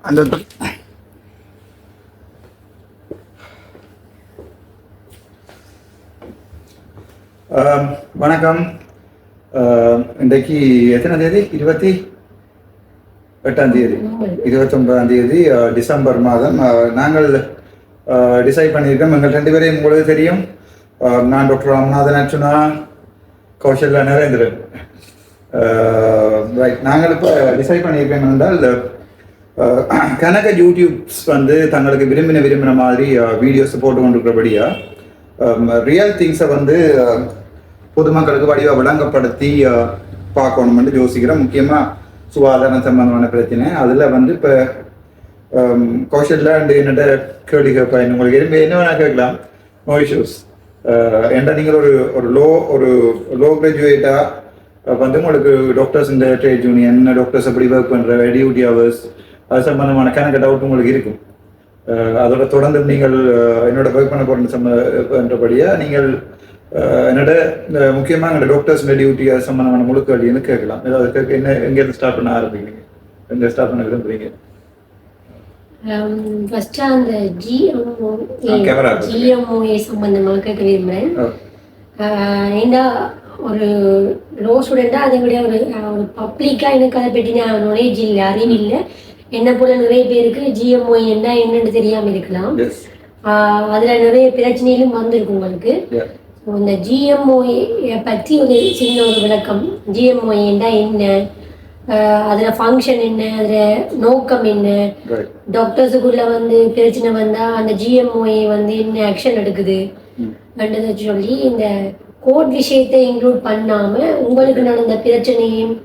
அந்த வணக்கம். இன்றைக்கு எத்தனை தேதி? 28 29 டிசம்பர் மாதம். நாங்கள் டிசைட் பண்ணியிருக்கோம். எங்கள் 2 பேரையும் உங்களுக்கு தெரியும். நான் டாக்டர் ராமநாதன் அர்ச்சுனா, கௌசல்யா நரேந்திரன். ரைட், நாங்கள் இப்போ டிசைட் பண்ணியிருக்கோம் என்றால் கனக யூடியூப்ஸ் வந்து தங்களுக்கு விரும்பின மாதிரி வீடியோஸ் போட்டு கொண்டிருக்கிறபடியா ரியல் திங்ஸை வந்து பொதுமக்களுக்கு வடிவாக விளங்கப்படுத்தி பார்க்கணும்னு யோசிக்கிறேன். முக்கியமாக சுகாதாரம் சம்பந்தமான பிரச்சனை. அதில் வந்து இப்போ கௌசல்யா என்னோட கேள்வி கேட்பேன். உங்களுக்கு என்ன வேணா கேட்கலாம், நோ இஷ்யூஸ். ஏன்டா நீங்கள் ஒரு லோ கிராஜுவேட்டாக வந்து உங்களுக்கு டாக்டர்ஸ் இந்த ட்ரேட் யூனியன் டாக்டர்ஸ் எப்படி ஒர்க் பண்ணுற டியூட்டி ஹவர்ஸ் அது சம்பந்தமான கணக்கு டவுட் உங்களுக்கு இருக்கும். அதோட தொடர்ந்து நீங்கள் என்னோட ஒர்க் பண்ண போகிறபடியாக நீங்கள் என்னோட முக்கியமாக எங்களோட டாக்டர்ஸ் டியூட்டி அது சம்பந்தமான முழு கேள்வின்னு கேட்கலாம். ஏதாவது என்ன எங்கேருந்து ஸ்டார்ட் பண்ண ஆரம்பிக்கிறீங்க? எங்கே ஸ்டார்ட் பண்ண விரும்புறீங்க? ஃபர்ஸ்ட் அந்த ஜிஎம்ஓஏ சம்பந்தமாக கேட்க விரும்புகிறேன். ஏன்னா ஒரு லோ ஸ்டூடெண்ட்டாக அதை விட ஒரு பப்ளிக்காக எனக்கு அதை பற்றின நாலேஜ் இல்லை, அறிவு இல்லை. என்ன போல நிறைய பேருக்கு ஜிஎம்ஓ என்னன்னு தெரியாமல் இருக்கலாம். அதில் நிறைய பிரச்சனைகளும் வந்திருக்கு உங்களுக்கு. இந்த ஜிஎம்ஓஏ பற்றி ஒரு சின்ன ஒரு விளக்கம். ஜிஎம்ஓஏ என்ன, அதில் ஃபங்க்ஷன் என்ன, அதில் நோக்கம் என்ன, டாக்டர்ஸுக்குள்ள வந்து பிரச்சனை வந்தால் அந்த ஜிஎம்ஓஏ வந்து என்ன ஆக்ஷன் எடுக்குது என்றதை சொல்லி இந்த கோட் விஷயத்தை இன்க்ளூட் பண்ணாமல் உங்களுக்கு நடந்த பிரச்சனையும்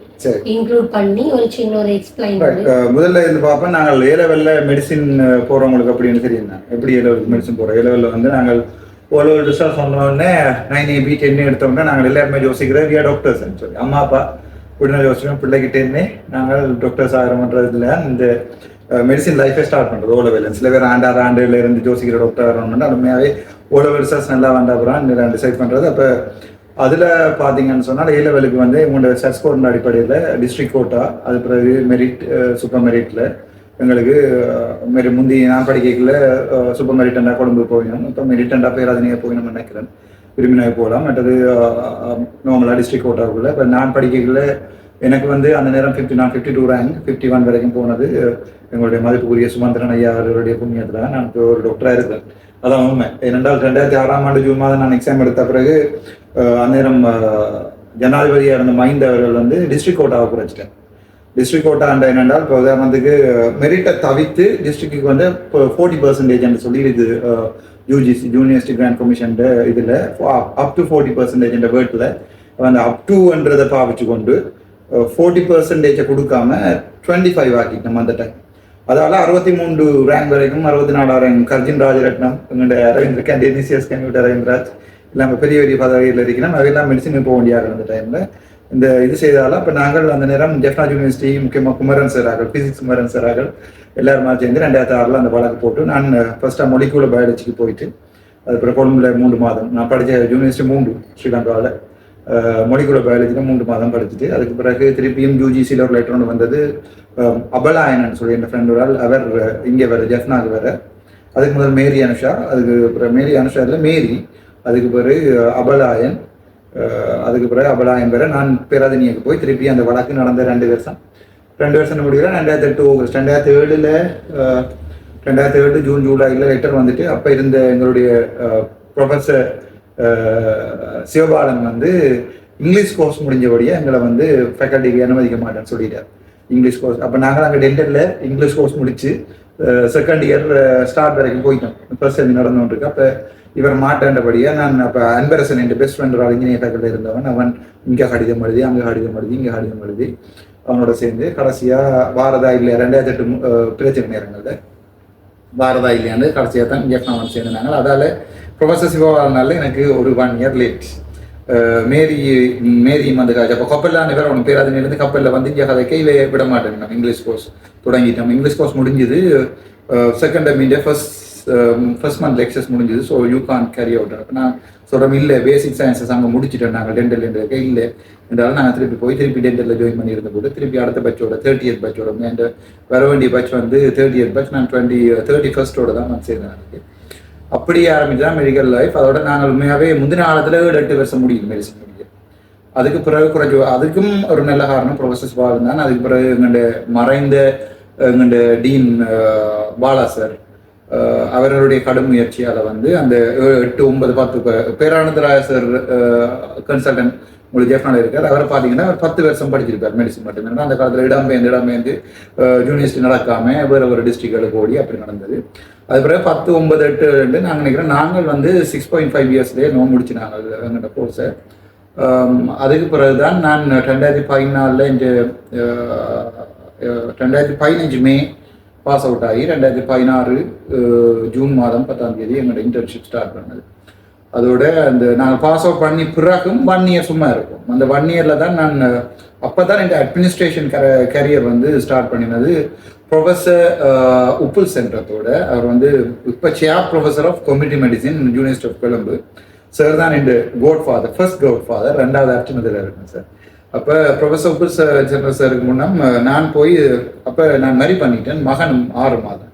இன்க்ளூட் பண்ணி ஒரு சின்ன ஒரு எக்ஸ்பிளைன் பண்ணி முதல்ல இருந்து பார்ப்போம். நாங்கள் ஏ லெவலில் மெடிசின் போகிறவங்களுக்கு அப்படின்னு தெரியும். எப்படி ஏ லெவலுக்கு மெடிசின் போகிறோம்? ஏ லெவலில் வந்து நாங்கள் ஓலோ ரிசல்ட் சொன்னோடனே 9AB 10 எடுத்தோம்னா நாங்கள் எல்லாருமே யோசிக்கிறோம் வியா டாக்டர்ஸ் சொல்லி. அம்மா அப்பா உடனே யோசிக்கிறோம் பிள்ளைகிட்டேருந்தே நாங்கள் டாக்டர்ஸ் ஆகிறோம்ன்றதுல இந்த மெடிசின் லைஃபை ஸ்டார்ட் பண்ணுறது ஓ லெவலில். சில பேர் ஆண்டுல இருந்து யோசிக்கிற டாக்டர் ஆகிறோம்னா அதுமையாகவே ஓலோ ரிசல்ட்ஸ் நல்லா வந்தாப்புறம் டிசைட் பண்ணுறது. அப்போ அதில் பார்த்தீங்கன்னு சொன்னால் ஏ லெவலுக்கு வந்து உங்களோட செட் ஸ்கோர் அடிப்படையில் டிஸ்ட்ரிக்ட் கோட்டா, அது பிறகு மெரிட், சூப்பர் மெரிட்டில் எங்களுக்கு முந்தி நான் படிக்கல சூப்பர் மெரிட்டண்டா கொழும்பு போயிடும். இப்போ மெரிட்டண்டா பேராதனையாக போயிடணும்னு நினைக்கிறேன். விரும்பினாக போகலாம். மற்றது நார்மலாக டிஸ்ட்ரிக்ட் கோட்டாவுக்குள்ள. இப்போ நான் படிக்கல எனக்கு வந்து அந்த நேரம் 52 ரேங்க் 51 வரைக்கும் போனது எங்களுடைய மதிப்புக்குரிய சுமந்திரன் ஐயா அவர்களுடைய புண்ணியத்தில் நான் இப்போ ஒரு டாக்டராக இருக்கிறேன். அதான் உண்மை. ஏனென்றால் 2006 ஜூன் மாதம் நான் எக்ஸாம் எடுத்த பிறகு அந்நேரம் ஜனாதிபதியாக இருந்த மைண்ட் அவர்கள் வந்து டிஸ்ட்ரிக்ட் கோட்டாவை குறைச்சிட்டேன். டிஸ்ட்ரிக்ட் கோட்டா என்னென்றால் இப்போ உதாரணத்துக்கு மெரிட்டை தவிர்த்து டிஸ்ட்ரிக்ட்டுக்கு வந்து இப்போ 40% சொல்லி இது யூஜிசி யூனிவர்சிட்டி கிராண்ட் கமிஷன் இதில் அப் டு 40% வேர்ட்டில் அந்த அப் டுன்றதை பாவிச்சு கொண்டு 40% கொடுக்காம 25 ஆக்கிட்டோம் அந்த டைம். அதால் 63 ரேங்க் வரைக்கும் 64 ரேங்க் கர்ஜின் ராஜரட்னம் எங்களுடைய அரவிந்த் கேண்டிசியஸ் கம்ப்யூட்டர் அரவிந்த்ராஜ் இல்லாமல் பெரிய பெரிய பதவியில் இருக்கிறோம். அவையெல்லாம் மெடிசின் போக முடியாது அந்த டைமில். இந்த இது செய்தாலும் இப்போ நாங்கள் அந்த நேரம் ஜெஃப்னாஜ் யூனிவர்சிட்டி முக்கியமாக குமரன் சாரார்கள், ஃபிசிக்ஸ் குமரன் சாரார்கள் எல்லாருமா சேர்ந்து 2006 அந்த வழக்கு போட்டு நான் ஃபர்ஸ்ட்டாக மொலிகுலர் பயாலஜிக்கு போயிட்டு அதுக்கப்புறம் கொழும்புல 3 மாதம் நான் படித்த யூனிவர்சிட்டி 3 ஸ்ரீலங்காவில் மொலிகுலர் பயாலஜியில் 3 மாதம் படிச்சுட்டு அதுக்கு பிறகு திருப்பியும் யூஜிசியில் ஒரு லெட்டர் ஒன்று வந்தது. அபலாயனன் சொல்லி என் ஃப்ரெண்ட் ஒரு ஆள், அவர் இங்கே வேறு ஜெஃப்னாக்கு வேறு. அதுக்கு முதல் மேரி அனுஷா, அதுக்கு பிறகு மேரி அனுஷா இல்லை மேரி, அதுக்கு பிறகு அபலாயன், அதுக்கு பிறகு அபலாயன் வேற. நான் பேராதனியக்கு போய் திருப்பி அந்த வழக்கு நடந்த 2 வருஷம் முடிகிறேன். 2008 ஆகஸ்ட் 2007 ஜூன் ஜூலையில் லெட்டர் வந்துட்டு அப்போ இருந்த எங்களுடைய ப்ரொஃபஸர் சிவபாலன் வந்து இங்கிலீஷ் கோர்ஸ் முடிஞ்சபடியே எங்களை வந்து ஃபேக்கல்ட்டிக்கு அனுமதிக்க மாட்டேன்னு சொல்லிட்டார். இங்கிலீஷ் கோர்ஸ் அப்போ நாங்கள் அங்கே டென்டலில் இங்கிலீஷ் கோர்ஸ் முடிச்சு செகண்ட் இயர் ஸ்டார்ட் வரைக்கும் போயிட்டோம். ஃபர்ஸ்ட் இயர் நடந்துகிட்டு இருக்கு. அப்போ இவர் மாட்டேன்றபடியாக நான் அப்போ அன்பரசன் என் பெஸ்ட் ஃப்ரெண்ட் ஒரு இன்ஜினியர் ஃபேக்கல்ட்டி இருந்தவன். அவன் இங்கே கடிதம் எழுதி அங்கே கடிதம் எழுதி இங்கே கடிதம் எழுதி அவனோட சேர்ந்து கடைசியாக வாரதா இல்லையா 2008 பிரச்சனை நேரங்களில் வாரதா இல்லையாண்டு கடைசியாக தான் இங்கே அவன் சேர்ந்தாங்க. அதால் ப்ரொஃபஸர் சிவபாலனால எனக்கு ஒரு 1 இயர் லேட். மேரியும் வந்து காய்ச்சி அப்போ கப்பலில் வேறு ஒன்று பேராதனிலேருந்து கப்பலில் வந்து இங்கே கதைக்க இவை விட மாட்டேங்க. நம்ம இங்கிலீஷ் கோர்ஸ் தொடங்கிட்டோம். இங்கிலீஷ் கோர்ஸ் முடிஞ்சது second media first month lectures முடிஞ்சது. So you can carry out. நான் சொல்கிறோம் இல்லை பேசிக் சயின்ஸஸ் அங்கே முடிச்சுட்டோம் நாங்கள் டென்டல் இருக்க இல்லை என்றாலும் நாங்கள் திருப்பி டென்டலில் ஜாயின் பண்ணியிருந்த போது திருப்பி அடுத்த பட்சோட 30th பட்சோட என் வர வேண்டிய பட்ச் வந்து 30th பட்ச் நான் 31st தான் நான் சேர்ந்தேன் எனக்கு அப்படி ஆரம்பிச்சு தான் மெடிக்கல் லைஃப். அதோட நாங்கள் உண்மையாகவே முந்தின காலத்தில் 8 வருஷம் முடியும் மெடிசன் முடிக்க. அதுக்கு பிறகு அதுக்கும் ஒரு நல்ல காரணம் ப்ரொஃபஸர் பாலன் தான். அதுக்கு பிறகு எங்களுடைய மறைந்த எங்களுடைய டீன் பாலா சார் அவர்களுடைய கடும் முயற்சியால் வந்து அந்த 8, 9, 10 பேரானந்தராய சார் கன்சல்டன்ட் உங்களுக்கு ஜெஃப்னால இருக்கார். அவரை பார்த்தீங்கன்னா அவர் 10 வருஷம் படிச்சிருக்கார் மெடிசன் மட்டும். அந்த காலத்தில் இடம்பெயர்ந்து யூனிவர்சிட்டி நடக்காம வேறு டிஸ்ட்ரிக்டுகளுக்கு ஓடி அப்படி நடந்தது. அது பிறகு 10, 9, 8 நாங்கள் நினைக்கிறோம் நாங்கள் வந்து 6.5 இயர்ஸ்லேயே முடிச்சு நாங்கள் எங்கள்கிட்ட கோர்ஸை. அதுக்கு பிறகுதான் நான் 2014 இந்த 2015 மே பாஸ் அவுட் ஆகி 2016 ஜூன் மாதம் 10ஆம் தேதி எங்களோட இன்டர்ன்ஷிப் ஸ்டார்ட் பண்ணது. அதோட அந்த நாங்கள் பாஸ் அவுட் பண்ணி பிறகும் 1 இயர் சும்மா இருக்கும். அந்த 1 இயரில் தான் நான் அப்போ தான் இந்த அட்மினிஸ்ட்ரேஷன் கரியர் வந்து ஸ்டார்ட் பண்ணினது. ப்ரொஃபஸர் உப்புல் சென்ட்ரத்தோட அவர் வந்து இப்போ chair professor of community medicine university of Colombo sir தான் இந்த ஃபர்ஸ்ட் கோட் ஃபாதர் 2வது அர்ச்சனத்தில் இருக்கேன் சார். அப்போ ப்ரொஃபஸர் உப்புல் சென்ட்ரல் சாருக்கு முன்னம் நான் போய் அப்போ நான் மேரி பண்ணிட்டேன். மகனும் 6 மாதம்.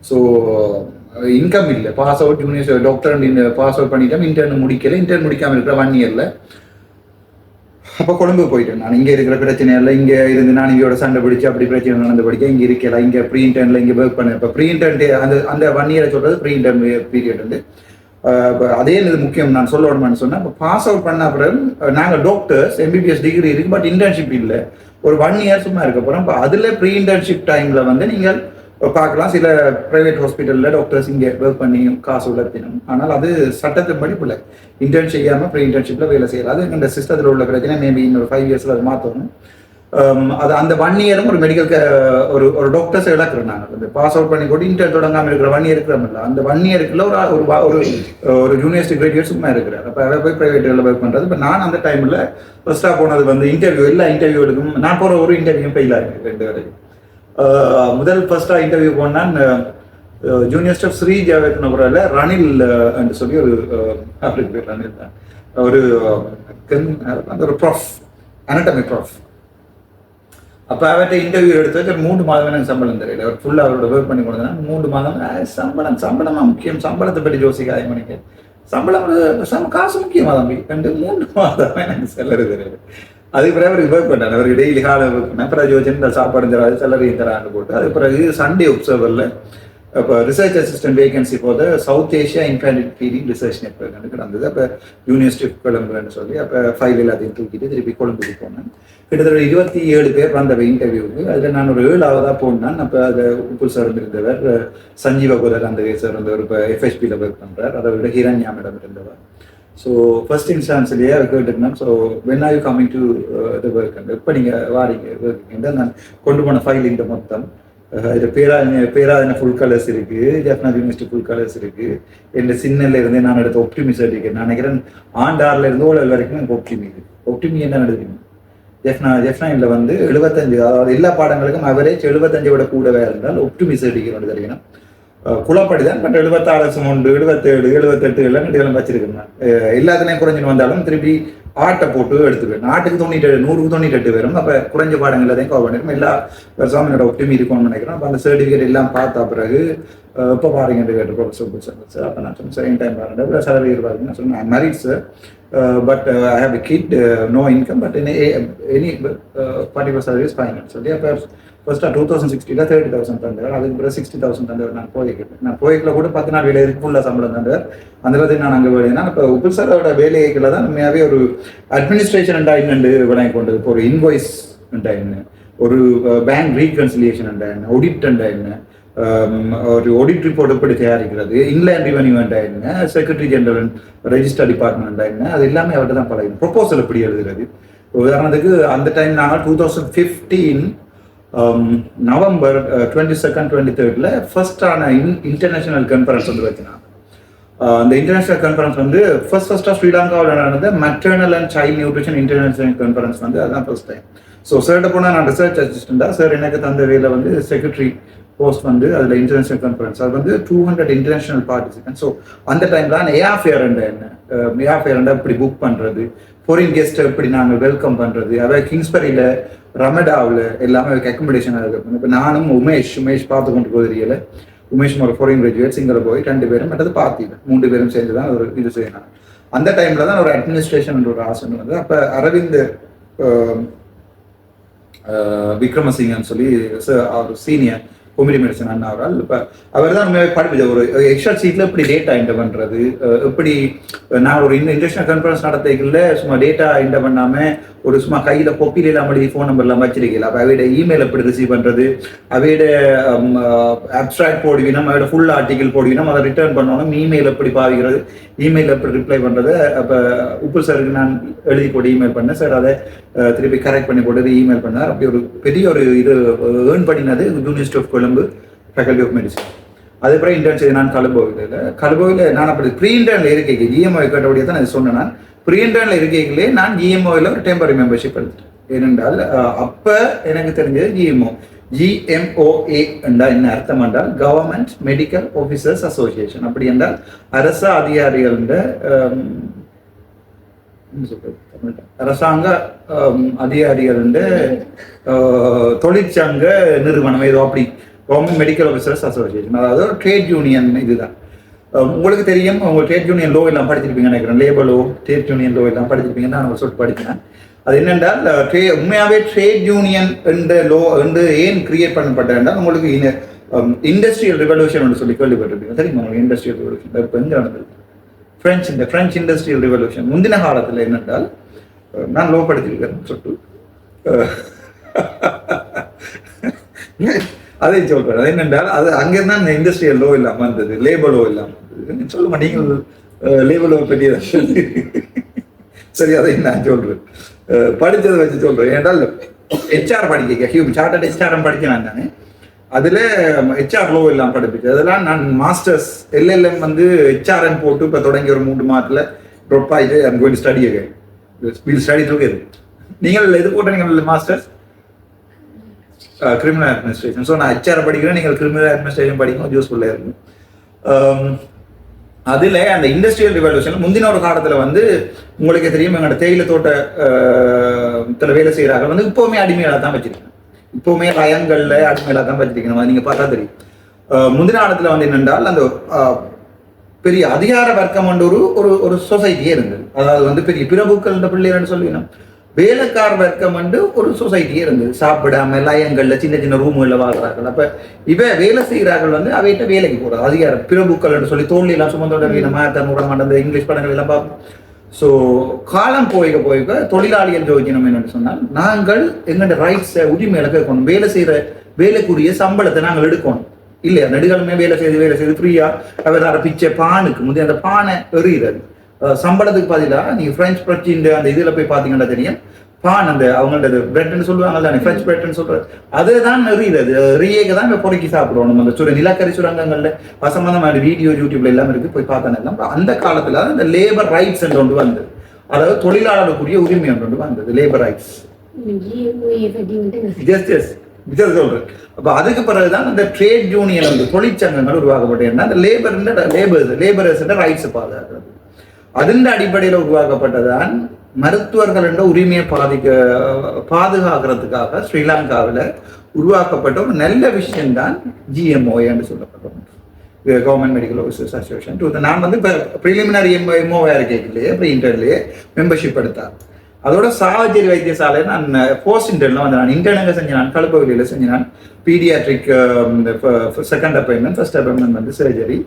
ஸோ இன்கம் இல்லை. Pass out university doctor pass out பண்ணிட்டேன். இன்டர்ன் முடிக்காமல் இருக்கிற 1 இயரில் அப்போ கொழும்பு போயிட்டேன். நான் இங்கே இருக்கிற பிரச்சனை இல்லை. இங்கே இருந்து நான் இங்கேயோட சண்டை பிடிச்சி அப்படி பிரச்சனை நடந்து படிக்க இங்கே இருக்கல. இங்கே ப்ரீ இன்டர்னில் இங்கே ஒர்க் பண்ணேன். இப்போ ப்ரீ இன்டர்ன் அந்த 1 இயரை சொல்கிறது ப்ரீ இன்டர்ன் பீரியட் வந்து அதே இது முக்கியம் நான் சொல்ல விடமான்னு சொன்னேன். இப்போ பாஸ் அவுட் பண்ண அப்புறம் நாங்கள் டாக்டர்ஸ் MBBS டிகிரி இருக்குது, பட் இன்டர்ன்ஷிப் இல்லை. ஒரு 1 இயர் சும்மா இருக்க போகிறோம். இப்போ அதில் ப்ரீ இன்டர்ன்ஷிப் டைமில் வந்து நீங்கள் பார்க்கலாம் சில ப்ரைவேட் ஹாஸ்பிட்டலில் டாக்டர்ஸ் இங்கே ஒர்க் பண்ணி காசு உலர்த்தினும். ஆனால் அது சட்டத்தின்படி பிள்ளை இன்டர்ன் செய்யாமல் ப்ரீ இன்டர்ன்ஷிப்பில் வேலை செய்யலாம். அது எங்கள் சிஸ்டத்தில் உள்ள பிரச்சனை. மேபி இன்னொரு 5 இயர்ஸில் அது மாற்றணும். அது அந்த 1 இயரும் ஒரு மெடிக்கல் ஒரு டாக்டர்ஸ் இழக்கிறோம். நாங்கள் அந்த பாஸ் அவுட் பண்ணி கூட இன்டர்ன் தொடங்காமல் இருக்கிற 1 இயர் இருக்கிறோம்ல, அந்த 1 இயருக்குள்ள ஒரு யூனிவர்சிட்டி கிராஜுவேட் சும்மா இருக்கிறார். அப்போ அதை போய் ப்ரைவேட்டில் ஒர்க் பண்ணுறது. இப்போ நான் அந்த டைமில் ஃபர்ஸ்ட்டாக போனது வந்து இன்டர்வியூ. எல்லா இன்டர்வியூக்கும் நான் போகிற ஒரு இன்டர்வியூ ஃபெயில் ஆகிருக்கு 2 வரைக்கும். ஃபர்ஸ்ட்டாக இன்டர்வியூ போனால் ஜூனியர் ஸ்டாஃப் ஸ்ரீ ஜாவேத்னபுரில் ரணில் என்று சொல்லி ஒரு ஆப்ளிக் பேர் ரணில் தான் ஒரு ப்ராஃப் அனட்டமி ப்ராஃப். அப்போ அவர்கிட்ட இன்டர்வியூ எடுத்து வச்சு 3 மாதம் எனக்கு சம்பளம் தெரியல. அவர் ஃபுல்லாக அவரோட ஒர்க் பண்ணி கொடுத்தா 3 மாதம் சம்பளமாக முக்கியம். சம்பளத்தை பற்றி யோசிக்காத மணிக்கு சம்பளம் காசு முக்கியமாக தம்பி 3 மாதம் எனக்கு செல்லரு தெரியல. அதுக்கு பிறகு அவருக்கு ஒர்க் பண்ணார். அவருக்கு டெய்லி காலை ஒர்க் பண்ணேன். அப்புறம் யோசிச்சு சாப்பாடு தராது செல்லரையும் தரான்னு போட்டு அதுக்கு பிறகு சண்டே ஒப்சர்வரில் இப்போ ரிசர்ச் அசிஸ்டன்ட் வேகன்சி போது south Asia infant feeding research network நடந்தது. அப்போ யூனிவர்சிட்டி ஆஃப் கொலம்புன்னு சொல்லி அப்போ ஃபைல் எல்லாத்தையும் தூக்கிட்டு திருப்பி கொழும்புக்கு போனேன். கிட்டத்தட்ட 27 பேர் வந்தவ இன்டர்வியூக்கு. அதில் நான் ஒரு 7ஆவதாக போனேன். அப்போ அதை உப்புல் சார் இருந்தவர், சஞ்சீவ குலகாந்தவே சார் இருந்தவர் இப்போ FHPயில் ஒர்க் பண்ணுறார். அதை விட ஹிரண்யா மேடம் இருந்தவர். ஸோ ஃபர்ஸ்ட் இன்ஸ்டான்ஸ்லேயே அவர் கேட்டுருந்தேன். So when are you coming to the work இப்போ நீங்கள் வாரிங்க ஒர்க்குங்க நான் கொண்டு போன ஃபைல் இந்த மொத்தம் இதில் பேராதன ஃபுல் கலர்ஸ் இருக்குது, ஜெஃப்னா யூனிவர்சிட்டி ஃபுல் கலர்ஸ் இருக்குது. எந்த சின்னல இருந்தே நான் எடுத்த ஒப்டிமி சர்டிஃபிகேட் நான் நினைக்கிறேன் ஆண்டாரில் இருந்து ஓலல் வரைக்கும் எனக்கு ஒப்டிமி என்ன நடக்குது ஜெஃப்னா இதில் வந்து 75, அதாவது எல்லா பாடங்களுக்கும் அவரேஜ் 75 விட கூடவே இருந்தால் ஒப்டிமி சர்டிஃபிகேட் தெரியும். குழப்படி தான். பட் 76 உண்டு, 77, 78 எல்லாம் நடிகளும் வச்சிருக்கேன். எல்லாத்துலேயும் குறைஞ்சின்னு வந்தாலும் திருப்பி ஆட்டை போட்டு எடுத்துக்குவேன். ஆட்டுக்கு 97, 100க்கு 98 வரும். அப்போ குறைஞ்ச பாடங்கள் எல்லாத்தையும் கவர் பண்ணிருக்கோம். எல்லா வருஷம் என்னோட ஒப்டிமி இருக்கும்னு நினைக்கிறேன். அப்போ அந்த சர்டிஃபிகேட் எல்லாம் பார்த்தா பிறகு இப்போ பாருங்க கேட்டு ப்ரொஃபஸர் சார். அப்போ நான் சொன்னேன் சார் என் டைம் பாருங்க சேலரி பாருங்க. நான் சொன்னேன் married sir, but I have a kid, no income, but any particular salary is fine சொல்லி அப்போ ஃபர்ஸ்ட்டாக 2016 30,000 தந்தவர். அதுக்கு பிறகு 60,000 தந்தவர். நான் போய்க்கில் கூட 10 நாள் வேலை இருக்கு ஃபுல்லாக சம்பளம் தந்தவர். அந்த மாதிரி நான் அங்கே வேலைனா இப்போ உப்புல் சாரோட வேலைகளை தான் உண்மையாகவே ஒரு அட்மினிஸ்ட்ரேஷன் என்ன விளங்கி கொண்டது. இப்போ ஒரு இன்வாய்ஸ் என்ன, ஒரு பேங்க் ரீகன்சிலியேஷன் என்ன, ஆடிட் என்ன, ஒரு ஆடிட் ரிப்போர்ட் எப்படி தயாரிக்கிறது, இன்லேண்ட் ரெவென்யூ என்ன, செக்ரட்டரி ஜெனரல் ரெஜிஸ்டர் டிபார்ட்மெண்ட் என்ன, அது எல்லாமே அவர்கிட்ட தான் பழகும். ப்ரொபோசல் எப்படி எழுதுறது. உதாரணத்துக்கு அந்த டைம் நாங்கள் 2015 November 22nd 23rd ஃபர்ஸ்டான international conference வந்து வச்சுனாங்க. அந்த இன்டர்நேஷனல் கான்ஃபரன்ஸ் வந்து ஃபர்ஸ்டாக ஸ்ரீலங்காவில் நடந்த maternal and child nutrition international conference வந்து அதுதான் ஃபர்ஸ்ட் டைம். ஸோ சார்கிட்ட போனால் நான் ரிசர்ச் அசிஸ்டண்டாக சார் எனக்கு தந்த வேலை வந்து செக்ரட்டரி போஸ்ட் வந்து அதில் இன்டர்நேஷனல் கான்ஃபரன்ஸ் அது வந்து 200 இன்டர்நேஷனல் பார்ட்டிசிபென்ட். ஸோ அந்த டைமில் அந்த ஏஆர்ஃபேர் எப்படி புக் பண்ணுறது, ஃபாரின் கெஸ்ட்டை எப்படி நாங்கள் வெல்கம் பண்ணுறது, அதாவது கிங்ஸ்பரியில் ரமடாவில் எல்லாமே அக்கமடேஷனாக இருக்குது. இப்போ நானும் உமேஷ் பார்த்து கொண்டு போகிறீங்கள உமேஷ் ஒரு ஃபாரின் கிராஜுவேட் சிங்கரை போய் 2 பேரும் மற்றது பார்த்தீங்க 3 பேரும் சேர்ந்து தான் ஒரு இது செய்யணும். அந்த டைமில் தான் ஒரு அட்மினிஸ்ட்ரேஷன் ஒரு ஆசனம் வந்து அப்போ அரவிந்த் விக்ரமசிங்கன்னு சொல்லி அவர் சீனியர் ஹோமிடி மெடிசன் அண்ணா அவரால் இப்போ அவர் தான் நம்ம படிப்பது ஒரு எக்ஸ்ட்ரா சீட்டில் எப்படி டேட்டா என்டர் பண்ணுறது, எப்படி நான் ஒரு இன்டர்நேஷனல் கான்ஃபரன்ஸ் நடத்திக்கல சும்மா டேட்டா என்டர் பண்ணாமல் ஒரு சும்மா கையில் கொப்பியில் இல்லாமல் எழுதி ஃபோன் நம்பர்லாம் வச்சிருக்கல. அப்போ அவையோட இமெயில் எப்படி ரிசீவ் பண்ணுறது, அவையோட அப்ட்ராக்ட் போடுவினோம், அவையோட ஃபுல் ஆர்டிக்கல் போடுவினோம், அதை ரிட்டர்ன் பண்ணணும், இமெயில் எப்படி பாவிக்கிறது, இமெயில் எப்படி ரிப்ளை பண்ணுறது. அப்போ உப்பு சாருக்கு நான் எழுதி போட்டு இமெயில் பண்ணேன், சார் அதை திருப்பி கரெக்ட் பண்ணி போட்டு இமெயில் பண்ணார். அப்படி ஒரு பெரிய ஒரு இது ஏர்ன் பண்ணினது university of Colombo faculty of medicine. அதுக்கப்புறம் இன்டர்ன் செய்ய நான் கலுபோவில் நான் அப்படி ப்ரீ இன்டர்னில் இருக்கைக்கு ஜிஎம்ஓ கேட்டபடியே தான் நான் சொன்னேன். நான் ப்ரீ இன்டர்னில் இருக்கைகளே நான் ஜிஎம்ஓவில் ஒரு டெம்பரரி மெம்பர்ஷிப் எடுத்துட்டேன். ஏனென்றால் அப்போ எனக்கு தெரிஞ்சது GMOA என்றால் என்ன அர்த்தம் என்றால் கவர்மெண்ட் மெடிக்கல் ஆஃபீஸர்ஸ் அசோசியேஷன். அப்படி என்றால் அரச அதிகாரிகள் அரசாங்க அதிகாரிகள் தொழிற்சங்க நிறுவனம் ஏதோ அப்படி கவர்மெண்ட் மெடிக்கல் ஆஃபீஸர்ஸ் அசோசியேஷன், அதாவது ஒரு ட்ரேட் யூனியன் இதுதான். உங்களுக்கு தெரியும், உங்க ட்ரேட் யூனியன் லோ எல்லாம் படிச்சிருப்பீங்க நினைக்கிறேன், labour low trade union low எல்லாம் படிச்சிருப்பீங்கன்னு நான் சொல்லிட்டு படித்தேன். அது என்னென்றால் உண்மையாகவே ட்ரேட் யூனியன் என்ற லோ வந்து ஏன் கிரியேட் பண்ணப்பட்ட என்றால் உங்களுக்கு இண்டஸ்ட்ரியல் ரெவல்யூஷன் சொல்லி கேள்விப்பட்டிருப்பீங்க தெரியுமா? இண்டஸ்ட்ரியல் ரெவல்யூஷன் இப்போ எங்கே நடந்தது? French industrial revolution. முந்தின காலத்தில் என்னென்றால் நான் லோ படிச்சிருக்கேன் சொல்லிட்டு அதை சொல்றேன். அது என்னென்றால் அது அங்கிருந்தா இந்த இண்டஸ்ட்ரியல் லோ இல்லாமல் வந்தது, லேபர் லோ இல்லாமல் வந்தது. சொல்லுங்க நீங்கள் லேபர் லோ பற்றி சரி, அதை நான் சொல்றேன், படித்ததை வச்சு சொல்றேன். ஏன்றால் HR படிக்க சார்ட்டர்ட் HRM படிக்கிறேன் நான். அதில் HR லோ எல்லாம் படிப்பிச்சு அதெல்லாம் நான் மாஸ்டர்ஸ் LLM வந்து HRM போட்டு இப்போ தொடங்கி ஒரு 3 மாதத்தில் ட்ராப் ஆகிட்டு I'm going to study again. Will study together. நீங்கள் எது போட்ட நீங்கள் மாஸ்டர்ஸ் கிரிமினல் அட்மினிஸ்ட்ரேஷன். ஸோ நான் HR படிக்கிறேன், நீங்கள் கிரிமினல் அட்மினிஸ்ட்ரேஷன் படிக்கணும், யூஸ்ஃபுல்லாக இருக்கும். அதில் அந்த இண்டஸ்ட்ரியல் ரிவல்யூஷன் முந்தின ஒரு காலத்தில் வந்து உங்களுக்கு தெரியும் எங்களோட தேயிலை தோட்டத்தில் வேலை செய்கிறார்கள் வந்து இப்போவுமே அடிமையாக தான் வச்சிருக்கேன், இப்போவுமே லயங்களில் அடிமையாக தான் வச்சிருக்கணும். அது நீங்கள் பார்த்தா தெரியும். முந்தின காலத்தில் வந்து என்னென்றால் அந்த பெரிய அதிகார வர்க்கம் வந்து ஒரு ஒரு சொசைட்டியே இருந்தது. அதாவது வந்து பெரிய பிரபுக்கள் பிள்ளைகள்னு சொல்லிடணும், வேலைக்கார வர்க்கம் வந்து ஒரு சொசைட்டியே இருந்தது. சாப்பிடாம லயங்கள்ல சின்ன சின்ன ரூம்களில் வாழ்கிறார்கள். அப்ப வேலை செய்கிறார்கள் வந்து அவைகிட்ட வேலைக்கு போறது அதிகாரம் பிரபுக்கள் சொல்லி தோல்வி எல்லாம் சுமந்தோட விட மாட்டேன் இங்கிலீஷ் படங்கள் எல்லாம் பார்ப்போம். ஸோ காலம் போய்க்க தொழிலாளிகள் யோசிக்கணும் என்னன்னு சொன்னால் நாங்கள் எங்களோட ரைட்ஸை உரிமையில கேட்கணும், வேலை செய்யற வேலைக்குரிய சம்பளத்தை நாங்கள் எடுக்கணும் இல்லையா? நெடுகாலமே வேலை செய்து ஃப்ரீயா அவர் பிச்சை பானுக்கு முந்தைய அந்த பானை எறிகிறது சம்பளத்துக்கு பதிலாக நீங்க பிரெஞ்சு பிரச்சின் அந்த இதுல போய் பாத்தீங்கன்னா தெரியும், பான் அந்த அவங்களோட பிரெட்னு சொல்லுவாங்க தானே, பிரெஞ்சு பிரெட்னு சொல்றது அதுதான் நெறிகிறது. ரியேக்கு தான் இப்போ பொறுக்கி சாப்பிடுவோம் நம்ம அந்த நிலக்கரி சுரங்கங்கள்ல சம்பந்தமான வீடியோ யூடியூப்ல எல்லாம் இருக்கு, போய் பார்த்தோன்னா எல்லாம். அந்த காலத்துல இந்த லேபர் ரைட்ஸ் என்று ஒன்று வந்தது, அதாவது தொழிலாளருக்குரிய உரிமை ஒன்று வந்தது, லேபர் ரைட்ஸ். சொல்றேன். அப்ப அதுக்கு பிறகுதான் இந்த ட்ரேட் யூனியன் வந்து தொழிற்சங்கங்கள் உருவாக்கப்பட்டது. அந்த லேபரர்ஸ் ரைட்ஸ் பாதுகாக்கிறது. அதன் அடிப்படையில் உருவாக்கப்பட்டதான் மருத்துவர்கள் என்ற உரிமையை பாதுகாக்கிறதுக்காக ஸ்ரீலங்காவில் உருவாக்கப்பட்ட ஒரு நல்ல விஷயம்தான் GMOA என்று சொல்லப்பட்டோம், கவர்மெண்ட் மெடிக்கல் ஆஃபீஸர்ஸ் அசோசியேஷன். நான் வந்து இப்போ ப்ரிலிமினரி MOA இருக்கலையே ப்ரீ இன்டர்லேயே மெம்பர்ஷிப் எடுத்தார். அதோட சாவச்சேரி வைத்தியசாலை நான் போஸ்ட் இன்டர்னில் வந்து நான் இன்டர்னுங்க செஞ்சேன், நான் கழுப்பகுதியில் செஞ்சேன். நான் paediatric second appointment, first appointment வந்து சர்ஜரி.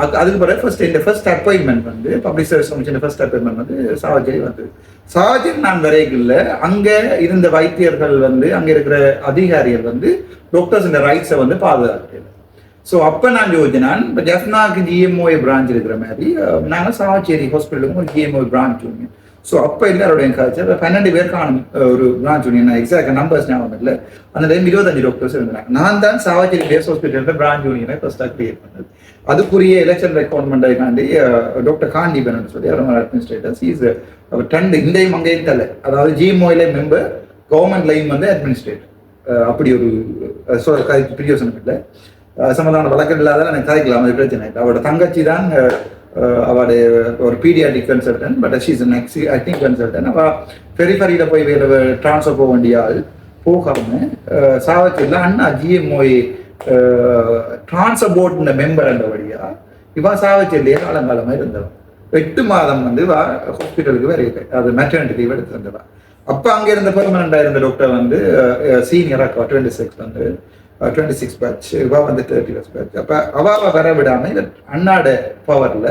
அதுக்கு பிறகு ஃபர்ஸ்ட் அப்பாயின்மெண்ட் வந்து public service commission first appointment வந்து சாவச்சேரி வந்தது. சாவச்சேரி நான் வரைக்குள்ள அங்கே இருந்த வைத்தியர்கள் வந்து அங்கே இருக்கிற அதிகாரிகள் வந்து டாக்டர்ஸ் இந்த ரைட்ஸை வந்து பாதுகாக்கிறேன். ஸோ அப்போ நான் யோசிச்சேன், இப்போ ஜெஃப்னாக்கு GMOA பிரான்ச் இருக்கிற மாதிரி நாங்கள் சாவச்சேரி ஹாஸ்பிட்டலுக்கும் ஒரு GMOA பிரான்ச் ஸோ அப்போ எல்லாரோடையும் கழிச்சு 12 பேர் காணும் ஒரு பிரான்ச் யூனியன். எக்ஸாக்ட் நம்பர்ஸ் ஞாபகம் இல்லை. அந்த டைம் 25 டாக்டர்ஸ் இருந்தாங்க. நான் தான் சாவச்சேரி பேஸ் ஹாஸ்பிட்டலில் பிரான்ச் யூனியனை ஃபர்ஸ்ட்டாக கிரியேட் பண்ணது. அதுக்குரிய எலெக்ஷன் ரெக்ரூட்மெண்ட்டாண்டி டாக்டர் காண்டிபன் சொல்லி அவர் அட்மினிஸ்ட்ரேட்டர் இஸ் அவர் 2 இண்டையும் அங்கேயும் தலை, அதாவது ஜிஎம்ஓல மெம்பர், கவர்மெண்ட் லைன் வந்து அட்மினிஸ்ட்ரேட்டர். அப்படி ஒரு பிரியோசனம் இல்லை. சம்பந்தமான வழக்கம் இல்லாத எனக்கு கதைக்கலாம், அது பிரச்சனை இல்லை. அவரோட தங்கச்சி தான் அவருடைய ஒரு paediatric consultant, but she's an acting consultant. அவள் பெரிஃபரியில் போய் வேறு ட்ரான்ஸ்ஃபர் போக வேண்டிய ஆள் போகாமல் சாவச்சேரியில் அண்ணா ஜிஎம்ஓஏ ட்ரான்ஸ்ஃபர் போர்டு மெம்பர் என்றபடியா இவன் சாவச்சேரியிலேயே காலங்காலமாக இருந்தவன். 8 மாதம் வந்து ஹாஸ்பிட்டலுக்கு வேற அது மெட்டர்னிட்டி லீவ் எடுத்து இருந்தவன். அப்போ அங்கே இருந்த பெர்மனண்டாக இருந்த டாக்டர் வந்து சீனியராக 26 பேட்ச், இவா வந்து 30 பேட்ச். அப்போ அவாவை வர விடாமல் அண்ணாட பவரில்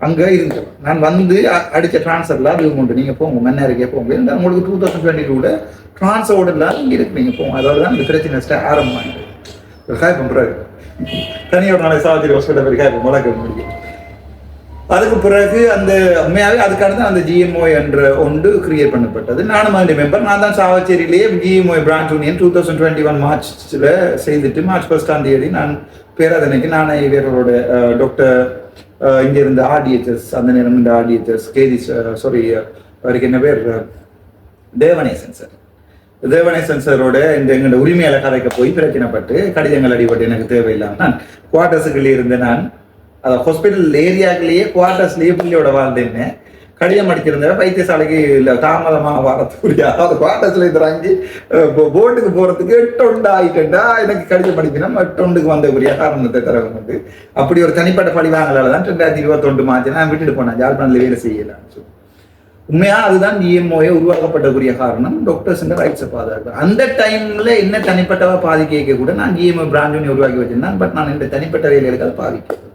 அங்கே இருந்தவன். நான் வந்து அடித்த ட்ரான்ஸ்ஃபரில் அது உண்டு, நீங்கள் போங்க மன்னருக்கே போங்க, இல்லை உங்களுக்கு 2022 ட்ரான்ஸ்ஃபரோட இல்லாத இங்கே இருக்கு, நீங்கள் போங்க. அதோட தான் இந்த பிரச்சனை ஆரம்பமானது. காய் பண்ணுறாரு தனியாக ஒரு நாளைக்கு சாவச்சேரி ஹாஸ்பிட்டல் போய் காய் வளர்க்க முடியும். அதுக்கு பிறகு அந்த உண்மையாகவே அதுக்கான அந்த ஜிஎம்ஓ என்ற ஒன்று கிரியேட் பண்ணப்பட்டது. நானும் அந்த மெம்பர். நான் தான் சாவச்சேரியிலேயே ஜிஎம்ஓ பிரான்ச் யூனியன் 2021 மார்ச்சில் செய்துட்டு மார்ச் 1 நான் பேராதனைக்கு நானே இவரோட டாக்டர் இங்கே இருந்த ஆர்டிஹெச்எஸ், அந்த நேரம் இந்த ஆர்டிஹெச்எஸ் கேதி அவருக்கு என்ன பேர் தேவனேசன் சார், தேவனேசன் சாரோட இந்த எங்களோட உரிமையால கதைக்க போய் பிரச்சனைப்பட்டு கடிதங்கள் அடிபட்டு எனக்கு தேவையில்லாமல் நான் குவார்டர்ஸுக்குள்ளே இருந்தேன். நான் அதை ஹாஸ்பிட்டல் ஏரியாக்குள்ளேயே குவார்டர்ஸ்லேயே பிள்ளையோட வாழ்ந்தேன்னு கடிதம் அடிச்சிருந்த வைத்தியசாலைக்கு இல்லை தாமதமாக வரத்துக்குரிய அதாவது குவார்டர்ஸில் இறங்கி போட்டுக்கு போகிறதுக்கு 8 ஆகிட்டா எனக்கு கடிதம் அடிக்கணும் 8 வந்தக்குரிய காரணத்தை தரவங்க வந்து அப்படி ஒரு தனிப்பட்ட பழி வாங்கலால தான் 2021 மார்ச் நான் விட்டுட்டு போனேன். ஜாழ்ப்பாணத்தில் வேலை செய்யலான்னு சொல்லி உண்மையா அதுதான் டிஎம்ஓஏ உருவாக்கப்பட்டக்கூடிய காரணம் டாக்டர்ஸ் ரைட்ஸை பாதுகாப்பு. அந்த டைம்ல என்ன தனிப்பட்டவா பாதிக்க கூட நான் டிஎம்ஓ பிரான்ச் யூனியன் உருவாக்கி வச்சிருந்தேன். பட் நான் இந்த தனிப்பட்ட வேலைகளுக்கு அதை பாதிக்கிறேன்.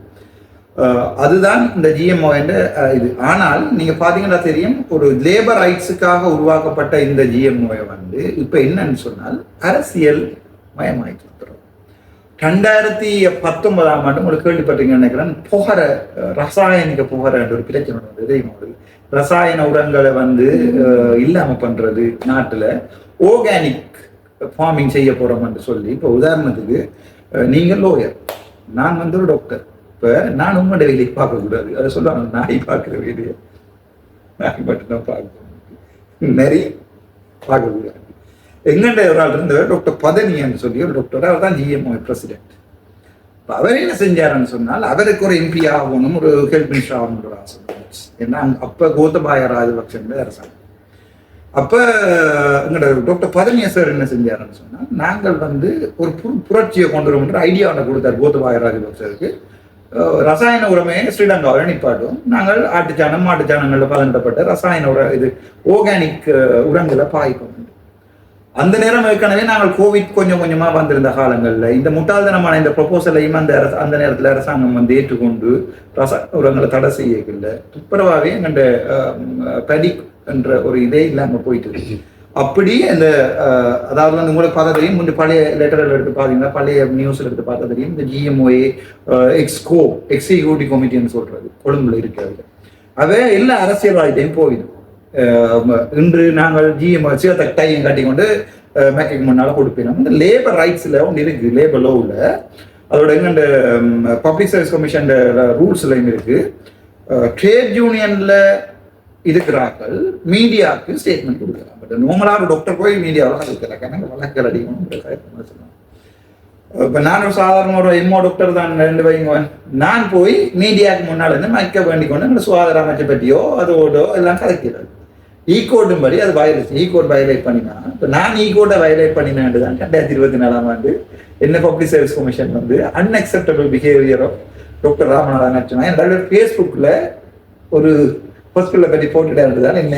அதுதான் இந்த ஜிஎம்ஓ என்ற இது. ஆனால் நீங்க பாத்தீங்கன்னா தெரியும், ஒரு லேபர் ரைட்ஸுக்காக உருவாக்கப்பட்ட இந்த ஜிஎம்ஓ வந்து இப்ப என்னன்னு சொன்னால் அரசியல் மயமாயிட்டு. 2019 ஆண்டு உங்களுக்கு கேள்விப்பட்டீங்கன்னு நினைக்கிறேன், புகர ரசாயனிக புகர என்ற ஒரு பிரச்சனை வந்து ரசாயன உரங்களை வந்து இல்லாம பண்றது, நாட்டுல ஆர்கானிக் ஃபார்மிங் செய்ய போறோம் என்று சொல்லி. இப்போ உதாரணத்துக்கு நீங்க லோயர், நான் வந்து ஒரு டாக்டர். இப்ப நான் உங்களோட வேலையை பார்க்கக்கூடாது, அதை சொல்லுவாங்க நாய் பார்க்குற வேலையை நாய் மட்டும்தான் பார்க்கணும், நிறைய பார்க்கக்கூடாது. எங்கண்ட ஒரு ஆள் இருந்தவர் டாக்டர் பதனின்னு சொல்லி ஒரு டாக்டர், அவர் தான் ஜிஎம்ஓ பிரசிடென்ட். அவர் என்ன செஞ்சாருன்னு சொன்னால் அவருக்கு ஒரு எம்பி ஆகணும், ஒரு ஹெல்த் மினிஸ்டர் ஆகணும் ஒரு ஆசை. ஏன்னா அப்ப கோத்தபாய ராஜபக்சன் அரசாங்கம். அப்ப எங்களோட டாக்டர் பதனியா சார் என்ன செஞ்சாருன்னு சொன்னா, நாங்கள் வந்து ஒரு புரட்சியை கொண்டு வரோம்ன்ற ஐடியாவை கொடுத்தார் கோத்தபாய ராஜபக்சருக்கு. ரசாயன உரமே ஸ்ரீலங்காவில் நிப்பாட்டும், நாங்கள் ஆட்டுச்சாணம் மாட்டுச்சாணங்கள்ல பதனிடப்பட்ட ரசாயன உர இது ஆர்கானிக் உரங்களை பாய்க்கணும். அந்த நேரம் ஏற்கனவே நாங்கள் கோவிட் கொஞ்சம் கொஞ்சமா வந்திருந்த காலங்களில் இந்த முட்டாள்தனமான இந்த ப்ரொபோசலையும் அந்த நேரத்தில் அரசாங்கம் வந்து ஏற்றுக்கொண்டு ரசாயன உரங்களை தடை செய்யல. துப்புரவாகவே எங்கள்ட படிக் என்ற ஒரு இதே இல்லாமல் போயிட்டு இருக்கு. அப்படி அந்த அதாவது வந்து உங்களுக்கு பார்த்தா தெரியும், முந்தைய பழைய லெட்டர்கள் எடுத்து பார்த்தீங்கன்னா, பழைய நியூஸ்ல எடுத்து பார்த்தா தெரியும், இந்த ஜிஎம்ஓஏ எக்ஸிக்யூட்டிவ் கமிட்டின்னு சொல்றது கொழும்புல இருக்கிறது. அவே எல்லா அரசியல்வாதிட்டையும் போயிடும். இன்று நாங்கள் ஜிஎம்ஓ டையும் கட்டிக்கொண்டு மேக்கைக்கு முன்னால கொடுப்பினோம். இந்த லேபர் ரைட்ஸ்ல ஒன்று இருக்கு, லேபர் லோவில் அதோட எங்க பப்ளிக் சர்வீஸ் கமிஷன் ரூல்ஸ்லையும் இருக்கு. ட்ரேட் யூனியன்ல இருக்கிறார்கள் மீடியாவுக்கு ஸ்டேட்மெண்ட் கொடுக்கலாம். பட் நார்மலாக ஒரு டாக்டர் போய் மீடியாவில் இருக்கிறாங்க வழக்கல் அடிக்கணும். இப்போ நான் ஒரு சாதாரண ஒரு எம்ஓ டாக்டர் தான், 2 வைங்க, நான் போய் மீடியாவுக்கு முன்னால் இருந்து மயக்க வேண்டிக் கொண்டு எங்களை சுகாதார அமைச்சை பற்றியோ அதோடோ எல்லாம் கதைக்கிறது. ஈகோடும் படி அது ஈகோட் வயலேட் பண்ணினா. இப்போ நான் ஈகோட்டை வயலேட் பண்ணினேன் தான் 2024 ஆண்டு என்ன பப்ளிக் சர்வீஸ் கமிஷன் வந்து unacceptable behaviour of doctor Ramanathan நச்சுனா என்னோட ஃபேஸ்புக்கில் ஒரு ஹாஸ்பிட்டலை பற்றி போட்டுட்டேன் தான் என்ன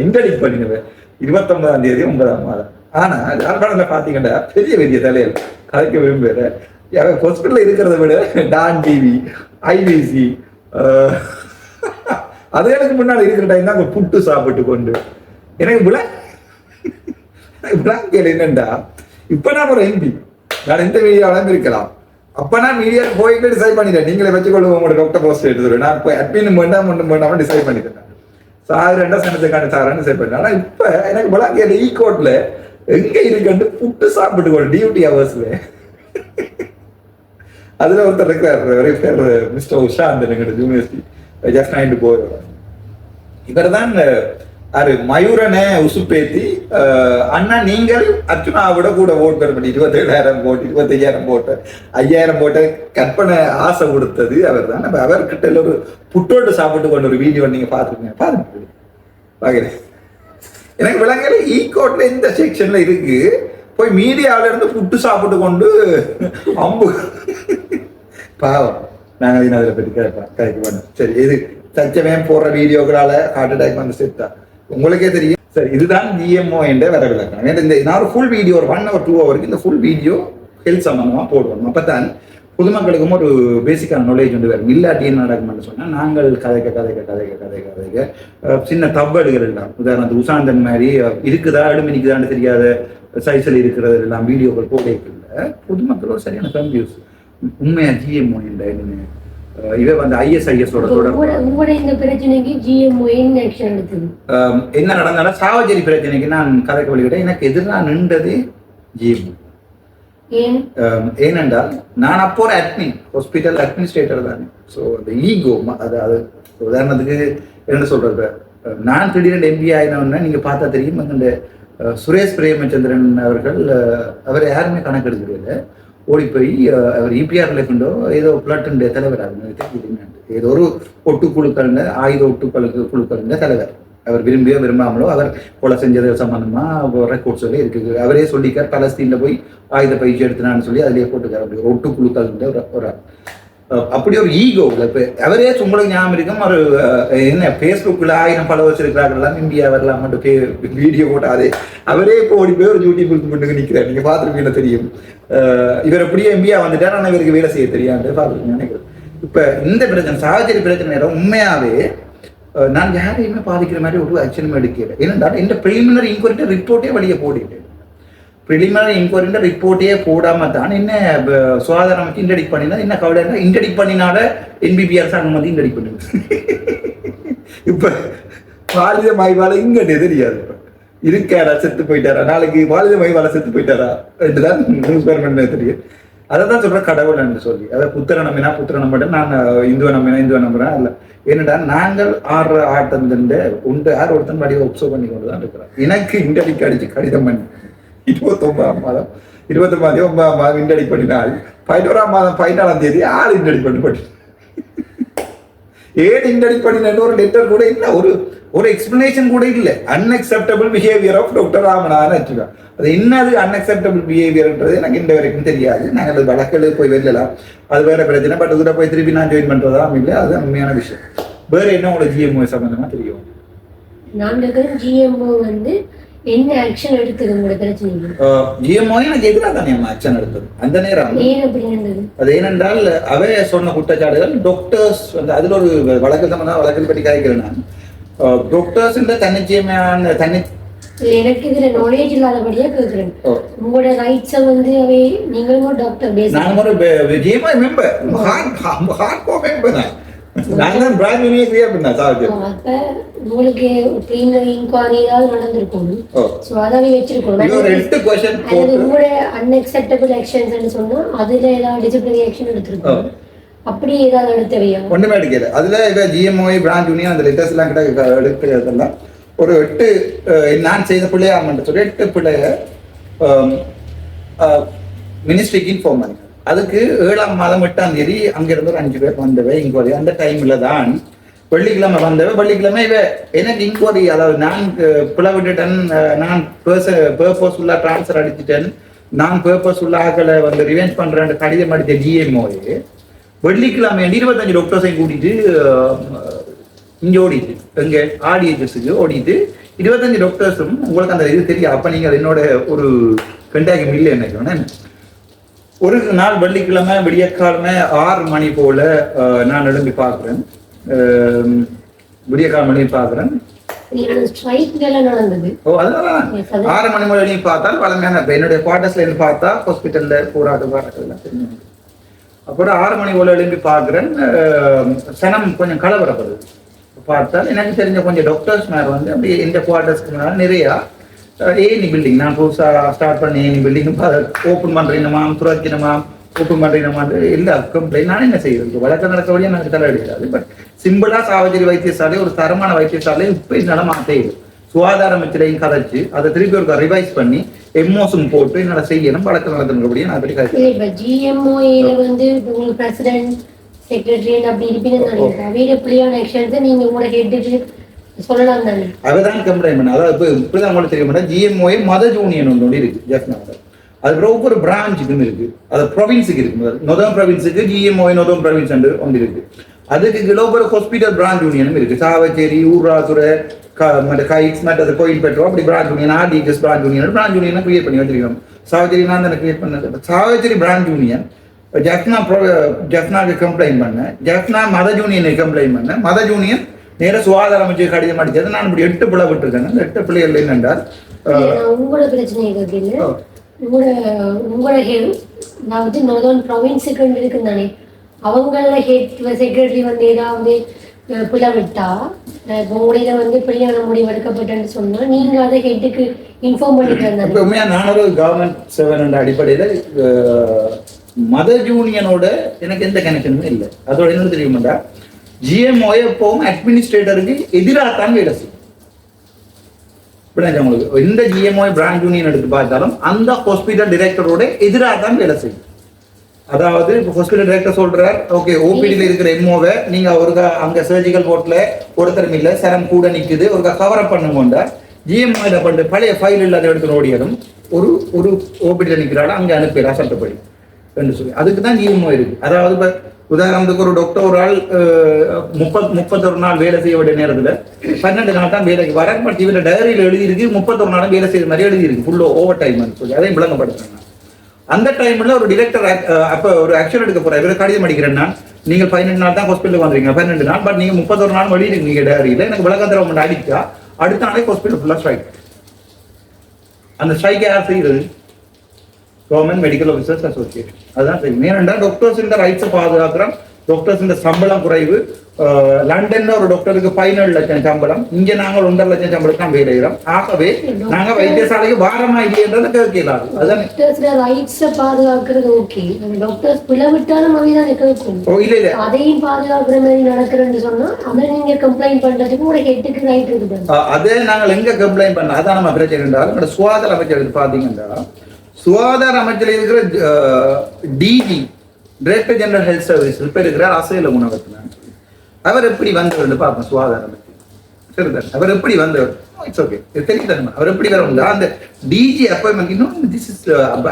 இன்டர்டிக் பண்ணிடுவேன் 29ஆம் தேதி 9ஆம் மாதம். ஆனா யாழ்ப்பாணத்தில் பார்த்தீங்கன்னா பெரிய பெரிய தலையில் கதைக்க விரும்புகிற ஹாஸ்பிட்டலில் இருக்கிறத விட டான் டிவி ஐபிசி அது எனக்கு முன்னால் இருக்கிற டைம் தான் புட்டு சாப்பிட்டு கொண்டு எனக்கு பிளாங்கேட் என்னண்டா, இப்ப நான் ஒரு எம்பி, நான் எந்த வீடியோவிலும் இருக்கலாம். அப்ப நான் மீடியா போயிட்டு டிசைட் பண்ணிட்டேன், நீங்களே வச்சுக்கொள்ளுங்க உங்களோட டாக்டர் போஸ்ட் எடுத்து, நான் போய் அட்மின் வேண்டாம் டிசைட் பண்ணிட்டேன். சார் ரெண்டா சனத்துக்கான சாரான்னு டிசைட் பண்ணிட்டேன். ஆனா இப்ப எனக்கு பலாங்கிய ஈ கோட்ல எங்க இருக்குன்னு புட்டு சாப்பிட்டு டியூட்டி ஹவர்ஸ்ல அதுல ஒருத்தர் இருக்கிறார் மிஸ்டர் உஷா, அந்த யூனிவர்சிட்டி ஜஸ்ட் நைட்டு போயிடுவார். இவர் தான் மயூரனை உசுப்பேத்தி, அண்ணா நீங்கள் அர்ச்சுனாவோட கூட ஓட் பண்ணி 27,000 போட்டு 25,000 போட்டு 5,000 போட்டு கற்பனை ஆசை கொடுத்தது அவர் தான். நம்ம அவர்கிட்ட ஒரு புட்டோட்டு சாப்பிட்டு கொண்டு ஒரு வீடியோ நீங்க பாத்துருக்கீங்க, பாக்குறேன். எனக்கு விளங்கல ஈகோட்ல இந்த செக்ஷன்ல இருக்கு, போய் மீடியாவில இருந்து புட்டு சாப்பிட்டு கொண்டு அம்பு பாவம். நாங்கள் அதில் பற்றி கதைக்கு பண்ணோம். சரி, இது சச்சமயம் போடுற வீடியோக்களால ஹார்ட் அட்டாக் வந்து செத்தா உங்களுக்கே தெரியும். சரி, இதுதான் ஜிஎம்ஓ என்ற வர விளக்கம். இந்த நான் ஒரு ஃபுல் வீடியோ ஒரு 1 or 2 hours இந்த ஃபுல் வீடியோ ஹெல்த் சம்பந்தமா போடுவோம். அப்பதான் பொதுமக்களுக்கும் ஒரு பேசிக்கான நாலேஜ் வந்து வரும். இல்லாட்டி என்ன நடக்கும்னு சொன்னா, நாங்கள் கதைக்க சின்ன தவறுகள் எல்லாம், உதாரணத்துக்கு உசாந்தன் மாதிரி இருக்குதா அடுமணிக்குதான்னு தெரியாத சைஸில் இருக்கிறது எல்லாம் வீடியோக்கள் போடல. பொதுமக்களோட சரியான கன்ஃபியூஸ். உண்மையா ஜிஎம்ஓ என்ற இவ வந்து ஐஎஸ்ஐஎஸோட இந்த பிரச்சனைக்கு ஜிஎம்ஓ என்ன நடந்தாலும் சாவச்சேரி பிரச்சனைக்கு நான் கதைக்கு வழிவிட எனக்கு எதிராக நின்றது ஜிஎம்ஓ. ஏனென்றால் நான் அப்போ ஒரு அட்மின், ஹாஸ்பிட்டல் அட்மினிஸ்ட்ரேட்டர் தானே. ஸோ அந்த ஈகோ அது உதாரணத்துக்கு என்ன சொல்றது, நான் திடீரென்று எம்பி ஆயினோன்னா நீங்க பார்த்தா தெரியும், அந்த சுரேஷ் பிரேமச்சந்திரன் அவர்கள் அவரை யாருமே கணக்கெடுக்கிறது ஓடி போய் அவர் இபிஆர்ல கொண்டோ ஏதோ பிளட்டுடைய தலைவர் ஏதோ ஒரு ஒட்டுக்குழுக்கள் ஆயுத குழுக்கள் தலைவர். அவர் விரும்பியோ விரும்பாமலோ அவர் கொலை செஞ்சது சம்பந்தமா ரெக்கார்ட் சொல்லி இருக்கு. அவரே சொல்லிக்கார், பலஸ்தீன்ல போய் ஆயுத பயிற்சி எடுத்தினான்னு சொல்லி அதிலேயே போட்டுக்கார். அப்படி ஒரு ஒட்டுக்குழுக்கள் ஒரு அப்படி ஒரு ஈகோ. அவரே உங்களுக்கு ஞாபகம் இருக்கும், ஒரு என்ன பேஸ்புக்ல 1000 followers இருக்கிறார்கள், இந்தியா வரலாம் வீடியோ போட்டு அதே அவரே இப்போ ஓடி போய் ஒரு யூடியூப் மட்டும் நிற்கிறார். நீங்க பார்த்துருப்பீங்க தெரியும். இவர் எப்படியே எம்பியா வந்துட்டார், ஆனால் இவருக்கு வேலை செய்ய தெரியாது பார்த்துருக்கீங்க நினைக்கிறேன். இப்ப இந்த பிரச்சனை சாவச்சேரி பிரச்சனை நேரம் உண்மையாவே நான் யாரையுமே பாதிக்கிற மாதிரி ஒரு ஆக்ஷனும் எடுக்கல. ஏனென்றால் இந்த பிரிலிமினரி இன்கொயரி ரிப்போர்ட்டே வெளியே போட்டுட்டேன். பிரிலிமினரி இன்கொயரி ரிப்போர்ட்டே போடாம தான் என்ன சுகாதார அமைச்சு இன்டெடிக் பண்ணினா என்ன கவலை, இன்டெடிக் பண்ணினால என்பிபிஆர் அனுமதி இன்டெடிக் பண்ணி இப்ப பாலித மைவால இங்கே தெரியாது. இப்ப இருக்காரா செத்து போயிட்டாரா, நாளைக்கு பாலித மைவால செத்து போயிட்டாரா என்றுதான் நியூஸ் பேர் தெரியும். அதை தான் சொல்றேன் கடவுள் என்று சொல்லி. அதை புத்திர நம்பினா புத்திர நம்பிட்டேன், நான் இந்துவ நம்பினா இந்துவ நம்புறேன். இல்லை என்னடா நாங்கள் ஆடுற ஆட்டம் உண்டு யார் ஒருத்தன் படி ஒப்சர்வ் பண்ணி கொண்டு தான் இருக்கிறோம். எனக்கு இன்டெடிக் அடிச்சு கடிதம் பண்ணி 29ஆம் மாதம் 29ஆம் மாதம் இன்டெடிக் பண்ணினால் 11ஆம் மாதம் 14ஆம் தேதி ஆள் இன்டெடிக் பண்ணி ஏன் இன்டெடிக் பண்ணின ஒரு லெட்டர் கூட இல்லை, ஒரு எக்ஸ்பிளனேஷன் கூட இல்லை. Unacceptable behaviour of doctor Ramanathan வச்சுக்கோங்க. அது என்னது அன்அக்செப்டபிள் பிஹேவியர்ன்றது எனக்கு இந்த வரைக்கும் தெரியாது. நாங்கள் வழக்கில் போய் வெளியலாம், அது வேற பிரச்சனை. பட் இதில் போய் திருப்பி நான் ஜாயின் பண்றதா இல்லை, அது உண்மையான விஷயம். வேற என்ன உங்களுக்கு ஜிஎம்ஓ சம்பந்தமா தெரியும்? நான் ஜிஎம்ஓ வந்து என்ன ஆக்ஷன் எடுத்தது உங்களோட பிரச்சனை? ஜிஎம்ஓ எனக்கு எதிராக தானே ஆக்ஷன் எடுத்தது அந்த நேரம். அது ஏனென்றால் அவை சொன்ன குற்றச்சாட்டுகள் டாக்டர்ஸ் வந்து அதுல ஒரு வழக்கு சம்பந்தம் வழக்கில் பற்றி காய்க்கிறேன். நான் டாக்டர்ஸ் தன்னிச்சையான எனக்கு இதுல நாலேஜ் இல்லாதபடியா கேக்குறேன். உங்களோட ரைட்ஸை வந்து அவை நீங்களும் ஒரு டாக்டர் பேஸ், நான் ஒரு ஜிஎம்ஓ மெம்பர், ஹார்ட்கோர் மெம்பர். நான் தான் பிரைம் யூனிவர்சிட்டியா பண்ணேன் சார். அப்ப உங்களுக்கு பிரிலிமினரி இன்குவரி ஏதாவது நடந்திருக்கும். சோ அதாவே வெச்சிருக்கோம். ஒரு 8 क्वेश्चन போட்டு உங்களோட அன்அக்செப்டபிள் ஆக்ஷன்ஸ்னு சொன்னா அதுல ஏதாவது டிசிப்ளினரி ஆக்ஷன் எடுத்துருக்கோம். அப்படி ஏதாவது எடுத்தவையா? ஒண்ணுமே எடுக்கல. அதுல இவ ஜிஎம்ஓ பிரான்ச் யூனியன் அந்த லெட்டர்ஸ் எல்லாம் கிட்ட எடுத்ததெல்லாம் ஒரு 8 நான் செய்த பிள்ளையாமன்னு சொல்லி 8 பிள்ளைய மினிஸ்ட்ரிக்கு இன்ஃபார்ம் பண்ணி, அதுக்கு 7ஆம் மாதம் 8ஆம் தேதி அங்கிருந்து ஒரு 5 பேர் வந்தவை இன்கொயரி. அந்த டைம்ல தான் வெள்ளிக்கிழமை வந்தவை. வெள்ளிக்கிழமை இவ எனக்கு இன்கொயரி, அதாவது நான் பிளவிட்டுட்டேன், நான் பர்பஸ்ஃபுல்லா டிரான்ஸ்ஃபர் அடிச்சுட்டேன், நான் பர்பஸ்ஃபுல்லா ஆக்களை வந்து ரிவெஞ்ச் பண்றேன் கடிதம் அடித்த ஜிஎம்ஓயே வெள்ளிக்கிழமை 25 டாக்டர்ஸையும் கூட்டிட்டு இங்க ஓடிட்டு எங்க ஆடிஎச்எஸ்க்கு ஓடிட்டு 25 டாக்டர்ஸும் உங்களுக்கு அந்த இது தெரியும். அப்ப நீங்க என்னோட ஒரு கண்டாக்ட் இல்லை என்ன. ஒரு நாள் வெள்ளிக்கிழமை விடியக்காலமே 6 மணி போல நான் எழும்பி பார்க்குறேன். விடியக்கால மணி பார்க்குறேன். 6 மணி போல எழுதி பார்த்தால் வளமையான என்னுடைய குவார்டர்ஸ்ல இருந்து பார்த்தா ஹாஸ்பிட்டல்ல போராட்டம் தெரியும். அப்புறம் 6 மணி போல எழுப்பி பார்க்குறேன், சனம் கொஞ்சம் கலவரப்படுது. பார்த்தால் எனக்கு தெரிஞ்ச கொஞ்சம் டாக்டர்ஸ் மேலே வந்து அப்படி இந்த குவார்ட்டர்ஸ்க்கு மேலே நிறையா ஏனி பில்டிங், நான் புதுசாக ஸ்டார்ட் பண்ண ஏனி பில்டிங் ஓப்பன் பண்ணுறீங்கம்மாம், துறக்கணுமாம், ஓப்பன் பண்ணுறீங்கம்மான் எல்லா கம்ப்ளைண்ட். நான் என்ன செய்யறது, வழக்கம் நடக்க வழியாக எனக்கு தலை அடிக்காது. பட் சிம்பிளாக சாவச்சேரி வைத்தியசாலை ஒரு தரமான வைத்தியசாலை இப்போ என்னால் மாற்றேது. சுகாதார அமைச்சரையும் கதைச்சு அதை திருப்பி ஒரு ரிவைஸ் பண்ணி எம்ஓஸும் போட்டு என்னால் செய்யணும், வழக்கம் நடத்துறபடியே நான் பற்றி கதை. இப்போ ஜிஎம்ஓஏல வந்து உங்களுக்கு பிரசிடென்ட் செக்ரட்டரி அப்படி இருப்பீங்கன்னு நினைக்கிறேன். வேறு எப்படியான ஆக்ஷன்ஸை நீங்கள் உங்களோட ஹெட்டுக்கு சொல்லலாம் தானே? அவதான் கம்ப்ளைண்ட் பண்ண. அதாவது இப்போ இப்படிதான் உங்களுக்கு தெரிய மாட்டேன், ஜிஎம்ஓஏ மத யூனியன் ஒன்று இருக்கு ஜெஃப்னாவில். அதுக்கப்புறம் ஒவ்வொரு பிரான்ச்சுக்கும் இருக்கு, அது ப்ரொவின்ஸுக்கு இருக்கு. நொதம் ப்ரொவின்ஸுக்கு ஜிஎம்ஓஏ நொதம் ப்ரொவின்ஸ் ஒன்று இருக்கு. அதுக்கு கிலோபல் ஹாஸ்பிட்டல் பிரான்ச் யூனியனும் இருக்கு. சாவச்சேரி, ஊர்ராசுரை, கைட்ஸ், மற்றது கோயில் பெட்ரோ, அப்படி branch union, RTS branch union create பண்ணி வச்சிருக்கோம். சாவச்சேரி நான் தானே கிரியேட் பண்ணது. சாவச்சேரி பிரான்ச் யூனியன் ஜெஃப்னாக்கு கம்ப்ளைண்ட் பண்ண, ஜெஃப்னா மத யூனியனுக்கு கம்ப்ளைண்ட் பண்ண, மத யூனியன் நேர சுகாதார அமைச்சர் கடிதம் அடிச்சது. நான் இப்படி 8 பிள்ளை விட்டுருக்கேன். அந்த 8 பிள்ளைகள் என்னென்றால் உங்களோட பிரச்சனை உங்களோட அதாவது நோர்தர்ன் ப்ரொவின்ஸுக்கு இருக்குன்னு தானே, அவங்கள ஹெட் செக்ரட்டரி வந்து ஏதாவது பிள்ளை விட்டா உங்களுடைய வந்து பிள்ளையான முடிவு எடுக்கப்பட்டேன்னு சொன்னா நீங்க அதை ஹெட்டுக்கு இன்ஃபார்ம் பண்ணிட்டு உண்மையா நான் ஒரு கவர்மெண்ட் சேவன் அடிப்படையில் மத யூனியனோட எனக்கு எந்த கனெக்ஷனுமே இல்லை. அதோட என்ன தெரியுமாண்டா, ஜிஎம்ஓ எப்பவும் அட்மினிஸ்ட்ரேட்டருக்கு எதிராகத்தான் வேலை செய்யும். உங்களுக்கு எந்த ஜிஎம்ஓ பிராண்ட் யூனியன் எடுத்து பார்த்தாலும் அந்த ஹாஸ்பிட்டல் டைரக்டரோட எதிராகத்தான் வேலை செய்யும். அதாவது இப்போ ஹாஸ்பிட்டல் டைரக்டர் சொல்றார், ஓகே ஓபிடியில் இருக்கிற எம்ஓவை நீங்க அவருக்கு அங்க சர்ஜிக்கல் போர்ட்ல ஒருத்தரும் இல்லை, சரம் கூட நிற்குது, ஒரு கவர் அப் பண்ணுங்கோண்டா ஜிஎம்ஓ பண்ணு பழைய ஃபைல் இல்லாத எடுத்து ஓடியதும் ஒரு ஒரு ஓபிடியில் நிற்கிறாள் அங்கே அனுப்பிடா சட்டப்படி சொல்லி. அதுக்கு தான் ஜிஎம்ஓ இருக்கு. அதாவது இப்போ உதாரணத்துக்கு ஒரு டாக்டர் ஒரு ஆள் 31 நாள் வேலை செய்ய வேண்டிய நேரத்தில் 12 நாள் தான் வேலைக்கு வர. பட் இவர டைரியில் எழுதியிருக்கு 31 நாளும் வேலை செய்யற மாதிரி எழுதியிருக்கு, ஃபுல்லோ ஓவர் டைம் சொல்லி அதையும் விளங்கப்படுத்துறாங்க. அந்த டைம்ல ஒரு டிரெக்டர் அப்போ ஒரு ஆக்ஷன் எடுக்க போறாரு. இவரை கடிதம் அடிக்கிறேன்னா நீங்கள் 18 நாள் தான் ஹாஸ்பிட்டலுக்கு வந்துருக்கீங்க, 12 நாள், பட் நீங்க 31 நாள் வழி இருக்கீங்க டைரியில், எனக்கு விளக்கத்திரம் அடிச்சா அடுத்த நாளே ஹாஸ்பிட்டல் ஃபுல்லாக ஸ்ட்ரைக். அந்த ஸ்ட்ரைக் யார் செய்யறது? Government medical officers association. அதுதான் தெரியும். ஏனென்றால் டாக்டர்ஸ் இந்த ரைட்ஸை பாதுகாக்கிறோம். டாக்டர்ஸ் இந்த சம்பளம் குறைவு. லண்டன்ல ஒரு டாக்டருக்கு 17 லட்சம் சம்பளம், இங்க நாங்கள் 1.5 லட்சம் சம்பளம் தான் வேலை செய்கிறோம். ஆகவே நாங்க வைத்தியசாலைக்கு வாரமா இல்லையன்றதை கேட்கலாம். அதுதான் ரைட்ஸை பாதுகாக்கிறது. ஓகே, டாக்டர்ஸ் பிளவிட்டாலும் அவைதான் கேட்கும். இல்ல அதையும் பாதுகாக்கிற மாதிரி நடக்கிறேன்னு சொன்னா அதை நீங்க கம்ப்ளைண்ட் பண்றதுக்கு ஒரு ஹெட்டுக்கு ரைட் இருக்குது. அதே நாங்கள் எங்க கம்ப்ளைண்ட் பண்ண அதான் நம்ம பிரச்சனை என்றால் சுகாதார அமைச்சர் பாத்தீங்கன்னா சுகாதார அமைச்சர் இருக்கிற டிஜி டைரக்டர் ஜெனரல் ஹெல்த் சர்வீஸ் இப்ப இருக்கிறார் அசைல குணவர்த்தன. அவர் எப்படி வந்தவர் பார்ப்போம். சுகாதார அமைச்சர் சரிதான், அவர் எப்படி வந்தவர் இட்ஸ் ஓகே தெரியுது. அவர் எப்படி வர அந்த டிஜி அப்பாயின்மெண்ட் இன்னும் this is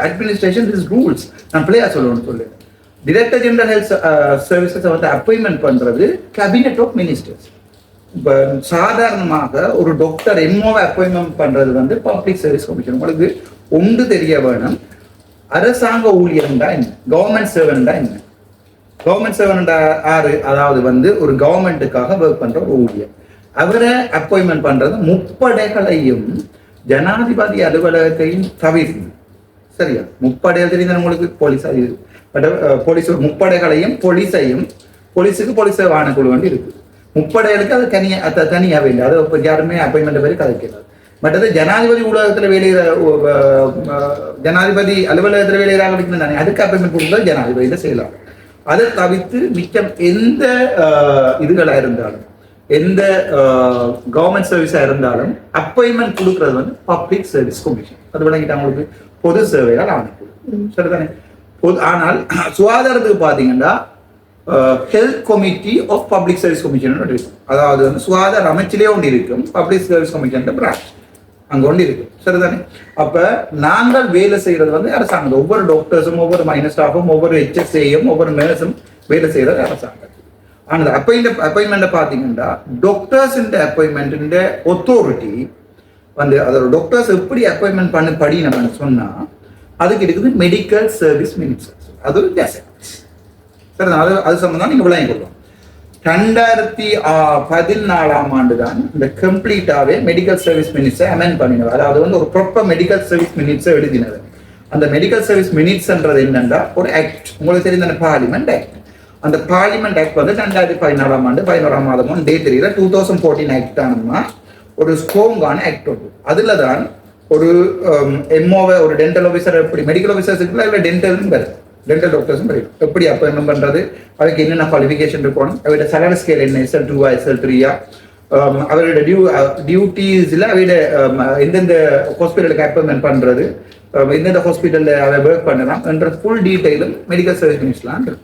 administration, this rules. நான் பிள்ளையா சொல்லணும்னு சொல்லு. டைரக்டர் ஜெனரல் ஹெல்த் சர்வீசஸ் வந்து அப்பாயின்மெண்ட் பண்றது கேபினெட் ஆஃப் மினிஸ்டர்ஸ். இப்போ சாதாரணமாக ஒரு டாக்டர் எம்ஓவை அப்பாயின்மெண்ட் பண்றது வந்து பப்ளிக் சர்வீஸ் கமிஷன். உங்களுக்கு ஒன்று தெரிய வேணும், அரசாங்க ஊழியர்ண்டா என்ன, கவர்மெண்ட் சர்வன்டா என்ன. கவர்மெண்ட் சர்வன்டா ஆறு, அதாவது வந்து ஒரு கவர்மெண்ட்டுக்காக ஒர்க் பண்ற ஒரு ஊழியர். அவரை அப்பாயின்மெண்ட் பண்றது முப்படைகளையும் ஜனாதிபதி அலுவலகத்தையும் தவிர்த்து. சரியா, முப்படைகள் தெரிந்த உங்களுக்கு போலீஸ் போலீஸ் முப்படைகளையும் போலீஸுக்கு போலீஸ் ஆணைக்குழு வேண்டி இருக்கு. முப்படைகளுக்கு அது தனியாகவே இல்லை. அது இப்போ யாருமே அப்பாயின்மெண்ட் பேர் கதைக்கிறார். மற்றது ஜனாதிபதி ஊடகத்தில் வேலையிற ஜனாதிபதி அலுவலகத்தில் வேலையாக தானே, அதுக்கு அப்பாயின்மெண்ட் கொடுத்தால் ஜனாதிபதியில செய்யலாம். அதை தவிர்த்து மிச்சம் எந்த இதுகளாக இருந்தாலும் எந்த கவர்மெண்ட் சர்வீஸா இருந்தாலும் அப்பாயின்மெண்ட் கொடுக்கறது வந்து பப்ளிக் சர்வீஸ் கமிஷன். அது விளங்கிட்டு அவங்களுக்கு பொது சேவையால் ஆணைக்குழு சரிதானே. ஆனால் சுகாதாரத்துக்கு பார்த்தீங்கன்னா health committee of public service commission இருக்கும். அதாவது வந்து சுகாதார அமைச்சிலே ஒன்று இருக்கும், பப்ளிக் சர்வீஸ் கமிஷன் பிரான்ச் அங்கே ஒன்று இருக்கும் சரிதானே. அப்போ நாங்கள் வேலை செய்யறது வந்து அரசாங்கம். ஒவ்வொரு டாக்டர்ஸும் ஒவ்வொரு மைனர் ஸ்டாஃபும் ஒவ்வொரு ஹெச்எஸ்ஏயும் ஒவ்வொரு நர்ஸும் வேலை செய்யறது அரசாங்கம். ஆனால் அப்பாயின்மெண்ட்டை பார்த்தீங்கன்னா டாக்டர்ஸ் அப்பாயின்மெண்ட் ஒத்தாரிட்டி வந்து அதோட டாக்டர்ஸ் எப்படி அப்பாயின்மெண்ட் படி நம்ம சொன்னா அதுக்கு இருக்குது மெடிக்கல் சர்வீஸ் மினிஸ்டர். அது ஒரு கெசட் சரிதான். அது சம்பந்தம் நீங்க விளங்கி கொள்ளும். 2014ஆம் ஆண்டு தான் இந்த கம்ப்ளீட்டாவே மெடிக்கல் சர்வீஸ் மினிட்ஸை அமெண்ட் பண்ணினவர். அதாவது வந்து ஒரு ப்ராப்பர் மெடிக்கல் சர்வீஸ் மினிட்ஸை எழுதினது. அந்த மெடிக்கல் சர்வீஸ் மினிட்ஸ்ன்றது என்னன்னா ஒரு ஆக்ட், உங்களுக்கு தெரிந்த அந்த பார்லிமெண்ட் ஆக்ட். அந்த பார்லிமெண்ட் ஆக்ட் வந்து 2014 ஆண்டு 11ஆம் மாதமும் டே 3 2014 ஆக்ட் தானம்மா ஒரு ஸ்ட்ராங்கான ஆக்ட் ஒன்று. அதில் தான் ஒரு எம்ஓவை ஒரு டென்டல் ஆஃபீஸர் எப்படி மெடிக்கல் ஆஃபீஸர்ஸ் இருக்குல்ல, இல்லை டென்டலும் வருது, டென்டல் டாக்டர்ஸும் வரும். எப்படி அப்பாயின்மெண்ட் பண்ணுறது, அதுக்கு என்னென்ன குவாலிஃபிகேஷன் இருக்கணும், அவரோட சேலரி ஸ்கேல் என்ன, SL2 SL3, அவரோட டியூட்டிஸில் அவரோட எந்தெந்த ஹாஸ்பிட்டலுக்கு அப்பாயின்மெண்ட் பண்ணுறது, எந்தெந்த ஹாஸ்பிட்டலில் அதை ஒர்க் பண்ணலாம் என்ற ஃபுல் டீட்டெயிலும் மெடிக்கல் சர்வீஸ் மினிட்ஸ்லாம் இருக்கு.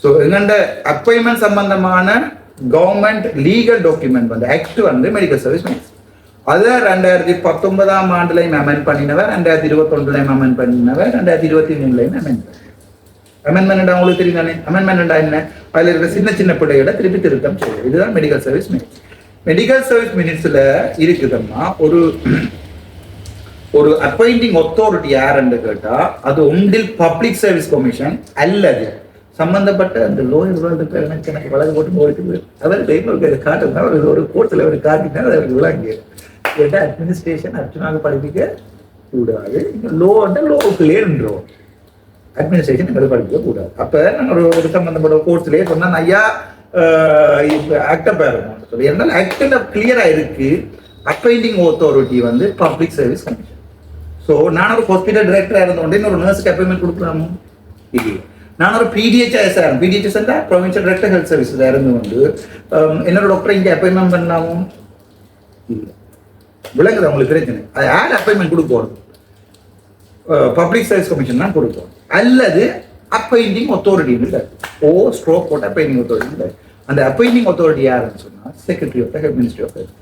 ஸோ எங்கள்ட அப்பாயின்மெண்ட் சம்பந்தமான கவர்மெண்ட் லீகல் டாக்குமெண்ட் வந்து ஆக்ட் வந்து மெடிக்கல் சர்வீஸ் மினிட்ஸ். அதை 2019ஆம் ஆண்டுலையும் அமெண்ட் பண்ணினவர், 2021 அமெண்ட் பண்ணினவர், 2023 அமெண்ட்மெண்ட். அவங்களுக்கு தெரியும் தானே அமெண்ட்மெண்ட் என்ன, அதில் இருக்கிற சின்ன சின்ன பிள்ளைகளை திருப்பி திருத்தம் செய்யும். இதுதான் medical service minutes. Medical service மினிட்ஸ்ல இருக்குதுன்னா ஒரு அப்பாயிண்டிங் அத்தாரிட்டி யாருன்னு கேட்டா அது ஒன்றில் பப்ளிக் சர்வீஸ் கமிஷன் அல்லது சம்பந்தப்பட்ட அந்த லோயர் வேர்ல்டு எனக்கு வழக்கு போட்டு போயிட்டு அவர் காட்டுங்க, அவர் ஒரு கோர்ட்ல அவர் காட்டினா அவருக்கு விளங்கு கேட்டால் அட்மினிஸ்ட்ரேஷன் அர்ச்சனாக படிப்பிக்க கூடாது, லோவுக்குள்ளே நின்றோம், அட்மினிஸ்ட்ரேஷன் எங்களை படிக்க கூடாது. அப்ப நாங்கள் ஒரு சம்பந்தப்பட்ட கோர்ட்ஸ்லேயே சொன்னா ஐயா ஆக்டை பேரணும் சொல்லி, என்னால் ஆக்டில் கிளியரா இருக்கு அப்பாயிண்டிங் அத்தாரிட்டி வந்து பப்ளிக் சர்வீஸ் கமிஷன். ஸோ நான் ஒரு ஹாஸ்பிட்டல் டைரக்டரா இருந்தோடனே இன்னொரு நர்ஸுக்கு அப்பாயின்மெண்ட் கொடுக்கலாமோ இல்லையா? நான் ஒரு பிடிஹெச்எஸ் ப்ரொவின்சியல் டைரக்டர் ஹெல்த் சர்வீஸ் இருந்து வந்து என்னோட டாக்டரை இங்கே அப்பாயின்மெண்ட் பண்ணலாமோ இல்லை. விளங்குது உங்களுக்கு பிரச்சனை. அது யார் அப்பாயின்மெண்ட் கொடுக்கணும்? பப்ளிக் சர்வீஸ் கமிஷன் தான் கொடுக்கணும், அல்லது அப்பாயிண்டிங் அத்தாரிட்டி ஓ ஸ்ட்ரோக் போட்ட அப்பாயிண்டிங் அத்தாரிட்டி. அந்த அப்பாயிண்டிங் அத்தாரிட்டி யாருன்னு சொன்னா secretary of the health ministry of health.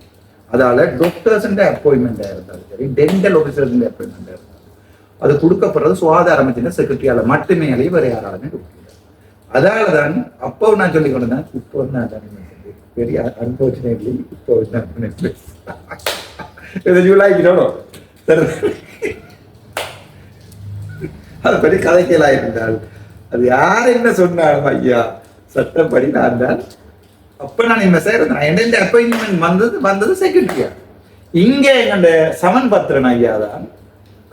அதால டாக்டர்ஸ் அப்பாயின்மெண்டா இருந்தாலும் சரி, டென்டல் ஆஃபீஸர்ஸ் அப்பாயின்மெண்டா இருந்தாலும் அது கொடுக்கப்படுறது சுகாதார அமைச்சின் செக்ரட்டரியால மட்டுமே, அலைய வேற யாராலுமே கொடுக்கல. அதால தான் அப்போ நான் சொல்லி கொண்டேன், இப்போ நான் பெரிய அன்பார்ச்சுனேட்லி இப்போ அது பற்றி கதைக்கலா இருந்தால் அது யார் என்ன சொன்னாலும் ஐயா சட்டப்படி நான் தான் அப்ப நான் என்ன செய்யறேன், எந்த அப்பாயின்மெண்ட் வந்தது செக்ரட்டரியா. இங்க எங்க சமன் பத்திரன் ஐயா தான்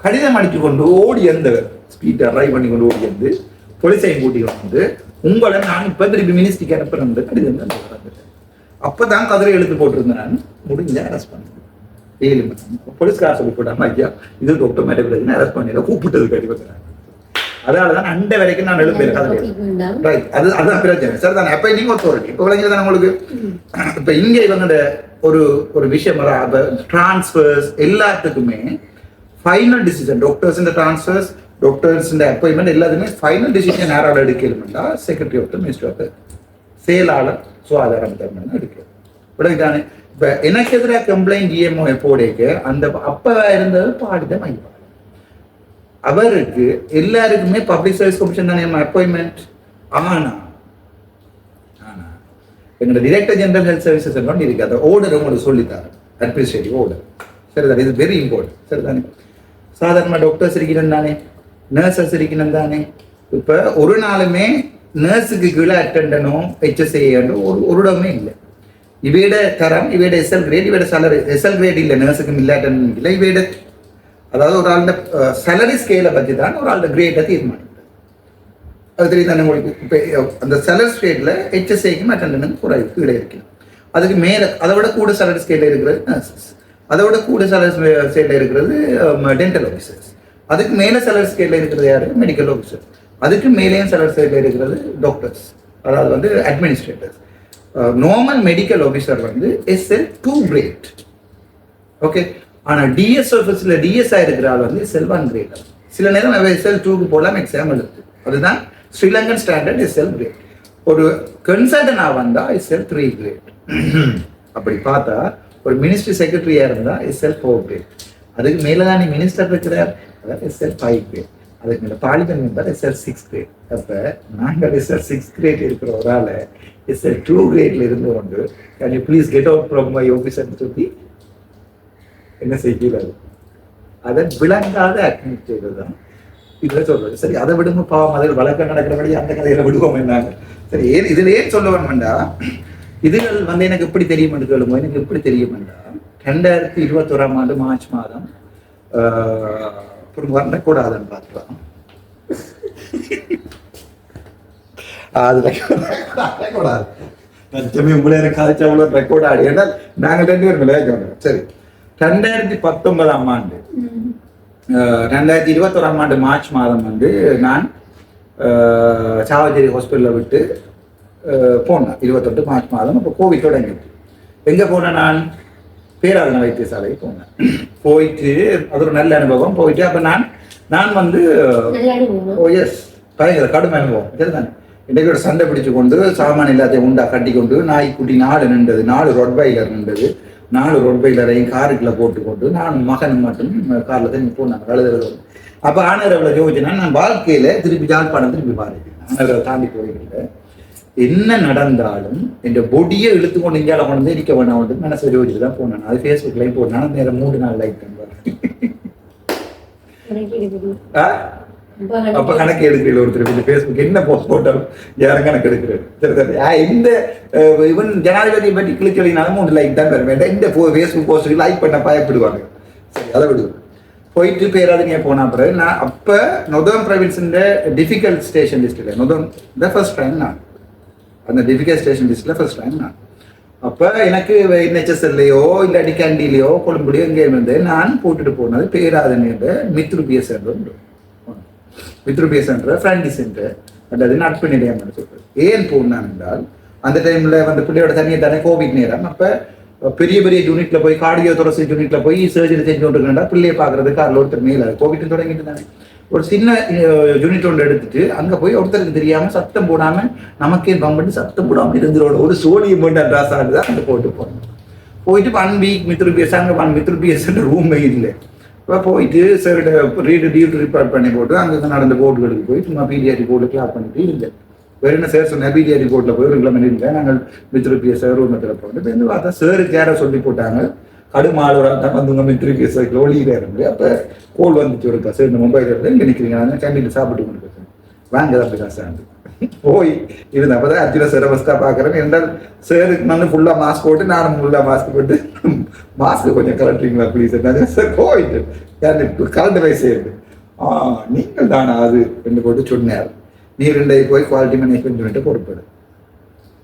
கடிதம் அடித்து கொண்டு ஓடி அந்த ஸ்பீட் அரைவ் பண்ணி கொண்டு ஓடி வந்து போலீஸையும் கூட்டி வந்து உங்களை நான் இப்ப திருப்பி மினிஸ்ட்ரிக்கு அனுப்புறேன் கடிதம் தான் வந்துட்டேன். அப்பதான் கதிரை எழுத்து போட்டிருந்தேன், நான் முடிஞ்ச அரெஸ்ட் பண்ணேன். 7 மணி போலீஸ்கார சொல்லி போட்டாங்க ஐயா இது டாக்டர் மேடம் அரெஸ்ட் பண்ணி கூப்பிட்டது கடிதம். அதனாலதான் அண்டை வரைக்கும் நான் எழுதுறேன். அதுதான் பிரச்சனை சார். தான் அப்பாயிண்டிங் அத்தாரிட்டி இப்போ விளங்கிதான் உங்களுக்கு. இப்ப இங்க இவங்க ஒரு விஷயம் டிரான்ஸ்பர்ஸ் எல்லாத்துக்குமே ஃபைனல் டிசிஷன், டாக்டர்ஸ் இந்த டிரான்ஸ்பர்ஸ், டாக்டர்ஸ் இந்த அப்பாயின்மெண்ட் எல்லாத்துமே ஃபைனல் டிசிஷன் யாரால எடுக்கணும்னா secretary of the ministry of health, செயலாளர் சுகாதார அமைச்சர் எடுக்கணும். விளங்கிட்டானே. இப்ப எனக்கு எதிராக கம்ப்ளைண்ட் இஎம்ஓ எப்போடைக்கு அந்த அப்ப இருந்தது பாடித மையம் அவருக்கு எல்லாருக்குமே பப்ளிக் சர்வீஸ் கமிஷன் தானே அப்பாயின்மெண்ட். ஆனா எங்களோட டிரெக்டர் ஜெனரல் ஹெல்த் சர்வீசஸ் எல்லாம் இருக்கு. அந்த ஓர்டர் உங்களுக்கு சொல்லித்தாரு, அட்மினிஸ்ட்ரேட்டிவ் ஓர்டர். சரிதான், இது வெரி இம்பார்ட்டன்ட். சரிதானே. சாதாரண டாக்டர்ஸ் இருக்கணும் தானே, நர்சஸ் இருக்கணும் தானே. இப்ப ஒரு நாளுமே நர்ஸுக்கு கீழே அட்டெண்டனோ HSA ஒரு இடமே இல்லை. இவையோட தரம், இவையோட SL கிரேட், இவையோட சேலரி SL கிரேட் இல்லை, நர்ஸுக்கும் இல்லை, அட்டெண்டன்ட் இல்லை. இவையோட அதாவது ஒரு ஆளோட சேலரி ஸ்கேலை பற்றி தான் ஒரு ஆளோட கிரேட்டை தீர்மானிக்கிறது. அது தெரியும் தானே உங்களுக்கு. இப்போ அந்த சேலரி ஸ்கேலில் HSAக்கும் அட்டெண்டனுக்கும் குறைவு கீழே இருக்குது. அதுக்கு மேலே அதை விட கூட சேலரி ஸ்கேலில் இருக்கிறது நர்சஸ், அதை விட கூட சேலரி ஸ்கேலில் இருக்கிறது டென்டல் ஆஃபீஸர்ஸ், அதுக்கு மேலே சேலரி ஸ்கேலில் இருக்கிறது யாரு மெடிக்கல் ஆஃபீஸர், அதுக்கு மேலேயும் சேலரி ஸ்கேலில் இருக்கிறது டாக்டர்ஸ், அதாவது வந்து அட்மினிஸ்ட்ரேட்டர்ஸ். நார்மல் மெடிக்கல் ஆஃபீஸர் வந்து SL2 கிரேட். ஓகே. ஆனால் டிஎஸ் ஆஃபீஸில் டிஎஸ்ஆ இருக்கிற ஆள் வந்து SL1 கிரேட். சில நேரம் SL2க்கு போகலாம் எக்ஸாம் எழுது. அதுதான் ஸ்ரீலங்கன் ஸ்டாண்டர்ட் SL கிரேட். ஒரு கன்சல்டனா வந்தா SL3 கிரேட். அப்படி பார்த்தா ஒரு மினிஸ்ட்ரி செக்ரட்டரியா இருந்தா SL4 கிரேட். அதுக்கு மேலதான் நீ மினிஸ்டர் இருக்கிறார், அதாவது SL5 கிரேட். அதுக்கு மேல பார்லிமெண்ட் மெம்பர் SL6 கிரேட். அப்ப நாங்கள் SL6 கிரேட் இருக்கிற ஒரு ஆளை SL2 கிரேட்ல இருந்து கொண்டு can you please get out from my ஆஃபீஸர்னு சொல்லி என்ன செய்யக்கூடாது. அதை விளங்காத அட்மினிஸ்ட்ரேட்டர் தான் இதுல சொல்றது. சரி, அதை விடுங்க பாவம், அதில் வழக்கம் நடக்கிறபடி அந்த கதையில விடுவோம் என்னாங்க. சரி, இதுல ஏன் சொல்ல வேண்டாம்டா, இதுகள் வந்து எனக்கு எப்படி தெரியும் என்று கேளுமோ, எனக்கு எப்படி தெரியும் என்றா 2021 ஆண்டு மார்ச் மாதம் அப்புறம் வரக்கூடாதுன்னு பார்த்துக்கலாம். அது ரெக்கார்டாது லட்சமே உங்களே காய்ச்ச அவ்வளோ ரெக்கார்ட் ஆடி. ஏன்னா நாங்கள் 2 பேரும் விளையாடுறோம். சரி, 2019 ஆண்டு 2021 ஆண்டு மார்ச் மாதம் வந்து நான் சாவச்சேரி ஹாஸ்பிட்டலில் விட்டு போனேன். 28 மார்ச் மாதம். அப்போ கோவிட் தொடங்கிட்டு எங்கே போனேன்? நான் பேராதன வைத்தியசாலைக்கு போனேன். போயிட்டு அது ஒரு நல்ல அனுபவம். போயிட்டு அப்போ நான் வந்து எஸ் பயங்கர கடுமை அனுபவம். சரிதானே? இன்றைக்கு ஒரு சண்டை பிடிச்சு கொண்டு சாமான் எல்லாத்தையும் உண்டா கட்டி கொண்டு நாய்க்குட்டி 4 நின்றது, 4 ரொட்வைலர் நின்றது, 4 ரொட்வைலரையும் காருக்குள்ள போட்டுக்கொண்டு நான் மகன் மட்டும் காரில் தான் போனாங்க அழுது. அப்போ ஆனரவில் யோசிச்சுன்னா நான் வாழ்க்கையில திருப்பி ஜாழ்ப்பாணம் திருப்பி பாருங்க. ஆனரவை தாண்டி போயிருக்கேன். என்ன நடந்தாலும் என் பொடியை இழுத்து கொண்டு இந்தியாவில் கொண்டு வந்து இருக்க வேணாம் வந்து மனசு யோசிச்சு தான் போனேன். அது ஃபேஸ்புக்லையும் போனேன். நேரம் 3 நாள் லைக் பண்ணுவேன். அப்ப கணக்கு எடுக்கிறீங்க ஒருத்தர் இந்த ஃபேஸ்புக் என்ன போஸ்ட் போட்டாலும் யாரும் கணக்கு எடுக்கிறது. இந்த இவன் ஜனாதிபதியை பற்றி கிளிச்சலினாலும் 3 லைக் தான் தர வேண்டாம். இந்த ஃபேஸ்புக் போஸ்ட்டுக்கு லைக் பண்ண பயப்படுவாங்க. சரி, அதை விடுவோம். போயிட்டு பேராதனையே போன பிறகு நான் அப்போ நொதர்ன் ப்ராவின்ஸின் டிஃபிகல்ட் ஸ்டேஷன் லிஸ்ட்டில் நொதர்ன் ஃபர்ஸ்ட் டைம் நான் அந்த டிஃபிகல்ட் ஸ்டேஷன் லிஸ்ட்டில் ஃபர்ஸ்ட் டைம் நான். அப்போ எனக்கு NHSலையோ இல்லாட்டி கேண்டிலையோ கொழும்புலையோ எங்கேயும் வந்து நான் போட்டுட்டு போனது பேராதனையோட மித்ருபிய சென்டர். மித்ருபிய சென்டர் ஃப்ரெண்டி சென்டர் அல்லது நட்பு நிலையம் என்று சொல்றது. ஏன் போனான் என்றால் அந்த டைம்ல வந்து பிள்ளையோட தனியை தானே கோவிட் நேரம். அப்போ பெரிய பெரிய யூனிட்ல போய் கார்டியோ தொரசி யூனிட்ல போய் சர்ஜரி செஞ்சு கொண்டிருக்கா பிள்ளையை பார்க்கறதுக்கு அதில் ஒருத்தர் மேல கோவிட் தொடங்கிட்டு தானே ஒரு சின்ன யூனிட் ஒன்று எடுத்துட்டு அங்கே போய் ஒருத்தருக்கு தெரியாம சத்தம் போடாம நமக்கே பம்பட்டு சத்தம் போடாமல் இருந்துரோட ஒரு சோடியம் போட்டு அட்ராஸ் ஆகுது தான் அங்கே போட்டு போனோம். போயிட்டு 1 வீக் மித்ருபிஎஸ் அங்கே 1 மித்ருபிஎஸ் ரூமே இல்லை. இப்போ போயிட்டு சார்கிட்ட டியூட்டி ரிப்போர்ட் பண்ணி போட்டு அங்கே நடந்த போர்டுகளுக்கு போய் சும்மா பிடிஆர்டி போர்டு கிளாப் பண்ணிட்டு இருந்தேன். வேறு என்ன சார் சொன்னேன், பிடிஆர்டி போர்ட்டில் போய் ஒரு கிளம்பி இருந்தேன். நாங்கள் மித்ருபிஎஸ் ரூமத்தில் போட்டு வந்து பார்த்தா சாருக்கு யாரை சொல்லி போட்டாங்க கடுமாளூராக தான் வந்து உங்கள் மித்ருபிஎஸ் ஒளியில இருந்து. அப்போ கோல் வந்துச்சு ஒரு சார் இந்த மொபைல் இருந்து இங்கே நிற்கிறீங்க கேண்டீன் சாப்பிட்டு கொண்டு போய் வாங்க தான் போய் காசாண்டு போய் இருந்தேன். அப்போ தான் அர்ஜுன சார் ஃபஸ்ட்டாக பார்க்குறேன். என்றால் சாருக்கு வந்து ஃபுல்லாக மாஸ்க் போட்டு நானும் ஃபுல்லாக மாஸ்க் போட்டு மாஸ்க் கொஞ்சம் கலட்டுறீங்களா ப்ளீஸ் சார் போயிட்டு கலண்டு வயசு இருக்கு. நீங்கள் தானா அது ரெண்டு போட்டு சொன்னார். நீ 2 போய் குவாலிட்டி மேனேஜ்மெண்ட் யூனிட்டை பொறுப்படு,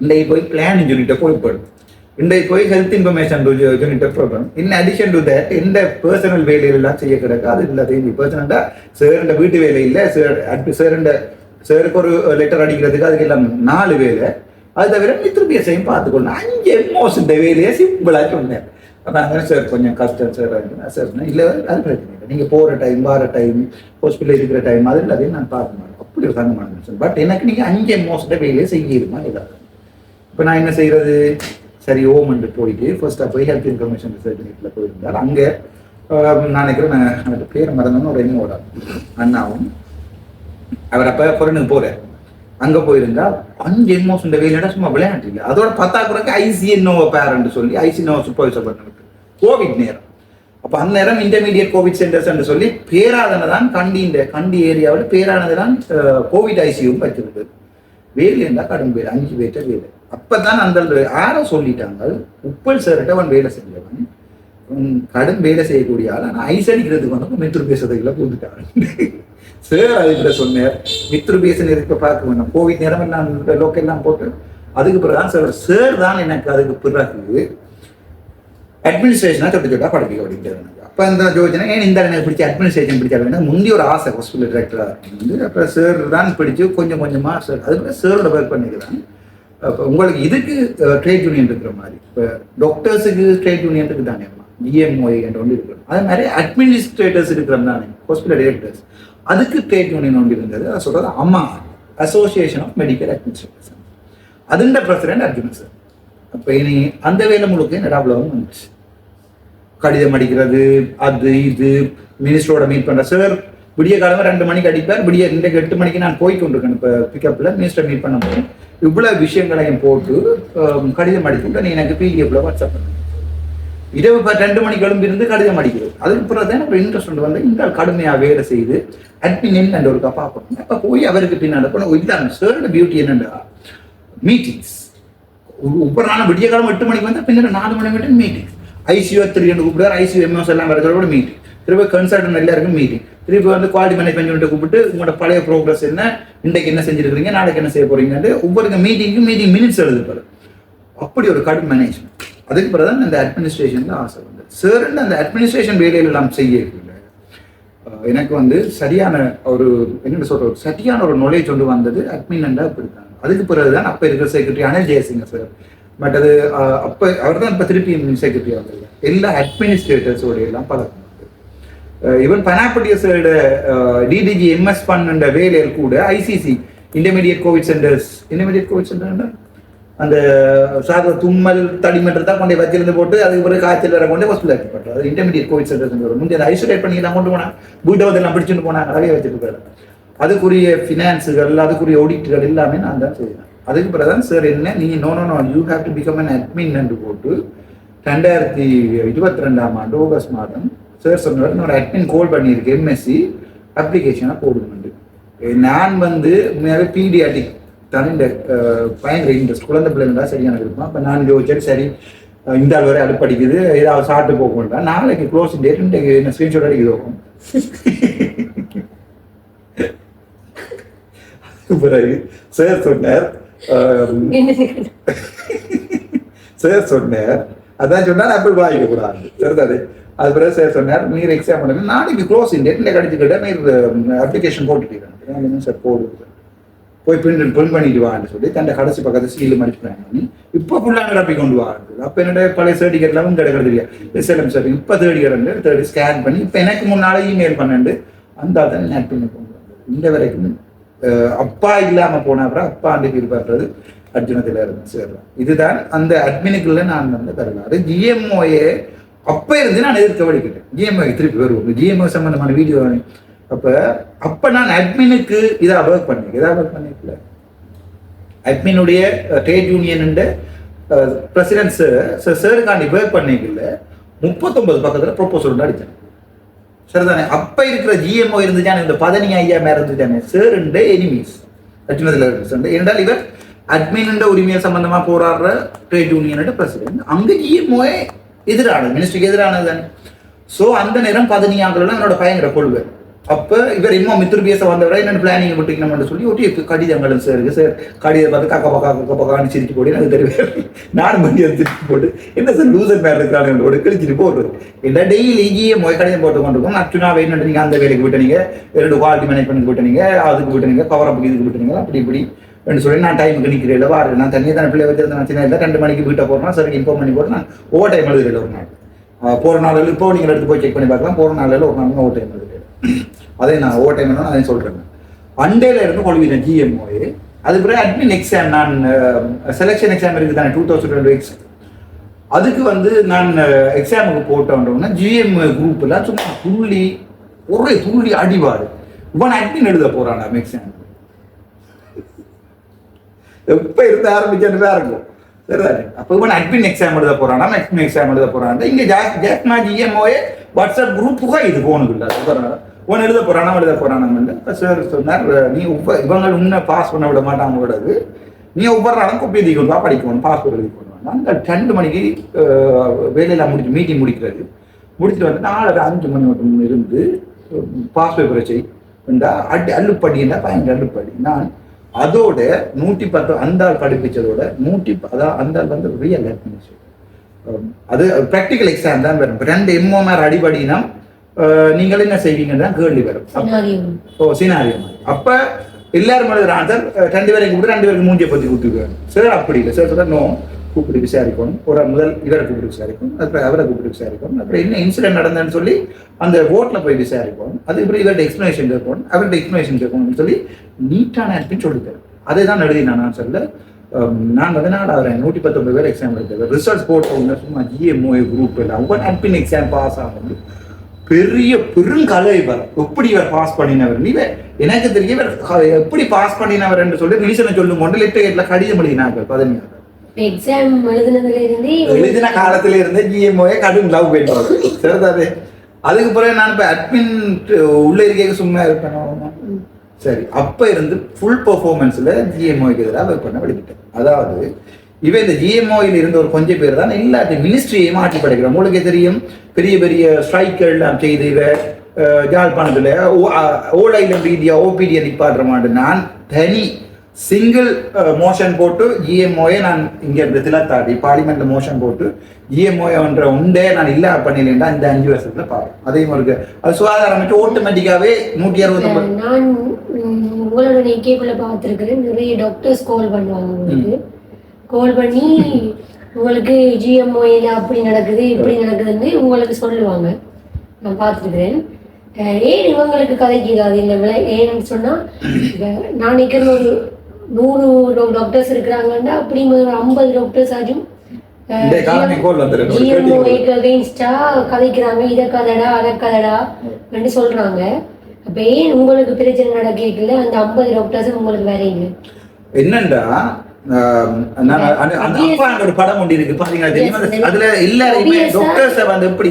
2 போய் பிளானிங் யூனிட்டை பொறுப்படு, 2 போய் ஹெல்த் இன்ஃபர்மேஷன் யூனிட்டை பொறுப்படும். இன் அடிஷன் டு தட் எந்த பர்சனல் வேலையெல்லாம் செய்ய கிடக்கு அது எல்லாத்தையும் பர்சனலாக சேருண்ட வீட்டு வேலை இல்லை சேருக்கு ஒரு லெட்டர் அடிக்கிறதுக்கு அதுக்கு எல்லாம் 4 வேலை. அது தவிர மித்ருபிஎஸையும் பார்த்துக்கொள்ளணும். 5 எம்ஓஸ் இந்த வேலையை சிம்பிளாக சொன்னேன். அப்போ சார் கொஞ்சம் கஷ்டம் சார் சார் இல்லை அது பிரச்சனை இல்லை, நீங்கள் போகிற டைம் வார டைம் ஹாஸ்பிட்டலில் இருக்கிற டைம் அது எல்லாத்தையும் நான் பார்க்க மாட்டேன். அப்படி ஒரு தங்க மாட்டேன் சார். பட் எனக்கு நீங்கள் 5 எம்ஓஸ்ட வேலையை செய்யிருமா இல்லாத. இப்போ நான் என்ன செய்கிறது, சரி ஓமன்ட்டு போயிட்டு ஃபர்ஸ்ட்டாக போய் ஹெல்த் இன்ஃபர்மேஷன் ரிசர்ச் யூனிட்டில் போயிருந்தார். அங்கே நான் நினைக்கிறேன் எனக்கு பேர் மறந்தோன்னு ஒரு என்ன ஒரு அண்ணாவும் அவர் அப்போ பொருளுக்கு போகிறார். அங்கே போயிருந்தா 5 எம்ஓஸ் இந்த வேலையிட சும்மா விளையாட்டு இல்லை. அதோட 10 ஐசிஎன்ஓ பேரண்ட் சொல்லி ஐசிஎன்ஓ சூப்பர்வைசர் பண்ண கோவிட் நேரம். அப்போ அந்த நேரம் இன்டர்மீடியட் கோவிட் சென்டர்ஸ் சொல்லி பேராதனை தான் கண்டி ஏரியாவில் பேரானது தான் கோவிட் ஐசியூவும் வச்சிருந்தது. வேலை இருந்தால் கடும் பேர் 5 பேர்ட்ட வேலை. அப்பதான் அந்த யாரோ சொல்லிட்டாங்க உப்பல் சார்கிட்ட அவன் வேலை செஞ்சவன் கடும் வேலை செய்யக்கூடிய ஆள். ஆனால் ஐஸ் அடிக்கிறதுக்கு வந்து மித்ருபிஎஸ்ல பூந்துட்டாங்க சார். அதுக்கிட்ட சொன்னார் மித்ருபிஎஸ் இருக்க பார்க்க வேண்டாம் கோவிட் நேரம் எல்லாம் லோக்கெல்லாம் போட்டு அதுக்கு பிறகுதான் சார் தான் எனக்கு அதுக்கு பிறகு அட்மினிஸ்ட்ரேஷனாக சொட்டா படிக்க அப்படின்றது. அப்போ இந்த யோஜனை ஏன் இந்த எனக்கு பிடிச்ச அட்மினிஸ்ட்ரேஷன் பிடிச்சாங்க முந்தைய ஒரு ஆசை ஹாஸ்பிட்டல் டைரக்டராக இருந்து. அப்போ சார் தான் பிடிச்சி கொஞ்சம் கொஞ்சமாக சார் அதுக்கு சாரோட ஒர்க் பண்ணிக்கிறாங்க. இப்போ உங்களுக்கு இதுக்கு ட்ரேட் யூனியன் இருக்கிற மாதிரி இப்போ டாக்டர்ஸுக்கு ட்ரேட் யூனியன் இருக்குது தானே டிஎம்ஓ என்ற ஒன்று இருக்கிறது. அது மாதிரி அட்மினிஸ்ட்ரேட்டர்ஸ் இருக்கிற தானே ஹாஸ்பிட்டல் டைரக்டர்ஸ் அதுக்கு ட்ரேட் யூனியன் ஒன்று இருந்தது. அதை சொல்கிறது அம்மா அசோசியேஷன் ஆஃப் மெடிக்கல் அட்மினிஸ்ட்ரேட்டர்ஸ். அதுண்ட பிரசிடென்ட் அர்ஜுன் சார். அப்போ இனி அந்த வேலை முழுக்க நடாபுலவும் வந்துச்சு. கடிதம் அடிக்கிறது அது இது மினிஸ்டரோட மீட் பண்ணுற சார் விடிய காலமாக 2 மணிக்கு அடிப்பார். விடிய 8 மணிக்கு நான் போய் கொண்டிருக்கேன். இப்போ பிக்கப்பில் மினிஸ்டர் மீட் பண்ண போது இவ்வளோ விஷயங்களையும் போட்டு கடிதம் அடிச்சுட்டு நீ எனக்கு பிடிஎஃப்ல வாட்ஸ்அப் பண்ண இரவு 2 மணிக்கு எழும்பிருந்து கடிதம் அடிக்கிறது. அதுக்கு பிறகு தான் இப்போ இன்ட்ரெஸ்ட் வந்து இந்த கடுமையாக வேலை செய்து அட்மின் என்ற ஒரு பார்ப்போம். அப்போ போய் அவருக்கு பின்னாடி போன இதான் சாரோட பியூட்டி என்னென்னா மீட்டிங்ஸ். இப்போ நான் விடிய காலம் 8 மணிக்கு வந்தால் பின்னாடி 4 மணி மட்டும் மீட்டிங்ஸ். ஐசியூ 3 கூப்பிடுவார். ஐசியூ எம்எஸ் எல்லாம் வரதோட மீட்டிங். திரும்ப கன்சல்டன் எல்லாருக்கும் மீட்டிங். திருப்பி வந்து குவாலிட்டி மேனேஜ்மெண்ட் கூப்பிட்டு உங்களோட பழைய ப்ரோக்ரஸ் என்ன, இன்றைக்கு என்ன செஞ்சிருக்கிறீங்க, நாளைக்கு என்ன செய்ய போறீங்கன்னு ஒவ்வொரு மீட்டிங் மினிட்ஸ் எழுதுப்பாரு. அப்படி ஒரு கடும் மேனேஜ்மெண்ட். அதுக்கு பிறகுதான் இந்த அட்மினிஸ்ட்ரேஷன்ல ஆசை வந்து சார் அந்த அட்மினிஸ்ட்ரேஷன் வேலையில் எல்லாம் செய்ய எனக்கு வந்து சரியான ஒரு என்ன சொல்ற சரியான ஒரு நாலேஜ் கொண்டு வந்தது அட்மின் அப்படித்தான். அதுக்கு பிறகுதான் அப்ப இருக்கிற secretary Anil Jayasinghe sir. But அது அப்ப அவர் தான் இப்ப திருப்பி செக்ரட்டரி ஆகுது. எல்லா அட்மினிஸ்ட்ரேட்டர்ஸோட எல்லாம் பழக்கம். ஈவன் பனாப்பட்டியஸோட டிடிஜி எம்எஸ் பண்ணுற வேலையில் கூட ஐசிசி இன்டர்மீடியட் கோவிட் சென்டர் அந்த சாதாரண தும்மல் தடிமன்றதா கொண்டே வச்சிருந்து போட்டு அதுக்கு பிறகு காய்ச்சல் வர கொண்டே ஹாஸ்பிட்டல் ஆக்கப்பட்டது. அது இன்டர்மீடியட் கோவிட் சென்டர் முந்தைய ஐசோலேட் பண்ணி தான் கொண்டு போனாங்க. வீட்டை பிடிச்சிட்டு போனாங்க, நிறைய வச்சிருக்காரு. அதுக்குரிய ஃபினான்ஸுகள், அதுக்குரிய ஆடிட்டுகள் எல்லாமே நான் தான் செய்வேன். அதுக்கு பிறகுதான் சார் என்ன நீ no you have to become an admin என்று போட்டு 2022 ஆகஸ்ட் மாதம் சார் சொன்னார் என்னோட அட்மின் கோல் பண்ணியிருக்கு எம்எஸ்சி அப்ளிகேஷனாக போடுங்க. நான் வந்து உண்மையாகவே பீடியாட்டிக் தான் இந்த பயங்கர இன்ட்ரெஸ்ட், குழந்தை பிள்ளைங்களா சரியான இருக்கும். அப்போ நான் யோசிச்சேன் சரி இந்த ஆள் வரை அழுப்படிக்குது, ஏதாவது சாப்பிட்டு போகணும்டா, நாளைக்கு க்ளோசிங் டேட் என்ன ஸ்க்ரீன்ஷாட் அடிக்குது போகும். பிறகு சார் சொன்னார் அதான் சொன்னார் ஆப்பிள் வாங்கிக்க கூடாது சரிதாரு. அது பிறகு சார் சொன்னார் நீர் எக்ஸாம் பண்ணுங்க, நாளைக்கு க்ளோசிங் டேட் இல்லை கடிச்சுக்கிட்ட நீர் அப்ளிகேஷன் போட்டுட்டீங்க சார் போடுது போய் பிரிண்ட் பண்ணிட்டு வான்னு சொல்லி தன் கடைசி பக்கத்தை சீல் மடிச்சுட்டாங்க பண்ணி இப்போ ஃபுல்லாக நிரப்பி கொண்டு வாங்க. அப்போ என்னோட பழைய சர்டிஃபிகேட்லாம் கிடைக்கிறது இல்லையா எஸ்எல்எம் சர்டிஃபிகேட் இப்போ தேடி ஸ்கேன் பண்ணி இப்போ எனக்கு முன்னாலே இமெயில் பண்ணிட்டு அந்த தான் ஆட் பண்ணி கொண்டு வந்தது. இந்த வரைக்கும் அப்பா இல்லாமல் போன அப்புறம் அப்பா அன்றைக்கு இருப்பார்றது அர்ஜுனத்தில் இருந்து சேர்றேன். இதுதான் அந்த அட்மினுக்குள்ள நான் வந்து தரலாறு ஜிஎம்ஓஏ அப்போ இருந்து நான் எதிர்க்க வடிக்கிட்டேன். ஜிஎம்ஓ திருப்பி வருவோம், ஜிஎம்ஓ சம்பந்தமான வீடியோ. அப்ப நான் அட்மினுக்கு இதாக ஒர்க் பண்ணிக்கல. அட்மினுடைய ட்ரேட் யூனியன் பிரசிடென்ட் சாருக்காண்டி ஒர்க் பண்ணிக்கல 39 பக்கத்துல ப்ரொபோசல் அடித்தேன் சரிதானே. அப்ப இருக்கிற ஜிஎம்ஓ இருந்துச்சானே இந்த 15,000 இருந்துச்சானே சார் எனிமீஸ் அர்ஜுனத்தில் இருந்து. என்றால் இவர் அட்மின் உரிமையை சம்பந்தமா போராடுற ட்ரேட் யூனியனோட பிரசிடென்ட், அங்க ஜிஎம்ஓ எதிரானது, மினிஸ்ட்ரிக்கு எதிரானது தானே. ஸோ அந்த நேரம் 15,000 என்னோட பயங்கர கொள்கை. அப்போ இவர் இன்னும் மித்திரு பேச வந்தவரை என்ன பிளானிங் விட்டுக்கணும்னு சொல்லி ஒட்டி கடிதங்களும் சார் கடிதம் பார்த்து காக்கான்னு சிரிச்சு போட்டு எனக்கு தெரியும். நானும் பண்ணி சிரிச்சு போட்டு என்ன சார் லூசர் மேலே இருக்கிறாங்க கிழிச்சிட்டு போடுறது. இல்லை டெய்லி இங்கேயே கடிதம் போட்டு கொண்டிருக்கோம். அச்சுனா வேணும் நீங்கள் அந்த வேலைக்கு விட்டுனீங்க, 2 குவாலிட்டி மேனேஜ்மெண்ட் விட்டுனீங்க, அதுக்கு விட்டுனீங்க, கவர் அப்புக்கு இதுக்கு விட்டுனீங்க, அப்படி இப்படி சொல்லி நான் டைமுக்கு நிற்கிறேன். வாரு நான் தனியாக தானே பிள்ளை வச்சிருந்தேன், சின்ன இல்லை 2 மணிக்கு வீட்டை போடுறேன் சார் இன்ஃபார்ம் பண்ணி போட்டு நான் ஓவர் டைம் எழுதுறேன். ஒரு நாள் போகிற நாளில் இப்போ நீங்கள் எடுத்து போய் செக் பண்ணி பார்க்கலாம். போகிற நாளில் ஒரு நாள் ஓவர் டைம் எழுதுறேன். அதே நான் ஓவர் டைம் அதை சொல்றேன். அண்டேல இருந்து கொள்வினேன் ஜிஎம்ஓஏ. அது பிறகு அட்மின் எக்ஸாம் நான் செலெக்ஷன் எக்ஸாம் இருக்குது தானே 2020 எக்ஸாம். அதுக்கு வந்து நான் எக்ஸாமுக்கு போட்டோன்னா ஜிஎம் குரூப்ல சும்மா துள்ளி அடிவாடு இவன் அட்மின் எழுத போறான் எக்ஸாம். எப்ப இருந்து ஆரம்பிச்சது தான் இருக்கும் சரிதானே. அப்போ இவன் அட்மின் எக்ஸாம் எழுத போறானா, அட்மின் எக்ஸாம் எழுத போறான். இங்க ஜாக்மா ஜிஎம்ஓஏ வாட்ஸ்அப் குரூப்புக்கா இது போனுது இல்லை ஒன்று எழுத போறானாங்க. சார் சொன்னார் நீ இவங்க இன்னும் பாஸ் பண்ண விட மாட்டாங்க கூடாது, நீ ஒவ்வொரு நாளும் கொப்பி எழுதிக்கொண்டு வா படிக்கணும், பாஸ்போர்ட் எழுதி கொண்டு வா. நாங்கள் 2 மணிக்கு வேலையெல்லாம் மீட்டிங் முடிக்கிறது முடிச்சுட்டு வந்து 4:05 மணி மட்டும் இருந்து பாஸ் பேப்பரை செய்யா அள்ளுப்படின்னா பயங்கர அள்ளுப்படி. நான் அதோட 110 அந்த ஆள் படிப்பிச்சதோட 110 அதான் அந்த ஆள் வந்து ரியல் அட்மினிஸ்ட்ரேஷன். அது ப்ராக்டிக்கல் எக்ஸாம் தான் வரும். 2 எம்ஓஆர் அடிபடினா நீங்கள் என்ன செய்வீங்கன்னு தான் கேள்வி வரும். சினாரியோ அப்ப எல்லாரும் ஆன்சர் 2 பேரை கூப்பிட்டு 2 பேருக்கு மூஞ்சியை பற்றி கூப்பிட்டுருக்காரு. சார் அப்படி இல்லை சார் சொல்ல நோ கூப்பிட்டு விசாரிக்கணும். ஒரு முதல் இவரை கூப்பிட்டு விசாரிக்கணும், அப்புறம் அவரை கூப்பிட்டு விசாரிக்கணும், அப்புறம் என்ன இன்சிடென்ட் நடந்ததுன்னு சொல்லி அந்த வோட்ல போய் விசாரிக்கணும். அதுக்கப்புறம் இவர்கிட்ட எக்ஸ்பிளேஷன் கேட்கணும், அவர்கிட்ட எக்ஸ்பிளேஷன் கேட்கணும்னு சொல்லி நீட்டான ஆட்பின்னு சொல்லித்தரேன். அதே தான் எழுதினேன் நான் சொல்ல. நான் 14 119 பேர் எக்ஸாம் எழுதுறேன். ரிசல்ட்ஸ் போட்ட சும்மா ஜிஎம்ஓஏ குரூப் எல்லாம் ஒவ்வொரு ஆட்பின் எக்ஸாம் பாஸ் ஆகும் பெருங்கலை இவர் எப்படி இவர் பாஸ் பண்ணினவர் நீ எனக்கு தெரிய எப்படி பாஸ் பண்ணினவர் என்று சொல்லி ரீசனை சொல்லும் கொண்டு லெட்டர்ல கடிதம் எழுதினாங்க. 16 எக்ஸாம் எழுதின காலத்துல இருந்து ஜிஎம்ஓஏ கடும் லவ் பண்ணுவாங்க சரிதாது. அதுக்கு பிறகு நான் இப்ப அட்மின் உள்ள இருக்க சும்மா இருப்பேன். சரி அப்ப இருந்து ஃபுல் பெர்ஃபார்மன்ஸ்ல ஜிஎம்ஓக்கு எதிராக ஒர்க் பண்ண வலிக்கிட்டேன். அதாவது இவன் இந்த ஜிஎம்ஓயில் இருந்த ஒரு கொஞ்சம் பேர் தான் எல்லாத்தையும் மினிஸ்ட்ரியை மாற்றி படைக்கிறோம். உங்களுக்கே தெரியும் பெரிய பெரிய ஸ்ட்ரைக்கள் எல்லாம் செய்து இவ யாழ்ப்பாணத்தில் ஓலையில் ரீதியா ஓபிடியை நிப்பாட்டுற மாட்டேன். நான் தனி சிங்கிள் மோஷன் போட்டு ஜிஎம்ஓயை நான் இங்கே இடத்துல தாண்டி பார்லிமெண்ட்ல மோஷன் போட்டு ஜிஎம்ஓன்ற உண்டே நான் இல்லா பண்ணிலேன்டா இந்த 5 வருஷத்துல பாருங்க. அதே மாதிரி அது சுகாதாரம் ஆட்டோமேட்டிக்காவே 169. நான் உங்களோட கேபிள பார்த்துருக்கிறேன். நிறைய டாக்டர்ஸ் கால் பண்ணுவாங்க உங்களுக்கு. கால் பண்ணி உங்களுக்கு ஜிஎம்ஓயில் அப்படி நடக்குது இப்படி நடக்குதுன்னு உங்களுக்கு சொல்லுவாங்க. நான் பார்த்துருக்கிறேன். ஏன் இவங்களுக்கு கதைக்கிறாது இல்லை ஏன்னு சொன்னால் நான் நிற்கிற ஒரு 100 டாக்டர்ஸ் இருக்கிறாங்கன்னா அப்படி ஒரு 50 டாக்டர்ஸ் ஆச்சும் ஜிஎம்ஓக்கு அகெயின்ஸ்டா கதைக்கிறாங்க. இதை கதடா அதை கதடா அப்படின்னு சொல்றாங்க. அப்ப ஏன் உங்களுக்கு பிரச்சனை நடக்கல அந்த 50 டாக்டர்ஸ் உங்களுக்கு வேற இல்லை என்னண்டா ஒரு படம் ஒன்று இருக்கு பாத்தீங்கன்னா தெரியுமா? அதுல எல்லாருமே டாக்டர்ஸ் வந்து எப்படி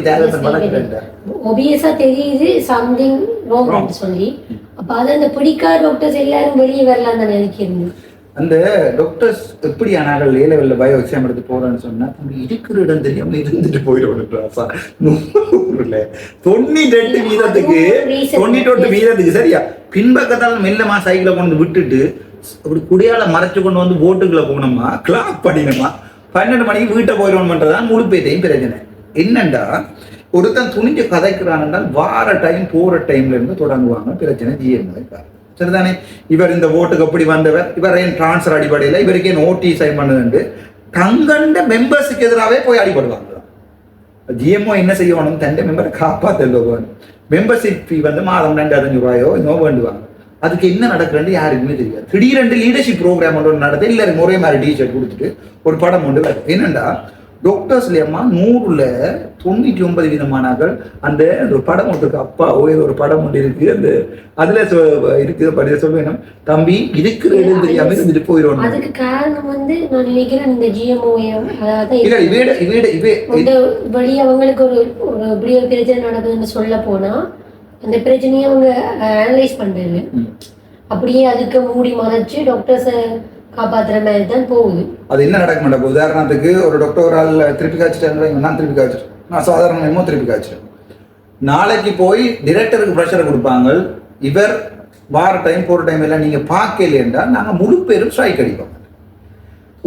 ஒபியஸா தெரியுது சம்திங் ராங் சொல்லி. அப்ப அது அந்த பிடிக்காத டாக்டர்ஸ் எல்லாரும் வெளியே வரலாம் தான் நினைக்கிறேன். அந்த டாக்டர்ஸ் எப்படி ஆனார்கள் ஏ லெவல்ல பயோ எக்ஸாம் எடுத்து போறேன்னு சொன்னா இருக்கிற இடம் தெரியாம இருந்துட்டு போயிடும். 98 வீதத்துக்கு 98 வீதத்துக்கு சரியா பின்பக்கத்தால் மெல்லமா சைக்கிளை கொண்டு விட்டுட்டு அப்படி குடியால மறைச்சு கொண்டு வந்து போட்டுக்குள்ள போனோமா கிளாக் பண்ணினோமா 12 மணிக்கு வீட்டை போயிடணும்ன்றதான் முழு பேட்டையும் பிரச்சனை. என்னண்டா ஒருத்தன் துணிஞ்சு கதைக்கிறான் வார டைம் போற டைம்ல இருந்து தொடங்குவாங்க பிரச்சனை. ஜிஎம்ஓ சரிதானே? இவர் இந்த ஓட்டுக்கு எப்படி வந்தவர், இவர் ஏன் டிரான்ஸ்ஃபர் அடிப்படையில் இவருக்கு ஏன் ஓட்டி சைன் பண்ணுது தங்கண்ட மெம்பர்ஸுக்கு எதிராகவே போய் அடிபடுவாங்க. ஜிஎம்ஓ என்ன செய்யணும்? தண்டை மெம்பரை காப்பாற்ற மெம்பர்ஷிப் ஃபீ வந்து மாதம் 2500 ரூபாயோ இன்னும் வேண்டுவாங்க. அதுக்கு என்ன நடக்குதுன்னு யாருக்குமே தெரியாது. திடீரென்று லீடர்ஷிப் ப்ரோக்ராம் ஒன்று நடத்த எல்லாரும் ஒரே மாதிரி டிஷர்ட் கொடுத்துட்டு ஒரு படம் ஒன்று வருது. என்னண்டா டாக்டர்ஸ்லயம்மா 100ல் 99 விதமானார்கள் அந்த ஒரு படம் ஒன்று இருக்கு. அப்பா ஒரு படம் ஒன்று இருக்கு. அந்த அதுல இருக்கு படிக்க சொல்லுவேன் தம்பி இருக்கிற இடம் தெரியாம இருந்துட்டு போயிடும். அதுக்கு காரணம் வந்து நான் நினைக்கிறேன் இந்த ஜிஎம்ஓ வழி அவங்களுக்கு ஒரு இப்படி ஒரு பிரச்சனை நடக்குதுன்னு சொல்ல போனா அந்த பிரச்சனையை அவங்க அனலைஸ் பண்றாங்க. அப்படியே அதுக்கு மூடி மறைச்சு டாக்டர்ஸை காப்பாற்றுற மாதிரி தான் போகுது. அது என்ன நடக்க மாட்டேன். உதாரணத்துக்கு ஒரு டாக்டர் ஒரு ஆள் திருப்பி காய்ச்சிட்டேன், நான் திருப்பி காய்ச்சிட்டேன், நான் சாதாரணமோ திருப்பி காய்ச்சிட்டேன். நாளைக்கு போய் டிரெக்டருக்கு ப்ரெஷரை கொடுப்பாங்க. இவர் வார டைம் போகிற டைம் எல்லாம் நீங்கள் பார்க்கலையா நாங்கள் முழு பேரும் ஸ்ட்ரைக் அடிப்போம்.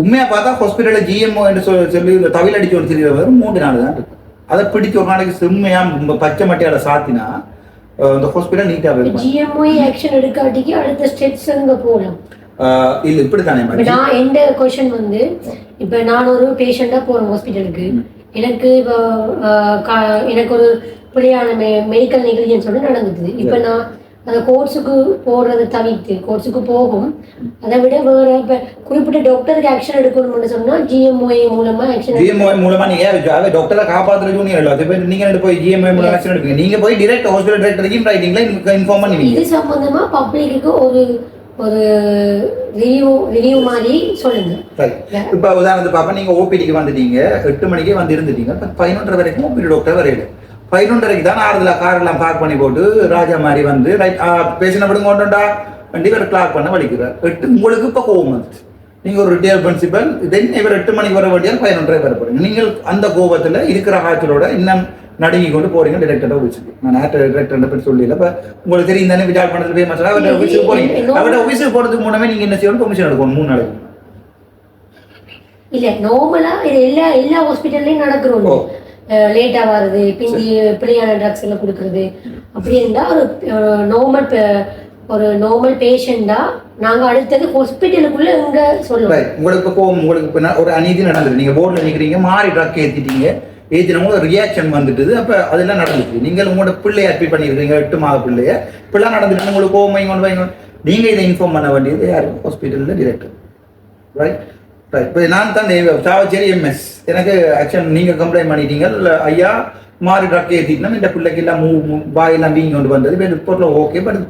உண்மையாக பார்த்தா ஹாஸ்பிட்டலில் ஜிஎம்ஓ என்று சொல்லி தவில் அடிச்சு ஒரு சிறிய 3 நாள் தான் இருக்கும். அதை பிடிச்சி ஒரு நாளைக்கு செம்மையாக பச்சை மட்டையால் சாத்தினா இந்த ஹாஸ்பிட்டல் நீட்டாக இருக்கும். ஜிஎம்ஓ ஆக்ஷன் எடுக்காட்டிக்கு அடுத்த ஸ்டெப்ஸ் அங்கே போகலாம். இல்ல இப்படித்தானே நான் எந்த கொஸ்டின் வந்து இப்ப நான் ஒரு பேஷண்டா போறேன் ஹாஸ்பிட்டலுக்கு. எனக்கு இப்போ எனக்கு ஒரு பிள்ளையான மெடிக்கல் நெக்லிஜென்ஸ் ஒன்று நடந்துது. இப்ப நான் அந்த கோர்ஸுக்கு போடுறதை தவிர்த்து கோர்ஸுக்கு போகும். அதை விட வேற இப்ப குறிப்பிட்ட டாக்டருக்கு ஆக்ஷன் எடுக்கணும்னு சொன்னா ஜிஎம்ஓ மூலமா ஆக்ஷன். ஜிஎம்ஓ மூலமா நீங்க டாக்டரை காப்பாத்துற ஜூனியர் இல்ல இப்ப நீங்க போய் ஜிஎம்ஓ மூலமா ஆக்ஷன் எடுப்பீங்க. நீங்க போய் டைரக்ட் ஹாஸ்பிடல் டைரக்டருக்கு ரைட்டிங்ல இன்ஃபார்ம் பண்ணுவீங்க. இது சம்பந்தமா பப்ளிக்கு ஒரு ரிவ்யூ மாதிரி சொல்லுங்க. இப்ப உதாரணத்துக்கு பாப்பா நீங்க ஓபிடிக்கு வந்துட்டீங்க 8 மணிக்கே வந்து இருந்துட்டீங்க. 11:30 வரைக்கும் ஓபிடி டாக்டர் வரையில 11:30க்கு தான் ஆறுதல கார் எல்லாம் பார்க் பண்ணி போட்டு ராஜா மாதிரி வந்து பேசின விடுங்க கொண்டா வண்டி வேற கிளாக் பண்ண வலிக்கிறார். 8 உங்களுக்கு இப்ப கோபம் வந்துச்சு. நீங்க ஒரு ரிட்டையர் பிரின்சிபல் தென் இவர் 8 மணிக்கு வர வேண்டியால் 11:30 வர போறீங்க. நீங்கள் அந்த கோபத்துல இருக்கிற காய்ச்சலோட இன்னும் நடுங்கி கொண்டு போறீங்க டிரெக்டர் ஆஃபீஸுக்கு. நான் டிரெக்டர் பற்றி சொல்லல. இப்ப உங்களுக்கு தெரியும் தானே விஜால் பண்றது ஃபேமஸ். அவர்கிட்ட ஆஃபீஸுக்கு போறீங்க. அவர்கிட்ட ஆஃபீஸுக்கு போறதுக்கு முன்னமே நீங்க என்ன செய்யணும்? பெர்மிஷன் எடுக்கணும் 3 நாளைக்கு. இல்ல நார்மலா இது எல்லா ஹாஸ்பிட்டல்லையும் நடக்கிறோம். லேட்டா வருது பிந்தி பிள்ளையான ட்ரக்ஸ் எல்லாம் கொடுக்கறது அப்படி இருந்தா ஒரு நார்மல் பேஷண்டா நாங்க அடுத்தது ஹாஸ்பிட்டலுக்குள்ள இங்க சொல்லுவோம். உங்களுக்கு ஒரு அநீதி நடந்தது. நீங்க போர்டில் நிக்கிறீங்க மாறி ட்ரக் ஏத்திட்டீங்க. ஏற்றினவங்க ஒரு ரியாக்ஷன் வந்துட்டு அப்போ அதெல்லாம் நடந்துச்சு. நீங்கள் உங்களோட பிள்ளையை அட்மிட் பண்ணியிருக்கீங்க 8 மாத பிள்ளைய இப்பெல்லாம் நடந்துட்டு உங்களுக்கு கோவம் வைங்க. நீங்கள் இதை இன்ஃபார்ம் பண்ண வேண்டியது யார்? ஹாஸ்பிட்டலில் டிரெக்டர். Right right. இப்போ நான் தான் சாவச்சேரி எம்எஸ் எனக்கு ஆக்ஷன் நீங்கள் கம்ப்ளைண்ட் பண்ணிட்டீங்க. ஐயா மாறி ட்ரக் ஏற்றிட்டோம் இந்த பிள்ளைக்கு எல்லாம் வாயெல்லாம் வீங்கி கொண்டு வந்தது. இப்போ ரிப்போர்ட்டில் ஓகே. பட்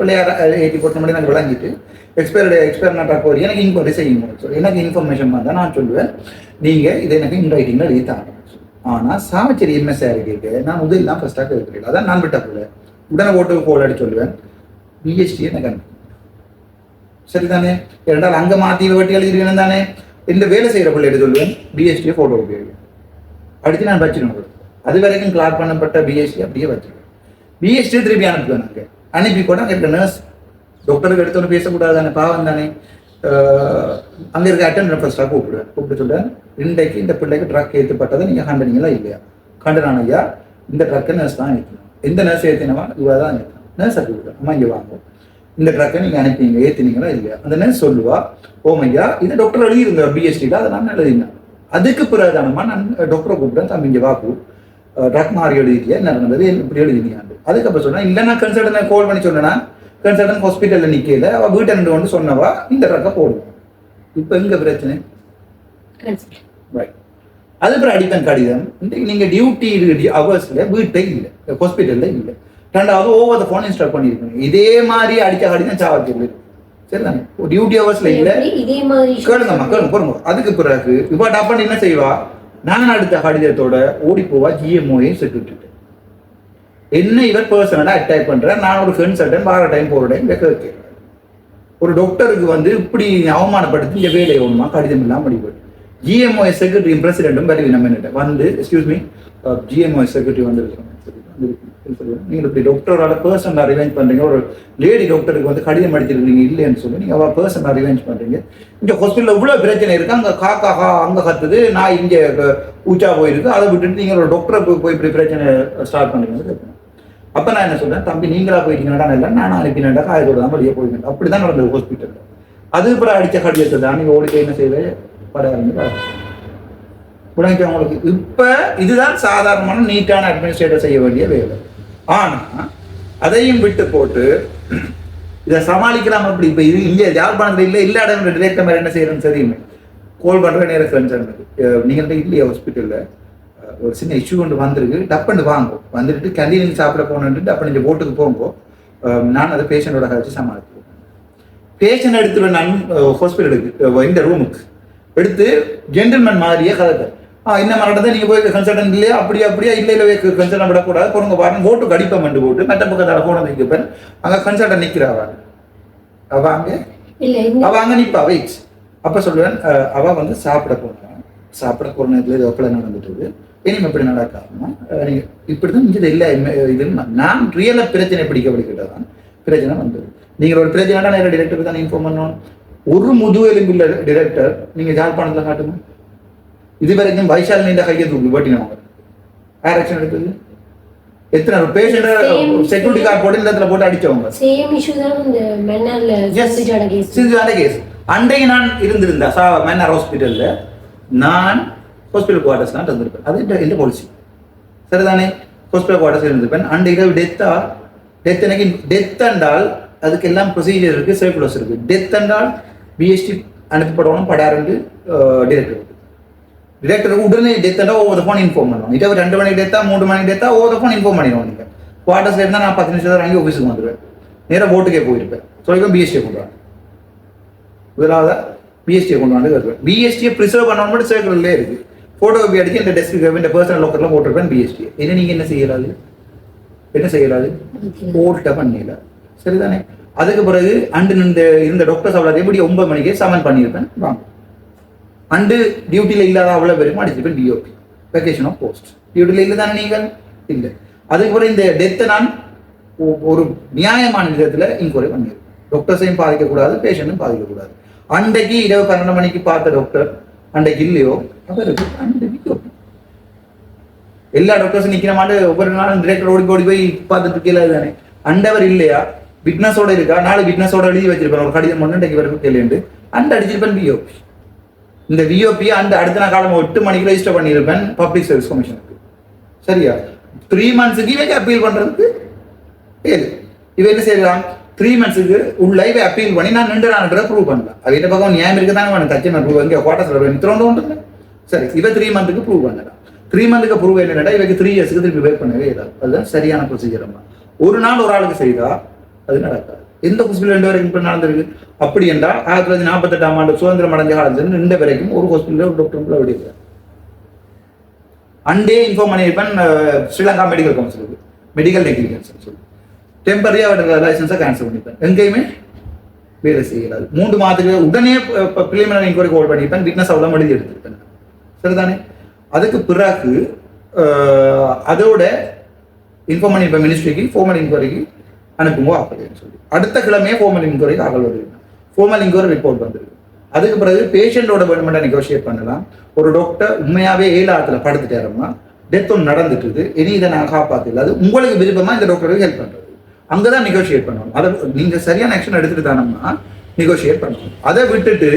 பிள்ளையார் ஏற்றி போட்ட மாதிரி நாங்கள் விளங்கிட்டு எக்ஸ்பயர் நான் ட்ரக் வரும் எனக்கு இன்கொயரி செய்யுங்க. எனக்கு இன்ஃபர்மேஷன் வந்தால் நான் சொல்லுவேன் நீங்கள் இதை எனக்கு இன் ரைட்டிங்கில் எழுதி தாங்க. ஆனால் சாவச்சேரி எம்எஸ் கேட்க நான் முதல்லாம் ஃபர்ஸ்டாக இருக்கிறேன். அதான் நான் விட்ட போல உடனே ஓட்டுக்கு கோல் அடி சொல்லுவேன். பிஎஸ்டி எனக்கு அனுப்பி சரிதானே? இரண்டால் அங்கே மாற்றி வெட்டி எழுதிருக்கேன் தானே. இந்த வேலை செய்கிற பிள்ளை எடுத்து சொல்லுவேன் பிஎஸ்டியை ஃபோட்டோ உபயோகிக்கும் அடுத்து நான் வச்சுக்கணும். அது வரைக்கும் கிளாக் பண்ணப்பட்ட பிஎஸ்டி அப்படியே வச்சுருவேன். பிஎஸ்டி திருப்பி அனுப்புவேன் நாங்கள் அனுப்பி கூட அங்கே இருக்க நர்ஸ் டாக்டருக்கு எடுத்தோன்னு பேசக்கூடாது தானே, பாவம் தானே. அங்கே இருக்க அட்டெண்டர் ஃபர்ஸ்ட்டாக கூப்பிட்டு சொல்கிறேன், இன்றைக்கு இந்த பிள்ளைக்கு ட்ரக் ஏற்றப்பட்டதை நீங்கள் கண்டனீங்களா இல்லையா? கண்டனான ஐயா, இந்த ட்ரக்கை நர்ஸ் தான் ஏற்றணும். எந்த நர்ஸ் ஏற்றினவா இவா தான் ஏற்றணும். நர்ஸை கூப்பிடுறேன், அம்மா இங்கே வாங்க, இந்த ட்ரக்கை நீங்கள் அனுப்பிங்க ஏற்றினீங்களா இல்லையா? அந்த நர்ஸ் சொல்லுவா, ஓமையா இதை டாக்டர் எழுதிருங்க பிஎஸ்டியில், அதை நான் எழுதினேன். அதுக்கு பிறகுதானம்மா நான் டாக்டரை கூப்பிட்டேன், தம்பி இங்கே வாக்கு ட்ரக் மாறி எழுதிட்டியா, என்ன நடந்தது, இப்படி எழுதினீங்க. அதுக்கப்புறம் சொன்னேன், இல்லை நான் கன்சல்டன்ட் கால் பண்ணி சொன்னேன்னா கன்சல்டன்ட் ஹாஸ்பிட்டலில் நிற்கல, அவள் வீட்டை ரெண்டு வந்து சொன்னவா இந்த ட்ரக்கை போடுவோம். இப்போ எங்க பிரச்சனை? ரைட். அதுக்கப்புறம் அடிப்பேன் கடிதம், இன்றைக்கு நீங்கள் டியூட்டி ஹவர்ஸில் வீட்டை இல்லை, ஹாஸ்பிட்டலில் இல்லை. ரெண்டாவது ஓவர் த ஃபோன் இன்ஸ்டால் பண்ணியிருக்கீங்க. இதே மாதிரி அடிச்ச கடிதம் சாவத்தில் சரிதானே, டியூட்டி ஹவர்ஸில் இல்லை. கேளுங்கம்மா கேளுங்க. அதுக்கு பிறகு இப்போ டப்பன் என்ன செய்வா, நான் அடுத்த கடிதத்தோட ஓடி போவா ஜிஎம்ஓயை செக்யூரிட்டி. என்ன இவர் பர்சனலாக அட்டாக் பண்ணுறேன், நான் ஒரு கன்சல்டன் வார டைம் போகிற டைம் கேட்குறேன். ஒரு டாக்டருக்கு வந்து இப்படி அவமானப்படுத்தி இந்த வேலையை ஒன்றுமா கடிதம் இல்லாமல் படிப்பது. ஜிஎம்ஓஎஸ் செக்ரட்டரி பிரசிடென்ட்டும் வருவி நம்ம என்ன வந்து எக்ஸ்கியூஸ் மீ ஜிஎம்ஓஎஸ் செக்ரட்டரி வந்துருக்கோம், நீங்கள் இப்படி டாக்டரோட பர்சனலாக ரிவெஞ்ச் பண்ணுறீங்க, ஒரு லேடி டாக்டருக்கு வந்து கடிதம் அடிச்சிருக்கீங்க இல்லைன்னு சொல்லி நீங்கள் அவள் பர்சனலாக ரிவெஞ்ச் பண்ணுறீங்க. இங்கே ஹாஸ்பிட்டலில் இவ்வளோ பிரச்சனை இருக்குது, அங்கே காக்கா அங்கே கத்துது, நான் இங்கே ஊச்சா போயிருக்கு, அதை விட்டுட்டு நீங்கள் ஒரு டாக்டரை போய் இப்படி பிரச்சனை ஸ்டார்ட் பண்ணுறீங்க. அப்போ நான் என்ன சொல்றேன், தம்பி நீங்களா போயிட்டீங்கடா, இல்லை நான் அனுப்பினேன்டா, காயத்தோட தான் வெளியே போயிட்டேன். அப்படிதான் நடந்தது ஹாஸ்பிட்டலில். அது அப்புறம் அடித்த கடிதத்தை தான் நீங்கள் ஓடிக்க என்ன செய்வே பரவாயில்ல உடனே அவங்களுக்கு. இப்போ இதுதான் சாதாரணமான நீட்டான அட்மினிஸ்ட்ரேட்டர் செய்ய வேண்டிய வேலை. ஆனால் அதையும் விட்டு போட்டு இதை சமாளிக்கலாம். அப்படி இப்போ இது இங்கே யாழ்ப்பாணத்தில் இல்லை, எல்லா இடம் டிரெக்டர் மாதிரி என்ன செய்யறேன்னு தெரியுமே, கோல் பண்ணுற நேரம் ஃப்ரெண்ட்ஸ் நீங்கள் இல்லையா ஹாஸ்பிட்டலில் ஒரு சின்ன இஷ்யூ கொண்டு வந்திருக்கு, டப்புன்னு வாங்கும் வந்துட்டு கேண்டீனுக்கு சாப்பிட போகணுன்ட்டு டப்புன்னு இந்த போட்டுக்கு போங்கோ, நான் அதை பேஷண்டோட கழிச்சு சமாளிப்பேன். பேஷண்ட் எடுத்துருவேன் நான் ஹாஸ்பிட்டலுக்கு இந்த ரூமுக்கு எடுத்து ஜென்டில்மேன் மாதிரியே கதைப்பேன். என்ன நடந்தது, நீங்கள் போய் கன்சல்டன்ட் இல்லையா, அப்படியா இல்லை கன்சல்டன் விடக்கூடாது, பொருங்க பாருங்க போட்டு கடிப்பம் பண்ணி போட்டு மெட்ட பக்கத்தால் போன வைக்கப்பேன். அங்கே கன்சல்டன் நிற்கிறாவா, அவ அங்கே நிற்பா வெயிட். அப்போ சொல்லுவேன், அவள் வந்து சாப்பிட போன நேரத்தில் இது ஒப்பலை நடந்துட்டு இனிமே எப்படி நடக்காதுன்னா, நீங்கள் இப்படி தான் இது இல்லை இது நான் ரியலாக பிரச்சனை பிடிக்கப்படிக்கிட்டதான் தான் பிரச்சனை வந்தது. நீங்கள் ஒரு பிரச்சனைனா நேரம் டிரெக்டருக்கு தான் இன்ஃபார்ம் பண்ணணும். ஒரு முதுகெலும்புள்ள டிரெக்டர் நீங்கள் ஜாழ்ப்பாணத்தில் காட்டுங்க, இது வரைக்கும் வைசால் நீண்ட கையை தூக்கி போட்டினவங்க ஆக்ஷன் எடுத்தது எத்தனை பேஷண்ட செக்யூரிட்டி கார்டு போட்டு இந்த இடத்துல போட்டு அடிச்சவங்க. கேஸ் அன்றைக்கு நான் இருந்திருந்தா மன்னார் ஹாஸ்பிட்டல்ல, நான் ஹாஸ்பிட்டல் குவார்டர்ஸ் தான் இருந்திருப்பேன். அது எந்த பாலிசி சரிதானே, ஹாஸ்பிட்டல் குவார்டர்ஸ் இருந்திருப்பேன். அன்றைக்கு டெத் எனக்கு டெத் என்றால் அதுக்கு எல்லாம் ப்ரொசீஜர் இருக்கு, சர்க்குலர்ஸ் இருக்கு. டெத் என்றால் பிஎஸ்டி அனுப்பப்படணும் படாருண்டு டிரெக்டர் உடனே டெத் என்றால் ஓவர் ஃபோன் இன்ஃபார்ம் பண்ணுவோம். இதை 2 மணிக்கு டெத்தா 3 மணிக்கு டெத்தா ஓவர் ஃபோன் இன்ஃபார்ம் பண்ணிடுவோம். நீங்கள் குவார்டர்ஸ்ல இருந்தால் நான் 10 நிமிஷம் வாங்கி ஆஃபீஸுக்கு வந்துடுவேன், நேராக போட்டுக்கே போயிருப்பேன். சொல்லிக்கோ பிஎஸ்டியை கொண்டு வாங்க, முதலாவது பிஎஸ்டியை கொண்டு வந்து வருவேன். பிஎஸ்டியை ப்ரிசர்வ் பண்ணணும் மட்டும் சர்க்கிள்லேயே இருக்கு. ஃபோட்டோ காப்பி அடிச்சு இந்த டெஸ்க்கு இந்த பர்சனல் லோக்கரில் போட்டிருப்பேன் பிஎஸ்டி. என்ன நீங்கள் என்ன செய்யலாது போட்ட பண்ணல சரிதானே. அதுக்கு பிறகு அண்டு இருந்த டாக்டர்ஸ் அவ்வளோ எப்படி 9 மணிக்கே சமன் பண்ணியிருப்பேன் வாங்க. அண்டு டியூட்டியில் இல்லாத அவ்வளோ பேருக்கும் அடிச்சிருப்பேன் டிஓபி வெக்கேஷன் ஆஃப் போஸ்ட். டியூட்டியில் இல்லை தானே நீங்கள் இல்லை. அதுக்கு பிறகு இந்த டெத்தை நான் ஒரு நியாயமான விதத்தில் இன்கொயரி பண்ணியிருக்கேன். டாக்டர்ஸையும் பாதிக்கக்கூடாது, பேஷண்ட்டும் பாதிக்கக்கூடாது. அன்றைக்கு இரவு 12 மணிக்கு பார்த்த டாக்டர் அன்றைக்கு இல்லையோ அவருக்கு அண்டு டிஓபி. எல்லா டாக்டர்ஸும் நிற்கிற மாட்டு ஒவ்வொரு நாளும் டிரெக்டர் ஓடி போய் பார்த்துட்டு இருக்கல தானே. அண்டவர் இல்லையா, விட்னஸோட இருக்கா, நாலு விட்னஸோட எழுதி வச்சிருப்பேன் ஒரு கடிதம் ஒன்று இன்றைக்கு வரைக்கும் கேள்வி அண்டு அடிச்சிருப்பேன் விஓபி. இந்த விஓபியை அந்த அடுத்த நாள் காலம் 8 மணிக்கு ரெஜிஸ்டர் பண்ணியிருப்பேன் பப்ளிக் சர்வீஸ் கமிஷனுக்கு. சரியா, 3 மந்த்ஸுக்கு இவைக்கு அப்பீல் பண்றதுக்கு இவ என்ன செய்யலாம், 3 மந்த்ஸுக்கு உள்ள இவை அப்பீல் பண்ணி நான் 2 நாள் ப்ரூவ் பண்ணலாம். அது என்ன பக்கம் நியாயம் இருக்குதானே வேணும், தச்சமே ப்ரூவ் இங்கே குவார்டர்ஸ் திறந்து ஒன்று. சரி, இவ 3 மந்த்துக்கு ப்ரூவ் பண்ணலாம். 3 மந்த்துக்கு ப்ரூவ் என்னடா இவைக்கு 3 இயர்ஸுக்கு திருப்பி வேட் பண்ணவே இல்லாது. அதுதான் சரியான ப்ரொசீஜர். ஒரு நாள் ஒரு ஆளுக்கு செய்தா அது நடக்காது. எந்த ஹாஸ்பிட்டல் 2 வரைக்கும் இப்போ நடந்திருக்கு. அப்படி என்றால் 1948ஆம் ஆண்டு சுதந்திரம் அடைஞ்ச காலத்துல 2 வரைக்கும் ஒரு ஹாஸ்பிட்டல் ஒரு டாக்டர் விடுகிறார். அண்டே இன்ஃபார்ம் பண்ணியிருப்பேன் ஸ்ரீலங்கா மெடிக்கல் கவுன்சிலுக்கு, மெடிக்கல் நெக்லிஜென்ஸ் சொல்லி டெம்பரரியா லைசன்ஸை கேன்சல் பண்ணிப்பேன். எங்கேயுமே வேலை செய்யலாது. 3 மாதத்துக்கு உடனே பிரிலிமினரி இன்கொயரி கால் பண்ணியிருப்பேன், விட்னஸ் அவ்வளோ எழுதி எடுத்திருப்பேன். சரிதானே. அதுக்கு பிறகு அதோட இன்ஃபார்ம் பண்ணி இப்போ மினிஸ்ட்ரிக்கு ஃபார்மல் இன்கொயரிக்கு அனுப்புங்க அப்படின்னு சொல்லி அடுத்த கிழமையே ஃபார்மல் இன்கொயரிக்கு ஆகல் வருது. ஃபார்மல் இன்கொயரி ரிப்போர்ட் வந்துருக்கு. அதுக்கு பிறகு பேஷண்டோட வேணுமெண்டா நெகோஷியேட் பண்ணலாம். ஒரு டாக்டர் உண்மையாவே ஏலாத்துல படுத்துட்டாரம்மா, டெத் ஒன்று நடந்துட்டு இனி இதை நான் காப்பாற்றல, அது உங்களுக்கு விருப்பமா இந்த டாக்டருக்கு ஹெல்ப் பண்றது, அங்கதான் நெகோஷியேட் பண்ணணும். அதை நீங்க சரியான ஆக்ஷன் எடுத்துட்டு தானம்மா நெகோஷியேட் பண்ணணும். அதை விட்டுட்டு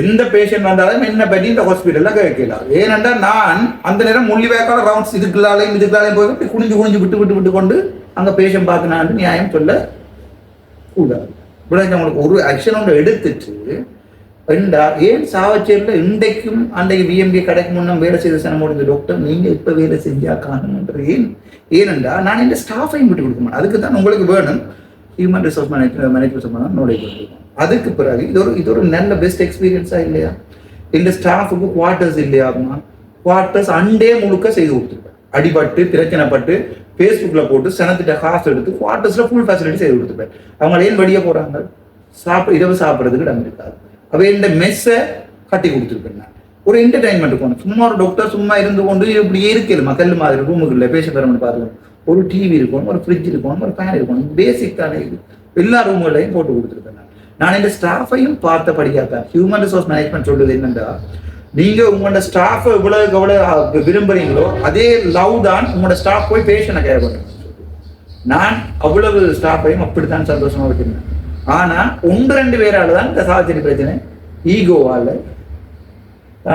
எந்த பேஷண்ட் வந்தாலும் என்ன பற்றி இந்த ஹாஸ்பிட்டல்ல கேட்கலாம். ஏனென்றா நான் அந்த நேரம் முள்ளிவேக்கால ரவுண்ட்ஸ் இதுக்குள்ளாலையும் போய் குனிஞ்சு விட்டு கொண்டு அங்க பேஷண்ட் பார்த்தினான்னு நியாயம் சொல்ல கூடாது. உங்களுக்கு ஒரு ஆக்ஷன் ஒன்று எடுத்துட்டு ரெண்டா ஏன் சாவச்சேரியில் இன்றைக்கும் அன்றைக்கு பிஎம்டி கடைக்கு முன்னும் வேலை செய்த சனம் முடிஞ்ச டாக்டர் நீங்க இப்ப வேலை செஞ்சா காணும்ன்றது ஏனென்றா நான் இந்த ஸ்டாஃபையும் விட்டு கொடுக்க மாட்டேன். அதுக்கு தான் உங்களுக்கு வேணும் ஹியூமன் ரிசோர்ஸ் மேனேஜ்மெண்ட் நாலேஜ் கொடுக்கணும். அதுக்கு பிறகு இது ஒரு நல்ல பெஸ்ட் எக்ஸ்பீரியன்ஸா இல்லையா? இந்த ஸ்டாஃபுக்கு குவார்டர்ஸ் இல்லையாமா, குவார்டர்ஸ் அண்டே முழுக்க செய்து கொடுத்துருப்பேன். அடிபட்டு பிரச்சனைப்பட்டு ஃபேஸ்புக்ல போட்டு சனத்திட்ட காசு எடுத்து குவார்டர்ஸ்ல ஃபுல் ஃபெசிலிட்டி செய்து கொடுத்துருப்பேன். அவங்க ஏன் வெளியே போறாங்க? இரவு சாப்பிட்றதுக்கு இடம் இருக்காது. அவ இந்த மெஸ்ஸை கட்டி கொடுத்துருப்பேன். ஒரு என்டர்டைன்மெண்ட் போகணும். சும்மா ஒரு டாக்டர் சும்மா இருந்து கொண்டு இப்படியே இருக்கல மக்கள் மாதிரி ரூமுக்குள்ள பேஷண்ட் வரணும் பார்க்கலாம். ஒரு டிவி இருக்கணும், ஒரு ஃப்ரிட்ஜ் இருக்கணும், ஒரு ஃபேன் இருக்கணும். பேசிக் தானே இது. எல்லா ரூம்களையும் போட்டு கொடுத்துருப்பேன். நான் இந்த ஸ்டாஃபையும் பார்த்தபடியாத்தான் ஹியூமன் ரிசோர்ஸ் மேனேஜ்மெண்ட் சொல்றது என்னன்னா, நீங்க உங்களோட ஸ்டாஃப் எவ்வளவு விரும்புறீங்களோ அதே லவ் தான் உங்களோட ஸ்டாஃப் போய் பேஷண்ட்டை கேர் பண்ணுங்க. நான் அவ்வளவு ஸ்டாஃபையும் அப்படித்தான் சந்தோஷமா வச்சிருந்தேன். ஆனா 1-2 பேரால தான் இந்த சாவச்சேரி பிரச்சனை, ஈகோவால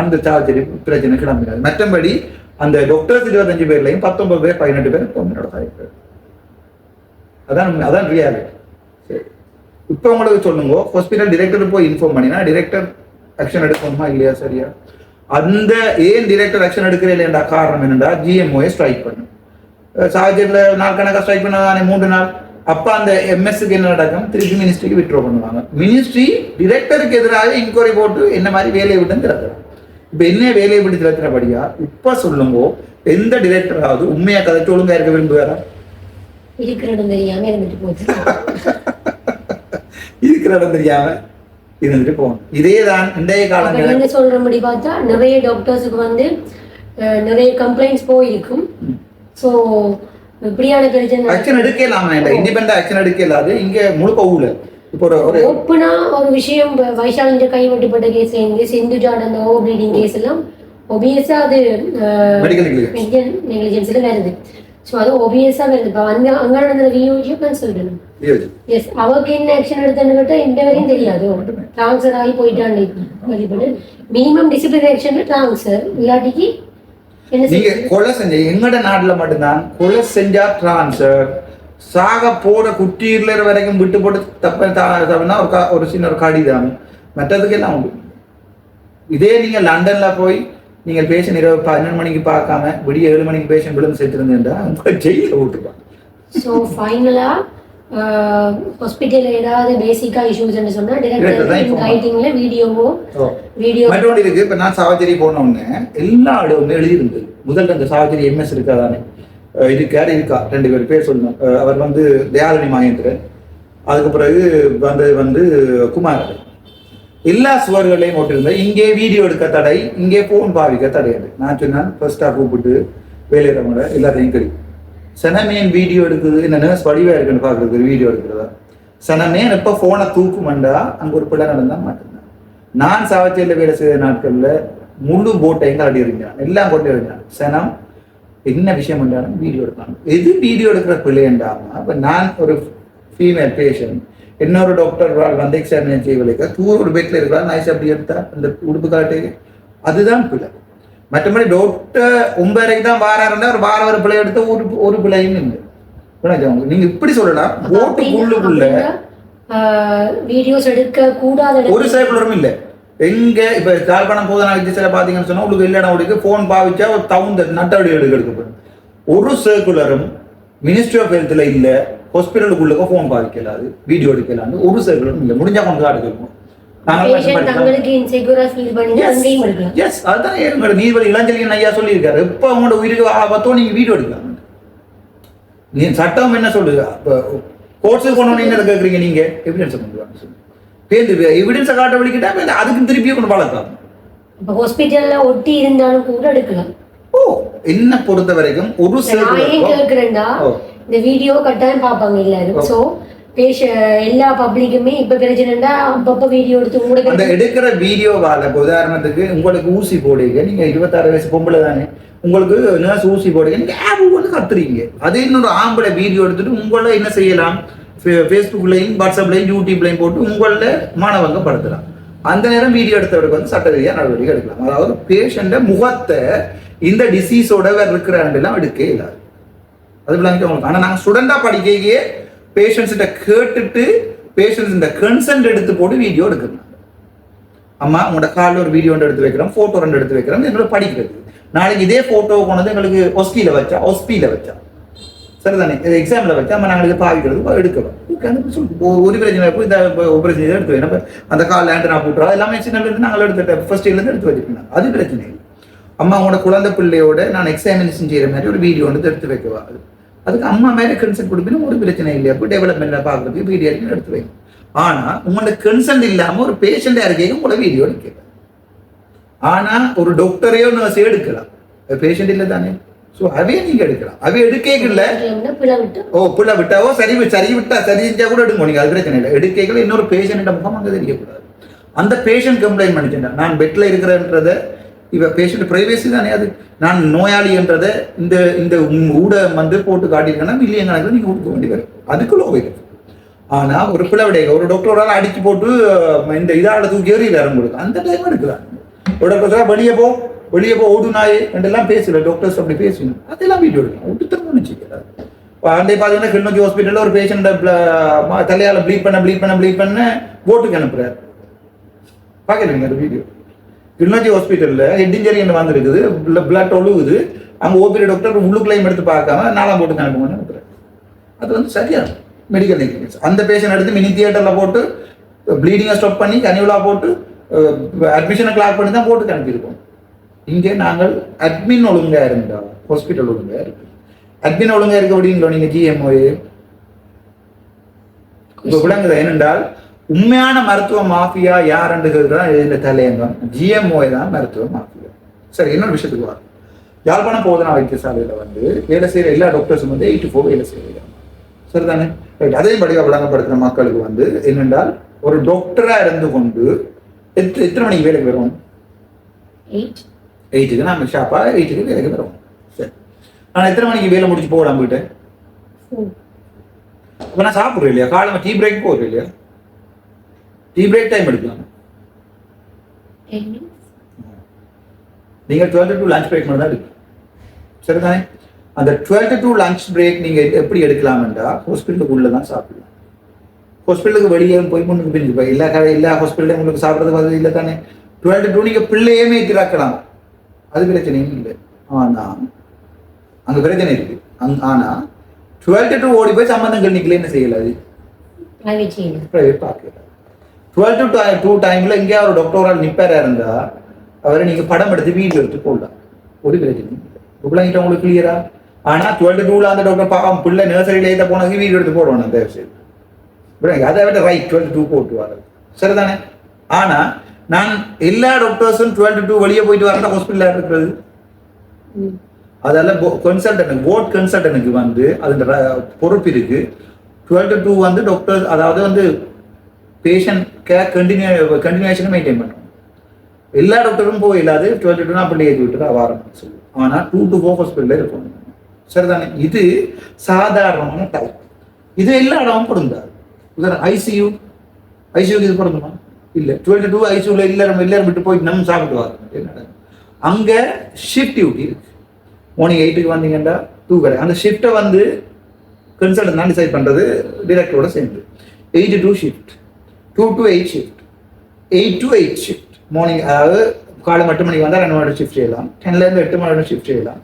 அந்த சாவச்சேரி பிரச்சனை கிளம்பினாரு. மற்றபடி அந்த டாக்டர்ஸ் 25 பேர்லையும் 19 பேர் 18 பேர் பொண்ணோட சாய்ப்பார். அதான் ரியாலிட்டி. சரி, இப்ப உங்களுக்கு சொல்லுங்க, ஹாஸ்பிட்டல் டிரெக்டர் போய் இன்ஃபார்ம் பண்ணினா டிரெக்டர் ஆக்ஷன் எடுக்கணுமா இல்லையா? சரியா? அந்த ஏன் டிரெக்டர் ஆக்ஷன் எடுக்கிற இல்லையா காரணம் என்னடா, ஜிஎம்ஓ ஸ்ட்ரைக் பண்ணும். சாவச்சேரியில நாள் கணக்காக ஸ்ட்ரைக் பண்ணதானே 3 நாள். அப்ப அந்த எம்எஸ்க்கு என்ன நடக்கும்? திருப்பி மினிஸ்ட்ரிக்கு விட்ரோ பண்ணுவாங்க. மினிஸ்ட்ரி டிரெக்டருக்கு எதிராக இன்கொயரி போட்டு என்ன மாதிரி வேலையை விட்டு திறக்கிறாங்க. இப்ப என்ன வேலையை விட்டு திறக்கிறபடியா இப்ப சொல்லுங்க, எந்த டிரெக்டராவது உண்மையா கதைச்சு ஒழுங்கா இருக்க விரும்புவாரா? இருக்கிற இடம் தெரியாம இருந்துட்டு போகுது. இருக்கிற இடம் தெரியாம இருந்துட்டு போகணும். இதேதான் இன்றைய காலங்கள். நீங்க சொல்றபடி பார்த்தா நிறைய டாக்டர்ஸுக்கு வந்து நிறைய கம்ப்ளைண்ட்ஸ் போயிருக்கும். ஸோ இப்படியான பிரச்சனை ஆக்ஷன் எடுக்கலாமா? இண்டிபெண்டா ஆக்ஷன் எடுக்கலாது. இங்க முழுக்க ஊழ இப்போ ஒரு ஓப்பனா ஒரு விஷயம் வைஷாலிന്റെ கைவிட்டப்பட்ட கேஸ் இருந்து சிந்துஜாட அந்த ஓவர் ப்ளீடிங் கேஸ் எல்லாம் ஒபியஸா அது மெடிக்கல் நெக்லிஜென்ஸ்ல வருது. ஸோ அது ஒபியஸா வருது. இப்போ அங்க நடந்த வியூஜியை கன்சல்டணும். எஸ், அவருக்கு என்ன ஆக்ஷன் எடுத்தேன்னு கேட்டால் இந்த வரையும் தெரியாது. ட்ரான்ஸ்ஃபர் ஆகி போயிட்டான்னு வழிபடு மினிமம் டிசிப்ளின் ஆக்ஷன் ட்ரான்ஸ்ஃபர் இல்லாட்டிக்கு நீங்க கொலை செஞ்ச எங்கட நாட்டுல மட்டும்தான் கொலை செஞ்சா டிரான்ஸ்ஃபர், சாக போற குட்டியில வரைக்கும் விட்டு போட்டு தப்புனா ஒரு சின்ன ஒரு கடிதம், மற்றதுக்கு எல்லாம் உண்டு. இதே நீங்க லண்டன்ல போய் நீங்க பேஷண்ட் இரவு 12 மணிக்கு பார்க்காம விடிய 7 மணிக்கு பேஷண்ட் விழுந்து சேர்த்துருந்தா உங்களை ஜெயில விட்டுருப்பாங்க. ஸோ ஃபைனலா ஹாஸ்பிட்டல் ஏதாவது பேசிக்கா இஷ்யூஸ் சொன்னா ரைட்டிங்ல வீடியோ மற்றொன்று இருக்கு. இப்ப நான் சாவச்சேரி போன உடனே எல்லா இடமுமே எழுதி இருந்தது. முதல்ல அந்த சாவச்சேரி எம்எஸ் இருக்காதானே இருக்கா 2 பேர் சொல்லணும். அவர் வந்து தயாலினி மகேந்திரன், அதுக்கு பிறகு வந்து குமார். எல்லா சுவர்களையும் போட்டிருந்தேன். இங்கே வீடியோ எடுக்க தடை, இங்கே போன் பாவிக்க தடையாது. நான் சொன்னேன் ஃபர்ஸ்டா கூப்பிட்டு வேலையிடவங்க எல்லாத்தையும் கிடைக்கும். சனமேன் வீடியோ எடுக்குது, இந்த நர்ஸ் வடிவா இருக்குன்னு பாக்குறது வீடியோ எடுக்கிறதா? சனமேன் எப்ப போனை தூக்குமண்டா அங்க ஒரு பிள்ளை நடந்தா மாட்டேன். நான் சாவச்சேரியில வேலை செய்த நாட்கள்ல முழு போட்டையும் காட்டி இருந்தான், எல்லாம் கொண்டு இருந்தான். சனம் என்ன விஷயம் பண்ணாலும் வீடியோ எடுப்பாங்க. எது வீடியோ எடுக்கிற பிள்ளைண்டாம அப்ப நான் ஒரு ஃபீமேல் பேஷண்ட், இன்னொரு டாக்டர் வந்து எக்ஸாமினேஷன் செய்வதற்கு தூர் ஒரு பெட்ல இருக்கிறா, நைஸ் அப்படி எடுத்தா அந்த உடுப்பு காட்டு, அதுதான் பிள்ளை. மற்றபடி டாக்டர் 9:30 தான் வாராருன்னா ஒரு வார ஒரு பிள்ளை எடுத்த ஒரு பிள்ளையும் இல்லை. நீங்க இப்படி சொல்லலாம், போட்டுக்குள்ளுக்குள்ள வீடியோஸ் எடுக்க கூடாத ஒரு சைக்கிளரும் இல்லை. எங்க இப்ப கால்பணம் போதனா வித்தியாச பாத்தீங்கன்னு சொன்னா உங்களுக்கு இல்லைனா உங்களுக்கு போன் பாவிச்சா ஒரு தவுந்த நட்டவடி எடுக்கப்படும். ஒரு சர்க்குலரும் மினிஸ்ட்ரி ஆஃப் ஹெல்த்ல இல்ல, ஹாஸ்பிட்டலுக்குள்ள போன் பாவிக்கலாது, வீடியோ எடுக்கலான்னு ஒரு சர்க்குலரும் இல்லை. முடிஞ்சா கொண்டு தான் எடுக்கணும். நீதிபதி இளஞ்செழியன் ஐயா சொல்லியிருக்காரு, எப்ப அவங்களோட உயிருக்கு ஆபத்தோ நீங்க வீடியோ எடுக்கலாம். நீ சட்டம் என்ன சொல்லுது? கோர்ட்ஸுக்கு கொண்டு என்ன கேட்குறீங்க? நீங்க எவிடன்ஸ் கொண்டு எவிடன்ஸை காட்ட வலிக்கிட்டா அதுக்கு திருப்பியும் கொண்டு வளர்க்கலாம். இப்போ ஹாஸ்பிட்டல்ல ஒட்டி இருந்தாலும் கூட எடுக்கலாம். ஓ என்ன பொறுத்த வரைக்கும் ஒரு நான் ஏன் கேட்கிறேன்டா இந்த வீடியோ கட்டாயம் பார்ப்பாங்க எல்லாரும். ஸோ எல்லா பப்ளிக்குமே இப்ப பிரச்சனைடா அப்பப்ப வீடியோ எடுத்து உங்களுக்கு அந்த எடுக்கிற வீடியோவால உதாரணத்துக்கு உங்களுக்கு ஊசி போடுங்க, நீங்க 26 வயசு பொம்பளை தானே, உங்களுக்கு நர்ஸ் ஊசி போடுங்க, நீங்க வந்து கத்துறீங்க. அதே இன்னொரு ஆம்பளை வீடியோ எடுத்துட்டு உங்களை என்ன செய்யலாம், ஃபேஸ்புக்லையும் வாட்ஸ்அப்லையும் யூடியூப்லையும் போட்டு உங்கள மாணவங்க படுத்தலாம். அந்த நேரம் வீடியோ எடுத்தவருக்கு வந்து சட்ட ரீதியாக நடவடிக்கை எடுக்கலாம். அதாவது பேஷண்ட முகத்தை இந்த டிசீஸோட இருக்கிறாண்டெல்லாம் எடுக்க இல்லாது. அது விளங்கிட்டு உங்களுக்கு. ஆனால் நாங்கள் ஸ்டூடெண்டா படிக்கையே பேஷண்ட்ஸ்கிட்ட கேட்டுட்டு பேஷண்ட்ஸ் இந்த கன்சென்ட் எடுத்து போட்டு வீடியோ எடுக்கணும். அம்மா உங்களோட காலில் ஒரு வீடியோ எடுத்து வைக்கிறோம், ஃபோட்டோ 2 எடுத்து வைக்கிறோம், எங்களோட படிக்கிறது. நாளைக்கு இதே ஃபோட்டோவை கொண்டு எங்களுக்கு ஒஸ்பியில் வச்சா சரிதானே, எக்ஸாமில் வச்சா நம்ம நாங்கள் பாவிக்கிறது எடுக்கிறோம். ஒரு பிரச்சனை போய் இந்த பிரச்சனை எடுத்து வைக்கணும். அந்த காலில் ஆண்டனா போட்டுறோம் எல்லாமே சின்னலேருந்து நாங்கள் எடுத்துட்டோம், ஃபர்ஸ்ட் இயர்லேருந்து எடுத்து வச்சுக்கணும். அது பிரச்சனை இல்லை. அம்மா உங்களோட குழந்தை பிள்ளையோட நான் எக்ஸாமினேஷன் செய்கிற மாதிரி ஒரு வீடியோ வந்து எடுத்து வைக்கவா, அதுக்கு அம்மா மேலே கன்சென்ட் கொடுப்பீங்கன்னா ஒரு பிரச்சனை இல்லை. அப்போ டெவலப்மெண்ட்டில் பார்க்குறதுக்கு வீடியோ எடுத்து வைக்கணும். ஆனால் உங்களோட கன்சென்ட் இல்லாமல் ஒரு பேஷண்ட் இருக்கேங்க உங்களோட வீடியோ எடுக்கலாம். ஆனால் ஒரு டாக்டரையோ நர்ஸையோ எடுக்கலாம், பேஷண்ட் இல்லை தானே. ஸோ அவையே நீங்கள் எடுக்கலாம். அவைய எடுக்கல பிள்ளை விட்டாவோ சரி செஞ்சா கூட எடுக்க முடியும், அது பிரச்சனை இல்லை. எடுக்கல இன்னொரு பேஷண்ட முகம் அங்கே தெரியக்கூடாது. அந்த பேஷண்ட் கம்ப்ளைண்ட் பண்ணிச்சேன் நான் பெட்டில் இருக்கிறன்றதை, இவ பேஷண்ட் பிரைவேசி தானே, அது நான் நோயாளி என்றதை இந்த இந்த ஊடகம் வந்து போட்டு காட்டியிருக்கேன்னா மில்லியன் கணக்கில் நீங்கள் கொடுக்க வேண்டி வரும். அதுக்குள்ள போயிடும். ஆனால் ஒரு பிள்ளை விடையாக ஒரு டாக்டரால் அடிச்சு போட்டு இந்த இதால தூக்கி எறியில உங்களுக்கு அந்த டைம் எடுக்கலாம். ஒரு டாக்டர் வெளியே போ ஓடு நாயே என்றெல்லாம் பேசல, டாக்டர்ஸ் அப்படி பேசணும், அதெல்லாம் வீடியோ எடுக்கலாம். விட்டுத்தரணும் நினைச்சிக்கிறாரு. அண்டை பார்த்தீங்கன்னா கிளிநொச்சி ஹாஸ்பிட்டலில் ஒரு பேஷண்ட்டை தலையால் ப்ளீட் பண்ண ஓட்டுக்கு அனுப்புறாரு. பார்க்கறீங்க அந்த வீடியோ. கிளிநொச்சி ஹாஸ்பிட்டலில் ஹெட் இன்ஜரி வந்துருக்குது, பிளட் ஒழுகுது, அங்கே ஓபிடி டாக்டர் உள்ளுக்குள்ளையும் எடுத்து பார்க்காம 4ஆம் போட்டுக்கு அனுப்புங்கன்னு அனுப்புறாரு. அது வந்து சரியான மெடிக்கல் நெக்லிஜென்ஸ். அந்த பேஷண்ட் எடுத்து மினி தியேட்டரில் போட்டு ப்ளீடிங்கை ஸ்டாப் பண்ணி கனிவுலா போட்டு அட்மிஷனை கிளாக் பண்ணி தான் போட்டுக்கு அனுப்பியிருக்கோம். இங்கே நாங்கள் அட்மின் ஒழுங்காக இருந்தா ஹாஸ்பிட்டல் ஒழுங்காக இருக்கு. அட்மின் ஒழுங்காக இருக்க அப்படிங்களோ நீங்கள் ஜிஎம்ஓஏ இப்போ விளங்குதா? ஏனென்றால் உண்மையான மருத்துவ மாஃபியா யாருன்றதுக்கு தான் இதில் தலையங்கம். ஜிஎம்ஓஏ தான் மருத்துவ மாஃபியா. சரி, இன்னொரு விஷயத்துக்கு வரும். யாழ்ப்பாணம் போதனா வைத்தியசாலையில் வந்து வேலை செய்கிற எல்லா டாக்டர்ஸும் வந்து 8 to 4 வேலை செய்கிறாங்க. சரிதானே? ரைட். அதே படியாக விளங்கப்படுத்துகிற மக்களுக்கு வந்து என்னென்றால் ஒரு டாக்டராக இருந்து கொண்டு எத்தனை மணிக்கு வேலைக்கு வரும்? 8க்கு நாங்கள் ஷாப்பாக 8க்கு வேலைக்கு வரும். சரி, நான் எத்தனை மணிக்கு வேலை முடிச்சு போகலாம் போயிட்டு? இப்போ நான் சாப்பிட்றேன் இல்லையா, காலையில் டீ பிரேக் போகிறேன் இல்லையா, டீ பிரேக் டைம் எடுக்கலாம். நீங்கள் 12 to 2 லஞ்ச் பிரேக் மட்டும் தான் இருக்கு. சரிதானே? அந்த 12 to 2 லஞ்ச் பிரேக் நீங்கள் எப்படி எடுக்கலாம்டா ஹாஸ்பிட்டலுக்கு உள்ளே தான் சாப்பிடலாம். ஹாஸ்பிட்டலுக்கு வெளியே போய் முன்னுக்கு பிரிஞ்சு எல்லா ஹாஸ்பிட்டலையும் உங்களுக்கு சாப்பிட்றது வந்து இல்லை தானே. 12 to 2 நீங்கள் பிள்ளையுமே திறக்கலாம், அது பிரச்சனையும் இல்லை. ஆனால் அங்கே பிரச்சனை இருக்கு. ஆனால் 12 to 2 ஓடி போய் சம்பந்தம் கிளினிக்கில் என்ன செய்யலாது, ப்ரைவேட் பார்க்கலாம். 12 to 2 டைமில் எங்கேயா ஒரு டாக்டரால் நிப்பேரா இருந்தா அவரை நீங்கள் படம் எடுத்து வீடியோ எடுத்து போடலாம், ஒரு பிரச்சனையும் இல்லை. பிள்ளைங்கிட்ட உங்களுக்கு கிளியரா? ஆனால் 12 to 2 அந்த டாக்டர் பாவம் பிள்ளை நர்சரியில போனதுக்கு வீடியோ எடுத்து போடுவாங்க. அந்த சரி, அதை விட ரைட் 12 to 2 போட்டு வர்றது சரிதானே. ஆனால் நான் எல்லா டாக்டர்ஸும் 12 to 2 வெளியே போயிட்டு வரேன் ஹாஸ்பிட்டலில் இருக்கிறது. அதெல்லாம் கன்சல்டன்ட் போர்ட் கன்சல்டனுக்கு வந்து அது பொறுப்பு இருக்கு. 12 to 2 வந்து டாக்டர் அதாவது வந்து பேஷண்ட் கேர் கண்டினியூஷனை மெயின்டைன் பண்ணுவோம். எல்லா டாக்டரும் போய் இல்லாது 12 to 2 அப்படி ஏற்றி விட்டுட்டு ஆரம்பிச்சு சொல்லுவோம். ஆனால் 2 to 4 ஹாஸ்பிட்டலில் இருக்கும். சரிதானே? இது சாதாரணமான டைப். இது எல்லா இடமும் பொருந்தாது. ஐசியூக்கு இது பொருந்துமா? இல்லை. 12 to 2 ஐசியூவில் எல்லாரும் விட்டு போய் நம்ம சாப்பிடுவாங்க. என்ன அங்கே ஷிஃப்ட் டியூட்டி இருக்கு. மார்னிங் 8க்கு வந்தீங்கன்னா 2 கிடையாது. அந்த ஷிஃப்ட்டை வந்து கன்சல்டன் தான் டிசைட் பண்ணுறது டிரெக்டரோட சேர்ந்து. 8 to 2 shift, 2 to 8 shift, 8 to 8 shift. Morning அதாவது காலை 8 மணிக்கு வந்தால் 2 மணி ஷிஃப்ட் செய்யலாம். 10லேருந்து 8 மணி ஷிஃப்ட் செய்யலாம்.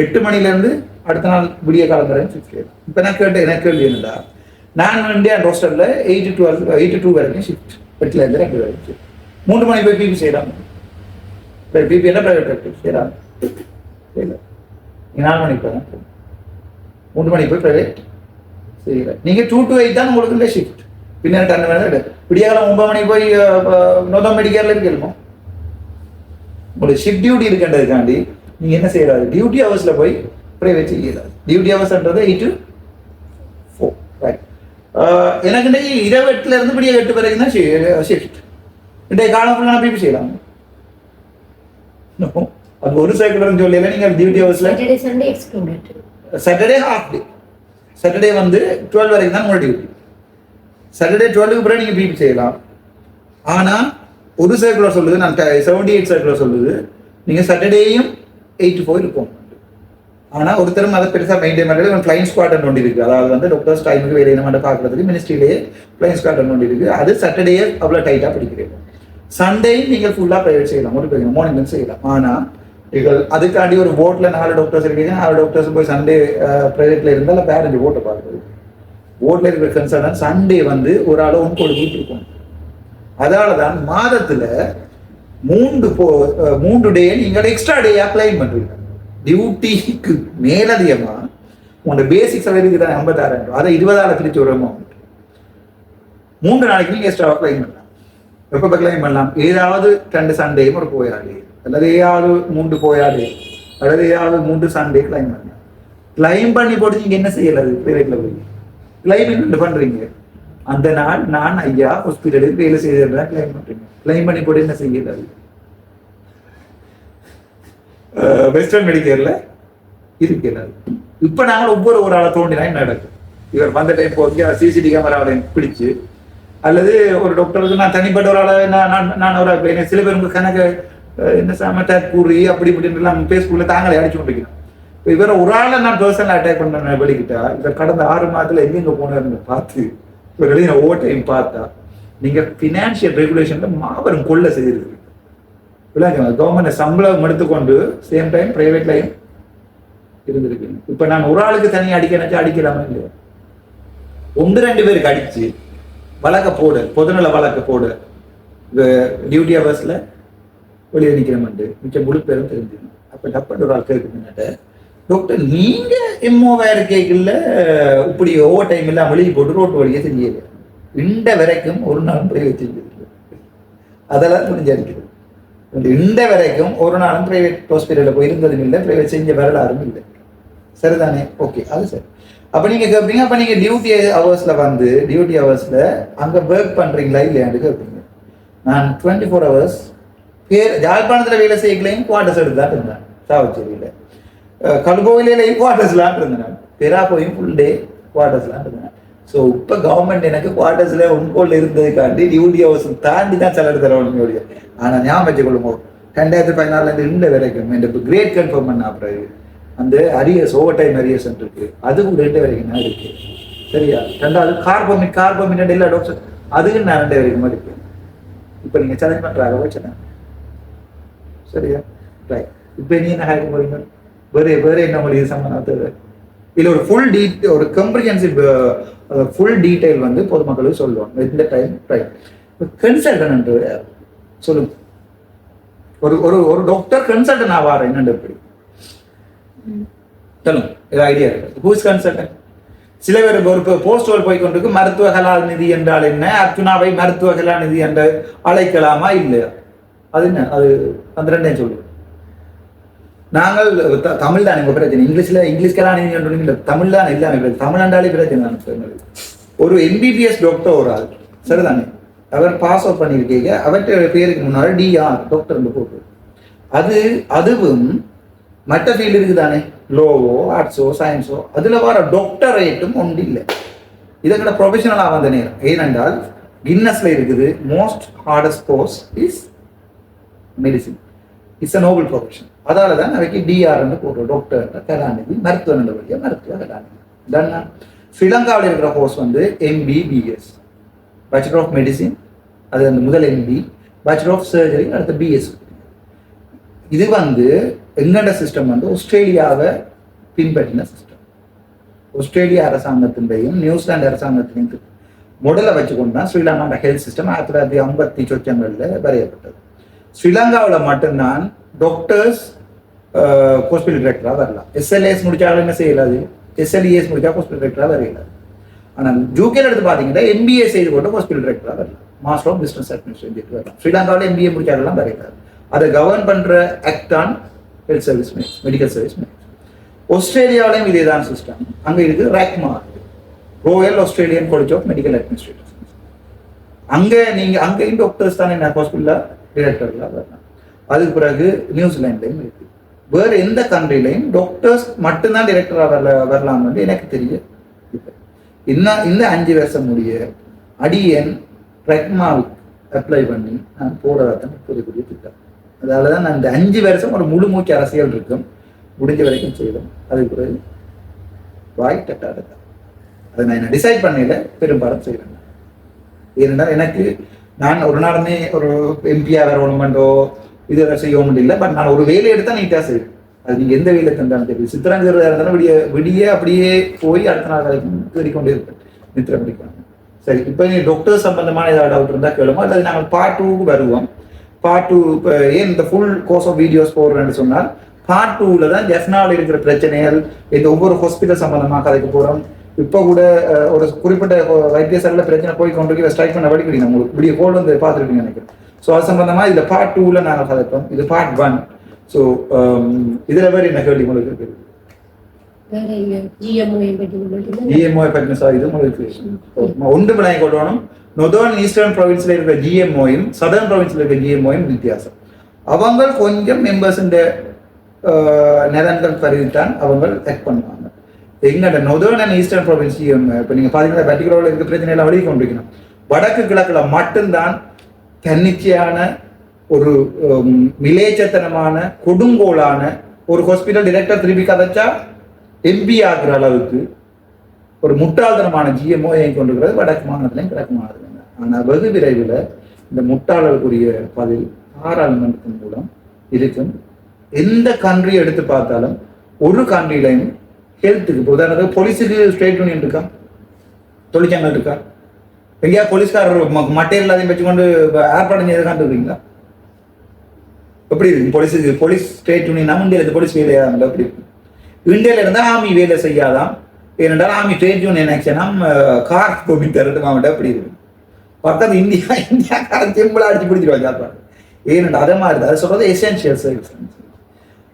8 மணிலேருந்து அடுத்த நாள் விடிய காலம் வரையும் ஷிஃப்ட் செய்யலாம். இப்போ நான் எனக்கு கேள்வி என்னடா, நான் இந்தியா ரோஸ்டரில் 8 to 2 வரைக்கும் ஷிஃப்ட், 8லேருந்து 2 வரைக்கும் ஷிஃப்ட். 3 மணி போய் பிபி செய்யலாம். பிபி என்ன ப்ரைவேட் ப்ராக்டிஸ் செய்யலாம் இல்லை. 4 மணிக்கு போய் 3 மணிக்கு போய் ப்ரைவேட் செய்யல. நீங்கள் 2 to 8 தான் உங்களுக்கு இல்லை ஷிஃப்ட். பின்னாடி 10 மணி விடிய காலம் 9 மணிக்கு போய் நோதம் மெடிக்கலில் இருக்கணுமோ உங்களுக்கு ஷிஃப்ட் டியூட்டி இருக்கின்றதுக்காண்டி நீங்கள் என்ன செய்யறாரு, டியூட்டி ஹவர்ஸில் போய் ப்ரைவேட் செய்யலாது. டியூட்டி ஹவர்ஸ்ன்றது 8 to 4, ரைட். எனக்கு இன்றைக்கு 28 இருந்து இப்படியே 8 வரைக்கும் தான் ஷிஃப்ட். இன்றைய காலம் ஃபுல்லாக நான் போய் செய்யலாம். அது ஒரு சைக்கிள் சொல்லல. நீங்கள் டியூட்டி ஹவர்ஸில் சாட்டர்டே ஹாஃப் டே, சாட்டர்டே வந்து 12 வரைக்கும் தான் உங்களோட டியூட்டி. சாட்டர்டே 12க்கு பிறகு நீங்கள் பிபி செய்யலாம். ஆனால் ஒரு சர்க்குலர் சொல்லுது, நான் 78 சர்க்குலர் சொல்லுது, நீங்கள் சாட்டர்டேயும் 8 to 4 இருக்கும். ஆனால் ஒருத்தரும் அதை பெருசாக மெயின்டைன் பண்ணுறது ஒரு ஃப்ளைங் ஸ்குவாட்டன் ஒன்று இருக்குது. அதாவது வந்து டாக்டர்ஸ் டைமுக்கு வேலை என்ன பார்க்குறதுக்கு மினிஸ்ட்ரியிலேயே ஃப்ளைங் ஸ்குவாட்டன் ஒன்று இருக்குது. அது சாட்டர்டே அவ்வளோ டைட்டாக பிடிக்கிறீங்க. சண்டேயும் நீங்கள் ஃபுல்லாக ப்ரைவேட் செய்யலாம், ஒரு பேர் மார்னிங் செய்யலாம். ஆனால் நீங்கள் அதுக்காண்டி ஒரு போட்டில் 4 டாக்டர்ஸ் இருக்கீங்க, 4 டாக்டர்ஸ் போய் சண்டே ப்ரைவேட்டில் இருந்தால் இல்லை பேரஞ்சு போட்டை பார்க்குறது. போட்டில் இருக்கிற கன்சர்ன் சண்டே வந்து ஒரு ஆளை ஒன்று கொடுத்துட்டு இருக்கும். அதனால தான் மாதத்தில் 3 டே நீங்கள் எக்ஸ்ட்ரா டேயாக கிளைம் பண்ணுறீங்க. டியூட்டிக்கு மேலதிகமாக உங்களோட பேசிக் சலரிக்கு தான் 56,000, அதை 20,000 பிரித்து ஒரு அமௌண்ட் 3 நாளைக்கு நீங்கள் எக்ஸ்ட்ராவாக கிளைம் பண்ணலாம். எப்போ கிளைம் பண்ணலாம்? ஏதாவது 2 சண்டேயும் ஒரு போயாடு, அல்லது ஏதாவது 3 போயாடு, அல்லது ஏதாவது 3 சண்டே கிளைம் பண்ணலாம். கிளைம் பண்ணி போட்டு நீங்கள் என்ன செய்யலாது? பிரைவேட்டில் போய் கிளைம் என்ன பண்ணுறீங்க? அந்த நாள் நான் ஐயா ஹாஸ்பிட்டலுக்கு வேலை செய்யறதா கிளைம் பண்ணுறீங்க. கிளைம் பண்ணி போட்டு என்ன செய்யலாது? வெஸ்டர்ன் மெடிக்கேர்ல இருக்கிறாரு. இப்போ நாங்கள் ஒவ்வொரு ஒரு ஆளை தோண்டினா என்ன நடக்கும்? இவர் வந்த டைம் போது சிசிடி கேமராவை பிடிச்சு, அல்லது ஒரு டாக்டருக்கு நான் தனிப்பட்ட ஒரு ஆளை நான் ஒரு சில பேருக்கு கணக்கு என்ன சாமட்டாக் கூறி அப்படி இப்படின்னு எல்லாம் பேஸ்புக்கில் தாங்களே அடிச்சு கொண்டிருக்கிறோம். இப்போ இவரை ஒரு ஆளை நான் பர்சனல் அட்டாக் பண்ண வெளிக்கிட்டா, இவர் கடந்த 6 மாதத்துல எங்கெங்க போனாருன்னு பார்த்து இவர் எழுதின ஓவர் டைம் பார்த்தா நீங்கள் ஃபினான்ஷியல் ரெகுலேஷன்ல மாபெரும் கொள்ள செய்திருக்கு. கவர்மெண்ட் சம்பளம் எடுத்துக்கொண்டு சேம் டைம் பிரைவேட்லையும் இருந்திருக்கு. இப்ப நான் ஒரு ஆளுக்கு தனியாக அடிக்க அடிக்கலாமா இல்லையா? 1-2 பேருக்கு அடிச்சு வழக்க போடு, பொதுநல வழக்க போடு, டியூட்டி ஹவர்ஸ்ல வெளியே நிக்கிறோம்ட்டு மிச்சம் முழு பேரும் தெரிஞ்சுக்கணும். அப்ப டப்பட்டு ஒரு ஆள் கேட்குறேன், டாக்டர் நீங்க எம்ஓ இருக்கல இப்படி ஓவர் டைம் எல்லாம் வெளியே போட்டு ரோட்டு வழியே செஞ்சது இந்த வரைக்கும் ஒரு நாளும் பிரைவேட் செஞ்சது, அதெல்லாம் புரிஞ்சு அடிக்கிறது. இந்த வரைக்கும் ஒரு நாளும் பிரைவேட் ஹாஸ்பிட்டலில் போய் இருந்ததும் இல்லை, பிரைவேட் செஞ்ச வரலாறும் இல்லை. சரிதானே? ஓகே, அது சரி. அப்போ நீங்கள் கேட்பீங்க, அப்போ நீங்கள் டியூட்டி ஹவர்ஸில் வந்து டியூட்டி ஹவர்ஸில் அங்கே ஒர்க் பண்ணுறீங்களா இல்லையான்னு கேட்பீங்க. நான் 24 hours யாழ்ப்பாணத்தில் வேலை செய்யலையும் குவார்டர்ஸ் எடுத்து தான் இருந்தேன். சாவச்சேரியில் கல்கோவிலையும் குவார்டர்ஸ்லாம் இருந்தேன். பெராப்போயும் ஃபுல் டே குவார்டர்ஸ்லாம் இருந்தேன். ஸோ இப்போ கவர்மெண்ட் எனக்கு குவார்டர்ஸில் ஒன்கோல் இருந்ததுக்காண்டி டியூட்டி ஹவர்ஸ் தாண்டி தான் சேலரி தரணும். ஆனால் ஞாபகம் வச்சுக்கொள்ளுங்க, 2014 இந்த வரைக்கும் இந்த கிரேட் கன்ஃபார்ம் பண்ண அப்புறம் அந்த அரியர்ஸ் ஓவர் டைம் அரியர்ஸ் இருக்கு, அதுவும் 2 வரைக்கும் தான் இருக்கு. சரியா? 2வது கார்போமின் எல்லா டாக்டர் அதுக்கு நான் 2 வரைக்கும் இருக்கு. இப்போ நீங்கள் சேலஞ்ச் பண்ணுறாங்க வச்சுனா சரியா? ரைட். இப்போ நீ என்ன ஹேக்க போறீங்க? வேற என்ன மொழி சம்பந்தத்தை இல்லை ஒரு ஃபுல் ஒரு கம்ப்ரிஹென்சிவ் ஃபுல் டீடைல் வந்து பொதுமக்களுக்கு சொல்லுவாங்க இந்த டைம். ரைட். கன்சல்டன்ட் சொல்லுங்க, ஒரு ஒரு ஒரு டாக்டர் கன்சல்டன் ஆவார் என்னண்டு எப்படி சொல்லுங்க, ஏதாவது ஐடியா இருக்கு? Who's consultant? சில பேர் ஒரு போஸ்டர் போய் கொண்டிருக்கு, மருத்துவ கலால் நிதி என்றால் என்ன, அர்ச்சுனாவை மருத்துவ கலா நிதி என்று அழைக்கலாமா இல்லையா? அது என்ன? அது அந்த 2 சொல்லுவோம். நாங்கள் தமிழ் தான் எங்கள் பிரச்சனை. இங்கிலீஷ் கலா நிதி என்று தமிழ் தான் இல்லாமல் தமிழ் என்றாலே பிரச்சனை. ஒரு MBBS டாக்டர் ஒரு ஆள் சரிதானே, அவர் பாஸ் அவுட் பண்ணியிருக்கீங்க, அவற்றை பேருக்கு முன்னாடி DR டாக்டர் போட்டு அதுவும் மற்ற ஃபீல்டு இருக்குதானே, லோவோ ஆர்ட்ஸோ சயின்ஸோ, அதில் வர டாக்டரேட்டும் ஒன்று இல்லை. இதை கூட ப்ரொஃபஷனலாக வந்த நேரம். ஏனென்றால் கின்னஸ்ல இருக்குது most hardest course is medicine, it's a Nobel profession. அதால தான் அவைக்கு DR போடுறோம், டாக்டர் கலாநிதி, மருத்துவ நல்லபடியாக மருத்துவ கலாநிதி. தென் ஸ்ரீலங்காவில் இருக்கிற கோர்ஸ் வந்து MBBS, பேச்சுலர் ஆஃப் மெடிசின், அது அந்த முதல் MB, பேச்சுலர் ஆஃப் சர்ஜரி, அடுத்த BS. இது வந்து எங்கட சிஸ்டம் வந்து ஆஸ்திரேலியாவை பின்பற்றின சிஸ்டம். ஆஸ்திரேலியா அரசாங்கத்தின்றையும் நியூசிலாந்து அரசாங்கத்திலையும் முதல்ல வச்சுக்கொண்டு தான் ஸ்ரீலங்காவோட ஹெல்த் சிஸ்டம் 1950 சொச்சங்களில் வரையப்பட்டது. ஸ்ரீலங்காவில் மட்டும்தான் டாக்டர்ஸ் ஹாஸ்பிட்டல் டிரெக்டராக வரலாம். SLAS முடிச்சாலும் என்ன செய்யலாது, SLES முடிச்சா ஹாஸ்பிட்டல் டிரெக்டராக வரையலாது. ஆனால் யூகேல எடுத்து பார்த்தீங்கன்னா MBA செய்து கொண்டு ஹாஸ்பிட்டல் டிரெக்டராக வரலாம், மாஸ்டர் ஆஃப் பிஸ்னஸ் அட்மினிஸ்ட்ரேஷன் வரலாம். ஸ்ரீலங்காவில் MBA முடிச்சாலும் வரையலாது. அதை கவர்ன் பண்ற ஆக்ட் ஆன் ஹெல்த் சர்வீஸ் மேட்ஸ், மெடிக்கல் சர்வீஸ் மேட்ஸ். ஆஸ்திரேலியாவிலையும் இதே தான் சிஸ்டம். அங்கே இருக்குது RACMA, royal Australian college of medical administrators. அங்கேயும் டாக்டர்ஸ் தானே ஹாஸ்பிட்டலில் டிரெக்டர்லாம் வரலாம். அதுக்கு பிறகு நியூசிலாண்ட்லையும் இருக்குது. வேறு எந்த கண்ட்ரிலையும் டாக்டர்ஸ் மட்டும்தான் டிரெக்டராக வரலாம் வந்து எனக்கு தெரியும். இன்னும் இந்த 5 வருஷம் முடிய அடியன் ரெக்மாவுக்கு அப்ளை பண்ணி நான் போகிறதா தான் புதிய திட்டம். அதால தான் நான் இந்த 5 வருஷம் ஒரு முழு மூச்சு அரசியல் இருக்கும், முடிஞ்ச வரைக்கும் செய்தோம். அதுக்கு பிறகு வாய் தட்டாத அதை நான் என்ன டிசைட் பண்ணல, பெரும்பாலும் செய்கிறேன். ஏனென்றால் எனக்கு நான் ஒரு நாளுமே ஒரு எம்பியாக வரணுமெண்டோ இது செய்ய முடியல. பட் நான் ஒரு வேலையை எடுத்தால் நீட்டாக செய்வேன். அது நீங்கள் எந்த வேலை தந்தாலும் தெரியும். சித்திரங்கிறதா இருந்தாலும் விடிய அப்படியே போய் அடுத்த நாள் வரைக்கும் தேடிக்கொண்டே இருப்பேன், நித்திர பிடிக்கணும். சரி, இப்போ நீ டாக்டர் சம்பந்தமான ஏதாவது டவுட் இருந்தால் கேளுமோ, அல்லது நாங்கள் பார்ட் 2க்கு வருவோம். பார்ட் 2 இப்போ ஏன் இந்த ஃபுல் கோர்ஸ் ஆஃப் வீடியோஸ் போடுறேன்னு சொன்னால், பார்ட் 2ல தான் ஜெஃப்னாவில் இருக்கிற பிரச்சனைகள், இந்த ஒவ்வொரு ஹாஸ்பிட்டல் சம்பந்தமாக கதைக்கு போகிறோம். இப்போ கூட ஒரு குறிப்பிட்ட வைத்தியசாலையில் பிரச்சனை போய் கொண்டு ஸ்ட்ரைக் பண்ண வடிக்கிறீங்க, உங்களுக்கு இப்படியே கோல் வந்து பார்த்துருப்பீங்க நினைக்கிறேன். ஸோ அது சம்பந்தமாக இதில் பார்ட் 2ல நாங்கள் கதைப்போம். இது பார்ட் 1. ஸோ இதில் வேறு என்ன கேள்வி உங்களுக்கு இருக்குது? GMO பற்றி சார் இது உங்களுக்கு ஒன்று விளங்கி கொள்ளணும். நொதர்ன் ஈஸ்டர்ன் ப்ரொவின்ஸில் இருக்கிற GMOயும் சதர்ன் ப்ரொவின்ஸில் இருக்கிற GMOயும் வித்தியாசம். அவங்க கொஞ்சம் மெம்பர்ஸ் நிலங்கள் கருதித்தான் அவங்க ஆக்ட் பண்ணுவாங்க. எங்கள்ட நொதர்ன் அண்ட் ஈஸ்டர்ன் ப்ரொவின்ஸ் இப்போ நீங்கள் பார்த்தீங்கன்னா பர்டிகுலரில் இருக்க பிரச்சனை எல்லாம் வெளியே கொண்டிருக்கணும். வடக்கு கிழக்கில் மட்டும்தான் தன்னிச்சையான ஒரு மிலேச்சத்தனமான கொடுங்கோளான ஒரு ஹாஸ்பிட்டல் டிரெக்டர் திருப்பி கதைச்சா எம்பி ஆகிற அளவுக்கு ஒரு முட்டாள்தனமான GMO கொண்டிருக்கிறது வடக்கு மாநிலத்திலையும் கிழக்கு மாநிலத்திலையும். ஆனால் வெகு விரைவில் இந்த முட்டாளர்களுக்குரிய பதில் பாராளுமன்றத்தின் மூலம் இருக்கும். எந்த கண்ட்ரியை எடுத்து பார்த்தாலும் ஒரு கண்ட்ரிலையும் ஹெல்த்துக்கு, உதாரணத்துக்கு போலீஸுக்கு ஸ்டேட் யூனியன் இருக்கா, தொழிற்சங்கம் இருக்கா? எங்கேயா போலீஸ்காரர் மட்டையில் எல்லாத்தையும் வச்சுக்கொண்டு ஏற்பாடு செய்து காட்டுறீங்களா? எப்படி இருக்கு போலீஸுக்கு? போலீஸ் ஸ்டேட் யூனியன் இந்தியாவில் போலீஸ் வேலையா இருந்தால் எப்படி இருக்கு? இந்தியாவில் இருந்தால் ஆர்மி வேலை செய்யாதான். ஏனென்றால் ஆர்மி ட்ரேட் யூனியன் ஆக்ஷனாம் கார் கோபி தரட்டு மாவட்டம் எப்படி இருக்கு? பக்கத்து இந்தியாக்காரன் செம்பிளா அடிச்சு பிடிச்சிருவாங்க ஏற்பாடு. ஏனென்றால் அதை மாதிரி அதை சொல்றது எசென்சியல் சர்வீஸ்.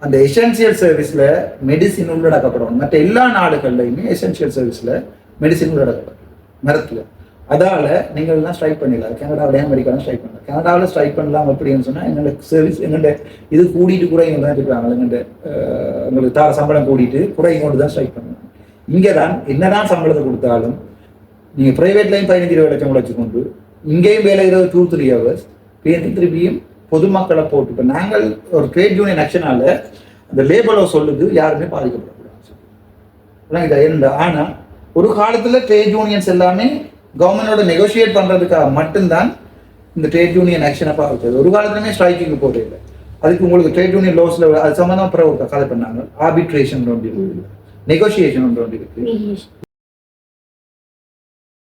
அந்த எசென்சியல் சர்வீஸில் மெடிசின் உள்ளடக்கப்படும். மற்ற எல்லா நாடுகள்லையுமே எசென்சியல் சர்வீஸில் மெடிசின் உள்ளடக்கப்படும் மரத்தில். அதால் நீங்கள் எல்லாம் ஸ்ட்ரைக் பண்ணிடலாம். கனடாவிலையும் அமெரிக்காவும் ஸ்ட்ரைக் பண்ணலாம். கனடாவில் ஸ்ட்ரைக் பண்ணலாம் அப்படின்னு சொன்னால் எங்களுக்கு சர்வீஸ் எங்கள்கிட்ட இது கூட்டிகிட்டு குறைங்க தான் இருக்கிறாங்க. எங்கள்கிட்ட உங்களுக்கு தார சம்பளம் கூட்டிகிட்டு குறைங்க கொண்டு தான் ஸ்ட்ரைக் பண்ணுவாங்க. இங்கே தான் என்னதான் சம்பளத்தை கொடுத்தாலும் நீங்கள் ப்ரைவேட்லையும் 15-20 லட்சம் வச்சுக்கொண்டு இங்கேயும் வேலை 2-3 hours திருப்பியும் பொதுமக்களை போட்டு. இப்போ நாங்கள் ஒரு ட்ரேட் யூனியன் ஆக்ஷனால அந்த லேபலோ சொல்லுது யாருமே பாதிக்கப்படக்கூடாது. இதை என்ன ஆனால் ஒரு காலத்தில் ட்ரேட் யூனியன்ஸ் எல்லாமே கவர்மெண்டோட நெகோசியேட் பண்ணுறதுக்காக மட்டும்தான் இந்த ட்ரேட் யூனியன் ஆக்ஷனை பார்க்குறது. ஒரு காலத்துலேயுமே ஸ்ட்ரைக்கிங் போகிறது இல்லை. அதுக்கு உங்களுக்கு ட்ரேட் யூனியன் லோஸில் அது சம்மந்தம் பிறகு கதை பண்ணாங்க. ஆர்பிட்ரேஷன் ஒன்று இருக்குது, நெகோசியேஷன் ஒன்று இருக்குது.